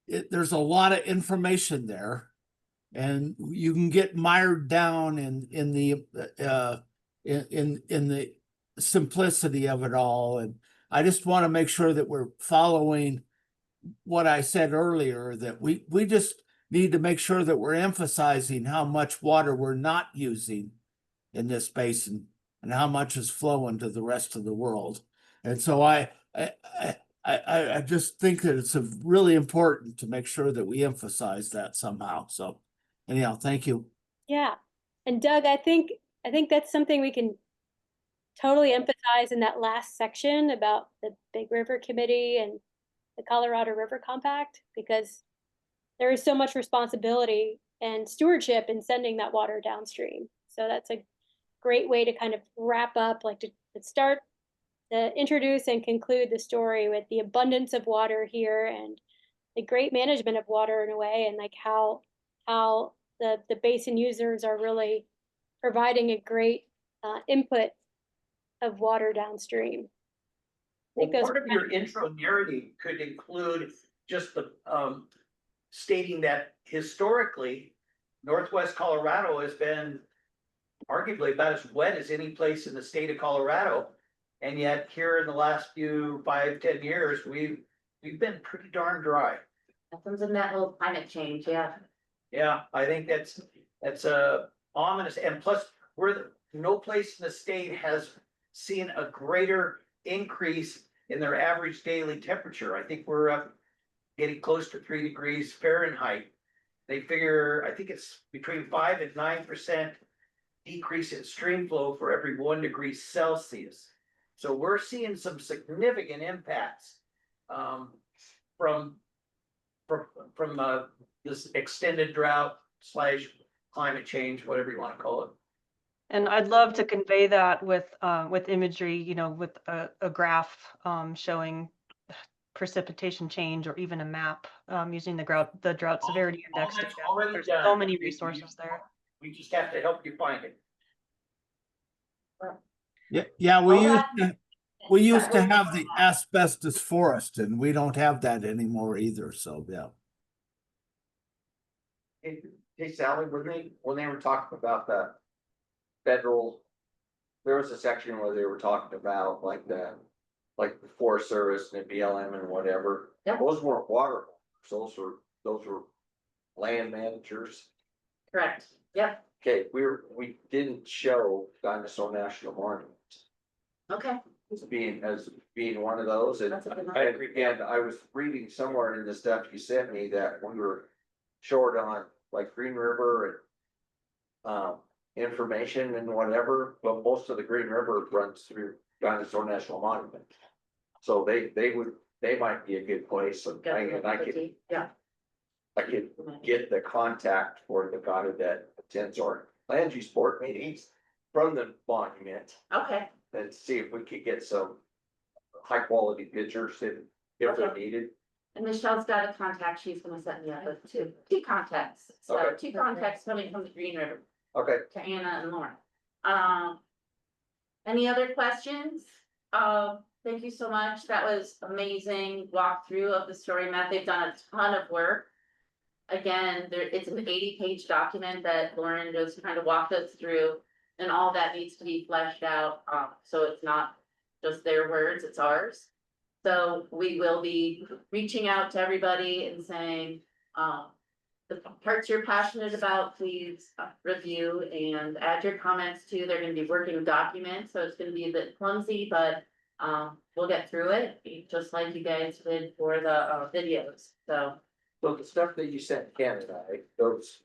there's a lot of information there, and you can get mired down in the simplicity of it all. And I just want to make sure that we're following what I said earlier, that we just need to make sure that we're emphasizing how much water we're not using in this basin and how much is flowing to the rest of the world. And so I just think that it's really important to make sure that we emphasize that somehow. So anyhow, thank you. Yeah. And Doug, I think that's something we can totally emphasize in that last section about the Big River Committee and the Colorado River Compact, because there is so much responsibility and stewardship in sending that water downstream. So that's a great way to kind of wrap up, like to start to introduce and conclude the story with the abundance of water here and the great management of water in a way, and like how the basin users are really providing a great input of water downstream. Well, part of your intro narrative could include just the stating that historically, Northwest Colorado has been arguably about as wet as any place in the state of Colorado. And yet here in the last 5-10 years, we've been pretty darn dry. That comes in that whole climate change, yeah. Yeah, I think that's ominous. And plus, no place in the state has seen a greater increase in their average daily temperature. I think we're up getting close to 3 degrees Fahrenheit. They figure, I think it's between 5 and 9% decrease in stream flow for every 1 degree Celsius. So we're seeing some significant impacts from this extended drought / climate change, whatever you want to call it. And I'd love to convey that with imagery, with a graph showing precipitation change, or even a map using the drought severity index. That's already There's done. so many resources there. We just have to help you find it. Yeah, we used to have the asbestos forest, and we don't have that anymore either. So yeah. Hey Sally, when they were talking about federal, there was a section where they were talking about like the Forest Service and the BLM and whatever. Yep. Those weren't water, holders, those were land managers. Correct, yep, Okay, we didn't show Dinosaur National Monument okay. as being one of those, and That's a good one. and I was reading somewhere in the stuff you sent me that we were short on like Green River and information and whatever, but most of the Green River runs through Dinosaur National Monument. So they might be a good place, and I could Yeah, get the contact for the guy that attends our land use board meetings from the monument okay, and see if we could get some high quality pictures if they're needed. and Michelle's got a contact, she's gonna set me up with two contacts, so Okay. 2 contacts coming from the Green River Okay, to Anna and Lauren. Any other questions? Thank you so much, that was amazing walkthrough of the story map, they've done a ton of work. Again, it's an 80-page document that Lauren just kind of walked us through, and all that needs to be fleshed out, so it's not just their words, it's ours. So we will be reaching out to everybody and saying, the parts you're passionate about, please review and add your comments too. They're gonna be working documents, so it's gonna be a bit clumsy, but we'll get through it, just like you guys did for the videos, so. so the stuff that you sent Canada, those,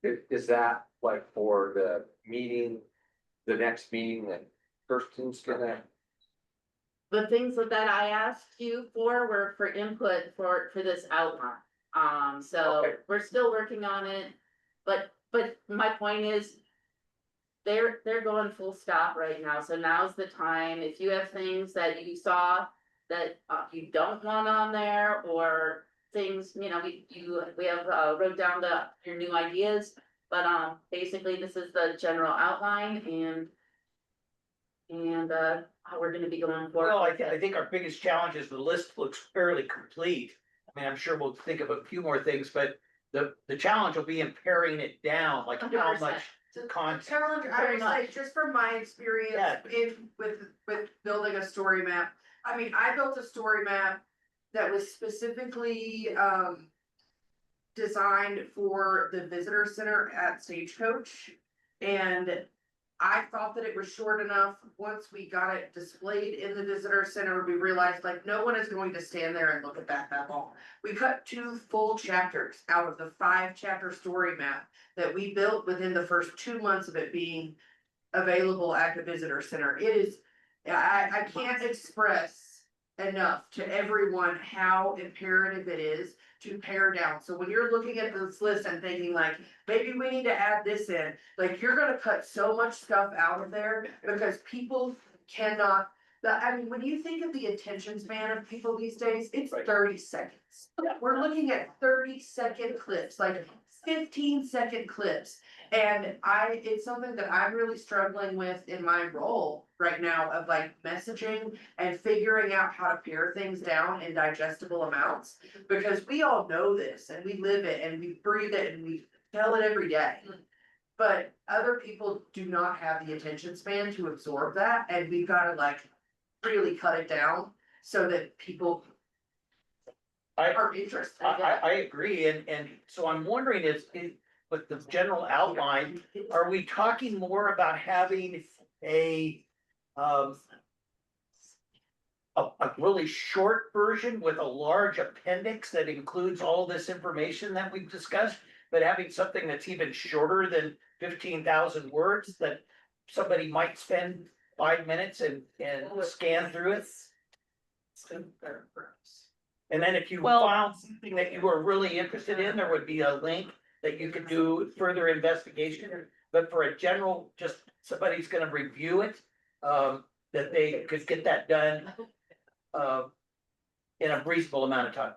is that like for the meeting, the next meeting that Kirsten's gonna? The things that I asked you for were for input for this outline. So Okay. we're still working on it, but my point is. They're going full stop right now, so now's the time, if you have things that you saw that you don't want on there, or things, we have wrote down your new ideas. But basically this is the general outline and how we're gonna be going forward. Well, I think our biggest challenge is the list looks fairly complete. I mean, I'm sure we'll think of a few more things, but the challenge will be in paring it down, like how 100%. much content. Challenge, I would say, just from my experience with building a story map. I mean, I built a story map that was specifically designed for the visitor center at Stagecoach. And I thought that it was short enough. Once we got it displayed in the visitor center, we realized like no one is going to stand there and look at that long. We cut 2 full chapters out of the 5-chapter story map that we built within the first 2 months of it being available at the visitor center. It is, I can't express enough to everyone how imperative it is to pare down. So when you're looking at this list and thinking like, maybe we need to add this in, like you're gonna cut so much stuff out of there because people cannot. I mean, when you think of the attention span of people these days, it's 30 seconds. We're looking at 30-second clips, like 15-second clips. And it's something that I'm really struggling with in my role right now of like messaging and figuring out how to pare things down in digestible amounts. Because we all know this and we live it and we breathe it and we tell it every day. But other people do not have the attention span to absorb that, and we've got to like really cut it down so that people are interested. I agree, and so I'm wondering is with the general outline, are we talking more about having a really short version with a large appendix that includes all this information that we've discussed, but having something that's even shorter than 15,000 words that somebody might spend 5 minutes and scan through it? And then if you found something that you were really interested in, there would be a link that you could do further investigation. But for a general, just somebody's gonna review it, that they could get that done in a reasonable amount of time.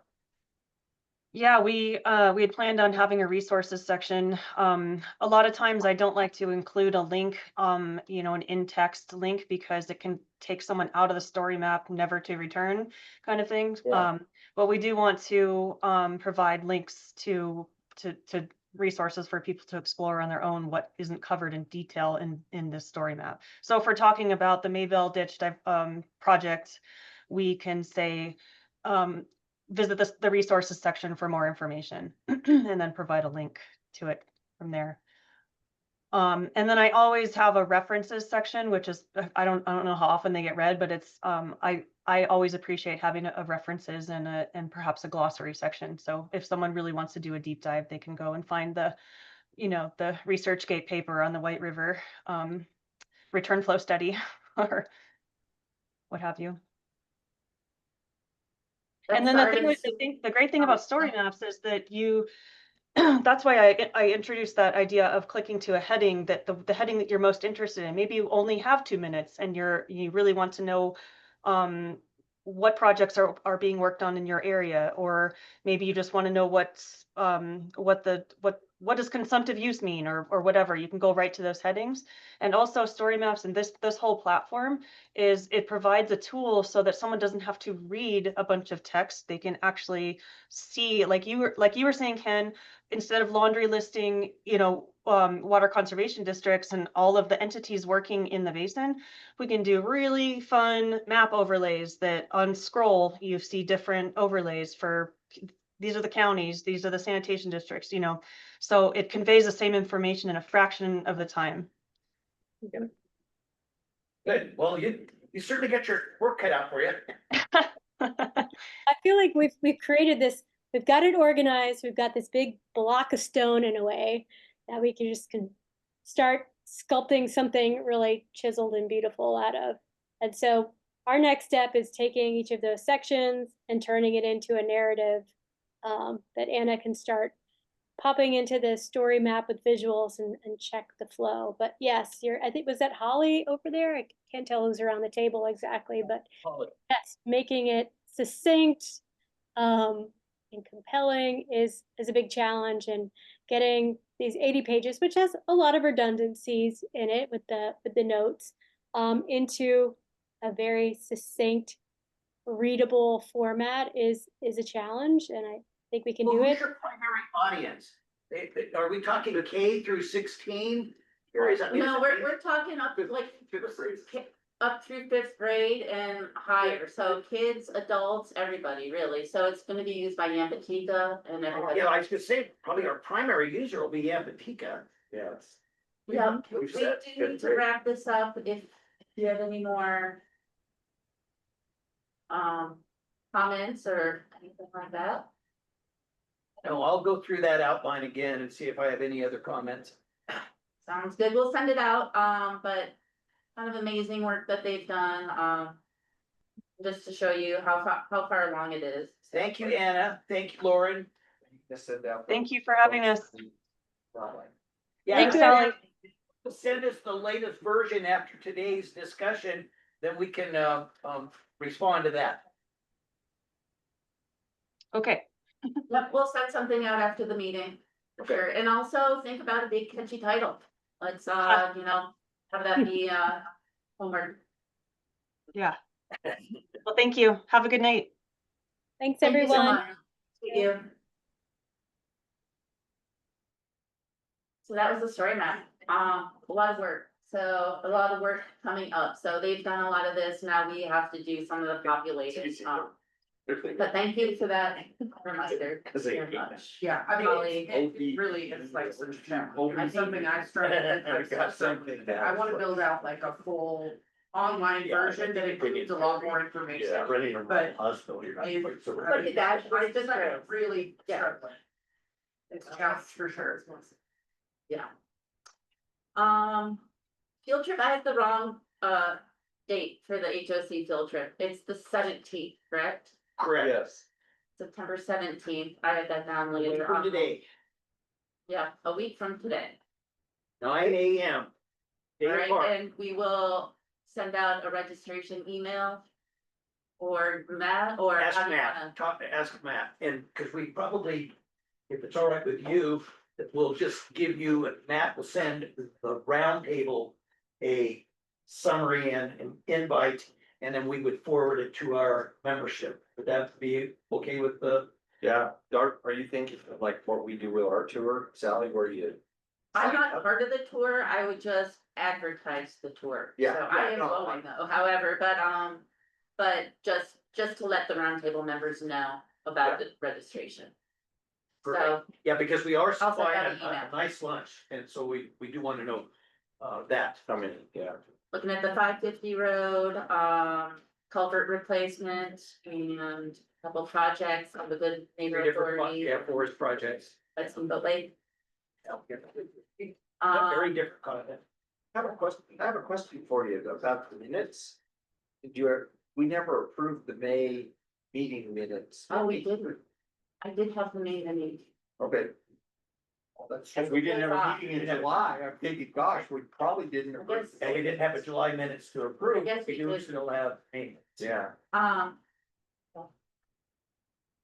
Yeah, we had planned on having a resources section. A lot of times I don't like to include a link, an in-text link, because it can take someone out of the story map, never to return kind of thing. Yeah. But we do want to provide links to resources for people to explore on their own what isn't covered in detail in this story map. So if we're talking about the Mayville Ditch project, we can say, visit the resources section for more information and then provide a link to it from there. And then I always have a references section, which is, I don't know how often they get read, but it's, I always appreciate having a references and perhaps a glossary section. So if someone really wants to do a deep dive, they can go and find the ResearchGate paper on the White River, return flow study or what have you. And then the great thing about story maps is that that's why I introduced that idea of clicking to a heading, that the heading that you're most interested in. Maybe you only have 2 minutes and you really want to know what projects are being worked on in your area, or maybe you just want to know what does consumptive use mean, or whatever. You can go right to those headings. And also story maps and this whole platform it provides a tool so that someone doesn't have to read a bunch of text. They can actually see, like you were saying, Ken, instead of laundry listing, water conservation districts and all of the entities working in the basin, we can do really fun map overlays that on scroll, you see different overlays for, these are the counties, these are the sanitation districts, so it conveys the same information in a fraction of the time. Good. Well, you certainly got your work cut out for you. I feel like we've created this, we've got it organized, we've got this big block of stone in a way that we can start sculpting something really chiseled and beautiful out of. And so our next step is taking each of those sections and turning it into a narrative that Anna can start popping into the story map with visuals and check the flow. But yes, I think, was that Holly over there? I can't tell who's around the table exactly, but Holly. yes, making it succinct and compelling is a big challenge, and getting these 80 pages, which has a lot of redundancies in it with the notes, into a very succinct, readable format is a challenge, and I think we can do it. Who's your primary audience? Are we talking K through 16? No, we're talking up up through 5th grade and higher, so kids, adults, everybody really. So it's gonna be used by Yampitica and everybody. Yeah, I was gonna say, probably our primary user will be Yampitica. Yes. Yeah, we do need to wrap this up. If you have any more comments or anything like that. No, I'll go through that outline again and see if I have any other comments. Sounds good. We'll send it out, but kind of amazing work that they've done, just to show you how far along it is. Thank you, Anna. Thank you, Lauren. Thank you for having us. Yeah, Thanks, Sally. Send us the latest version after today's discussion, then we can respond to that. Okay. Yep, we'll send something out after the meeting, for sure. And also think about a big catchy title. Let's, have that be, homework. Yeah. Well, thank you. Have a good night. Thanks, Thank you so everyone. much. Thank you. So that was the story map. A lot of work. So a lot of work coming up. So they've done a lot of this. Now we have to do some of the population. But thank you for that reminder. Very much. Yeah, I mean, Holly. it really is like, something I started, I wanna build out like a full online version that includes a lot more information. But if, Look at that, I just really struggling. It's a challenge for sure. Yeah. Field trip, I had the wrong date for the HOC field trip. It's the 17th, correct? Correct. Yes. September 17th. I had that down later From on. today, Yeah, a week from today. 9 a.m. All right, and we will send out a registration email or Matt, or Ask how do you Matt, wanna? ask Matt, and because we probably, if it's all right with you, that we'll just give you, Matt will send the round table a summary and an invite, and then we would forward it to our membership. Would that be okay with the Yeah, are you thinking of like what we do with our tour, Sally, where you? I'm not part of the tour, I would just advertise the tour. Yeah, So I yeah, am no, going though, however, but just to let the roundtable members know about the registration. So, Yeah, because we are I'll send supplying out an email. a nice lunch, and so we do want to know, that. I mean, yeah. looking at the 550 road, culvert replacement and a couple projects on the Good Neighbor Three different, Authority. yeah, forest projects. That's in Boat Lake. Very different content. I have a question for you about the minutes. We never approved the May meeting minutes. Oh, we didn't. I did have the name and Okay. Well, that's because we didn't have a meeting in July. I'm thinking, gosh, we probably didn't approve. guess- And we didn't have a July minutes to approve, I guess we we do did. still have payments. Yeah.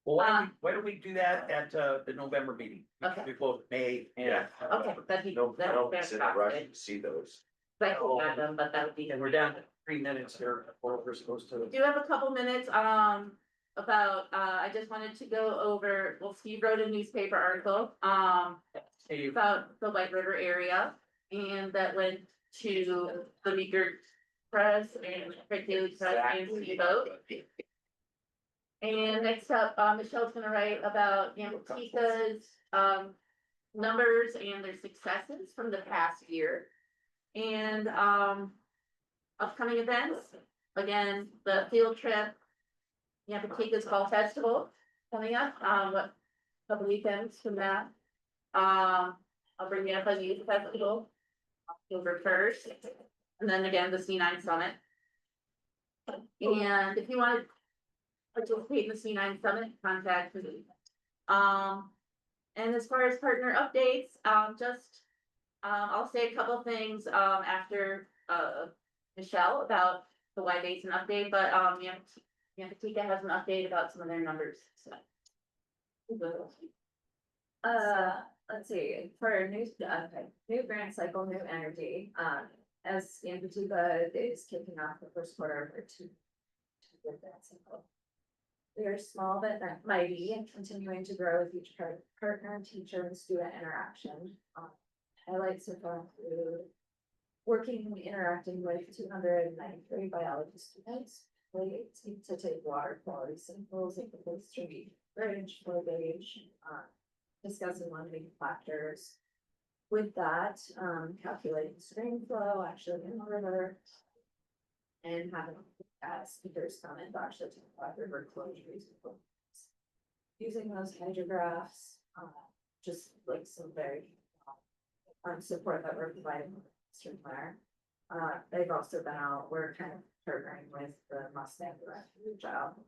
Well, why don't we do that at, the November meeting? Okay. We both May and. Okay, that'd be, No, I don't that's think it's in a rush fantastic. to see those. I can add them, but that would be. And we're down to 3 minutes here before we're supposed to. Do have a couple minutes, about, I just wanted to go over, well, Steve wrote a newspaper article, about the White River area. And that went to the Meeker Press and Craig Daily Press and Steamboat. And next up, Michelle's gonna write about Yamatica's, numbers and their successes from the past year. And, upcoming events, again, the field trip, Yamatica's Fall Festival coming up, couple weekends from that. I'll bring you up a youth festival, October 1st, and then again, the C9 Summit. And if you want to participate in the C9 Summit, contact me. And as far as partner updates, I'll say a couple things, after, Michelle about the Y Basin update, but, Yamatika has an update about some of their numbers, so. Let's see, for new grant cycle, new energy, as Yamatika is kicking off the first quarter for two grant cycle. They're small but mighty and continuing to grow with each partner, teacher, and student interaction. Highlights so far include working and interacting with 293 biology students, to take water quality samples at the Fifth Street Bridge, flow gauge, discussing limiting factors. With that, calculating stream flow actually in the river, and having speakers come and actually talk about river closures. Using those hydrographs, just like some very support that we're providing from there. They've also been out, we're kind of partnering with the Mustang Refuge out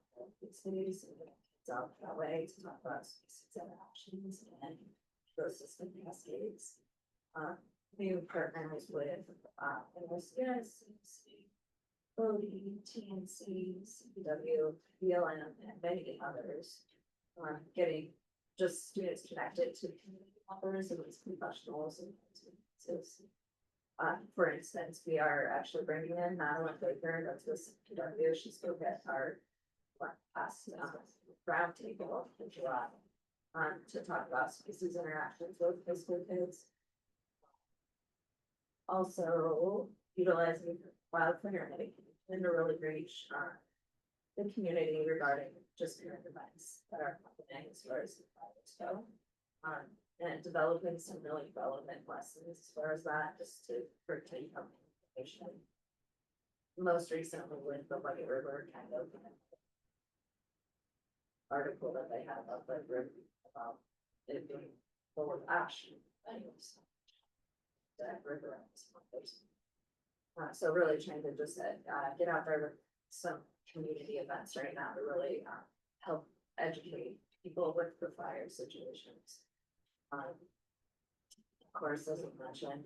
in cities and kids out that way to talk about species interactions and ecosystem cascades. New partners with MSDS, OD, TNC, CPW, BLM, and many others. Getting just students connected to community members and these professionals and experiences. For instance, we are actually bringing in Madeline Baker, that's the CPW, she spoke at our last round table in July. To talk about species interactions with high school kids. Also utilizing wildfire mitigation to really reach the community regarding just current events that are happening as far as the fires go. And developing some really relevant lessons as far as that, just to take up information. Most recently with the White River kind of article that they have up at River about it being full of ash. That river. So really trying to just get out there with some community events right now to really help educate people with the fire situations. Of course, as I mentioned,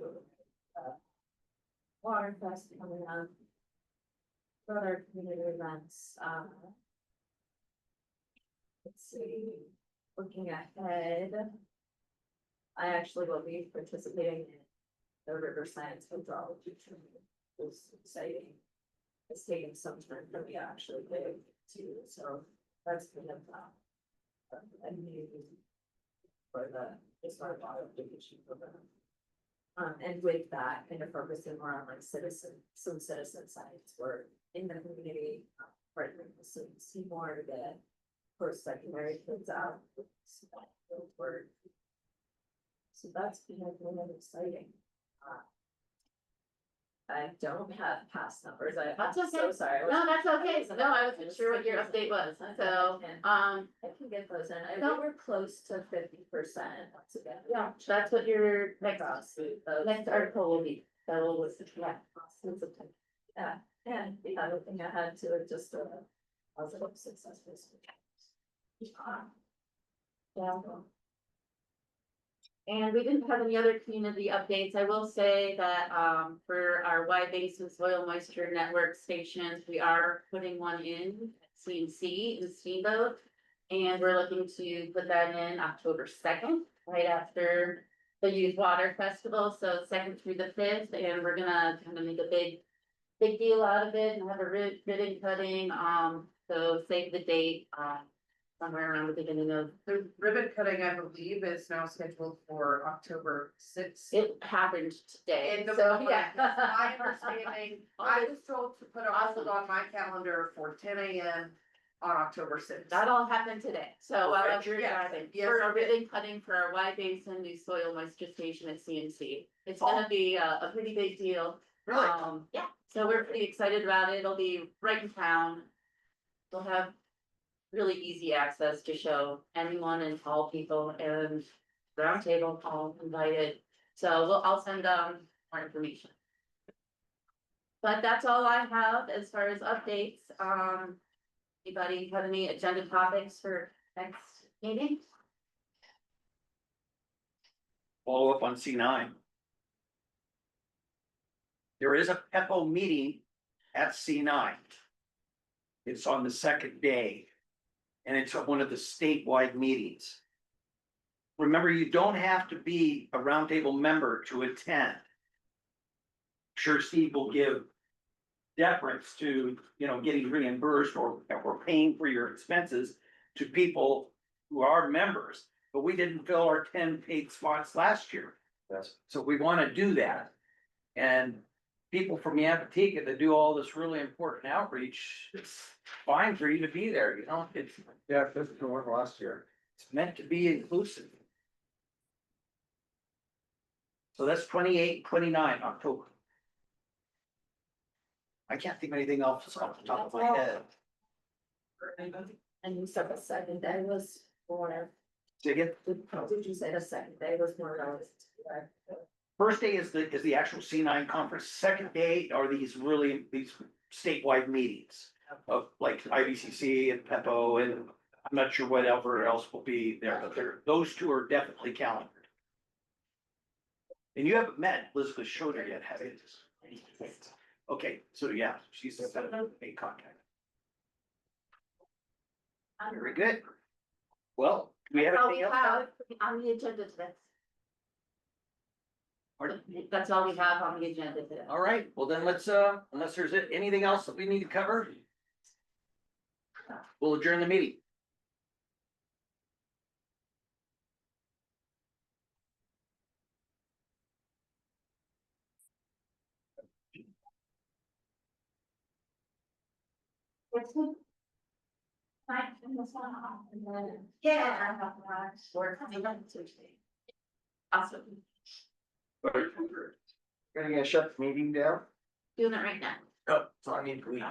Water Fest coming up, other community events. Let's see, looking ahead, I actually will be participating in the River Science Hydrology training. It was exciting. It's taken some time for me to actually get to, so that's kind of For the historic identification program. And with that, kind of focusing more on like some citizen sites where in the community, partnering with some more to get post-secondary kids out. So that's been really exciting. I don't have past numbers. That's I'm okay. so sorry. No, that's okay. No, I wasn't sure what your update was, so, I can get those in. I No. think we're close to 50% once again. yeah, that's what your Across those. next article will be, that will list, yeah. Yeah, and the other thing I had to it just positive successful. Yeah. And we didn't have any other community updates. I will say that, for our wide basin soil moisture network stations, we are putting one in at CNC in Steamboat. And we're looking to put that in October 2nd, right after the Youth Water Festival, so 2nd through the 5th, and we're gonna kind of make a big deal out of it and have a ribbon cutting, so save the date, somewhere around the beginning of, The ribbon cutting, I believe, is now scheduled for October sixth. it happened today, In the so, morning, yeah. that's my understanding, I was told to put a hold on my calendar for 10 a.m. on October sixth. That all happened today, so while we were Yes, driving, yes, for a it did. ribbon cutting for our wide basin new soil moisture station at CNC. It's gonna be a pretty big deal. Really? Yeah, so we're pretty excited about it. It'll be right in town. We'll have really easy access to show anyone and all people and roundtable all invited. So I'll send more information. But that's all I have as far as updates. Anybody have any agenda topics for next meeting? Follow up on C9. There is a PEPO meeting at C9. It's on the second day. And it's one of the statewide meetings. Remember, you don't have to be a roundtable member to attend. Sure, Steve will give deference to, getting reimbursed or paying for your expenses to people who are members, but we didn't fill our 10 paid spots last year. So we want to do that. And people from Yappateeka that do all this really important outreach, it's fine for you to be there, it's. Yeah, this is work last year. It's meant to be inclusive. So that's 28, 29 October. I can't think of anything else off the top of my head. And you said the second day was more, Say again? did you say the second day was more relative? First day is the actual C9 conference. Second day are these statewide meetings of like IBCC and PEPO, and I'm not sure what else will be there, but those two are definitely calendared. And you haven't met Elizabeth Schroeder yet, have you? Okay, so yeah, she's made contact. Very good. Well, do we have That's all anything else? have on the agenda today. Pardon? That's all we have on the agenda today. All right, well then let's, unless there's anything else that we need to cover, we'll adjourn the meeting. What's good? Fine, and this one off, and then, yeah, I have to watch, we're coming on Tuesday. Awesome, Gonna shut the meeting down? doing it right now. Oh, so I need to leave.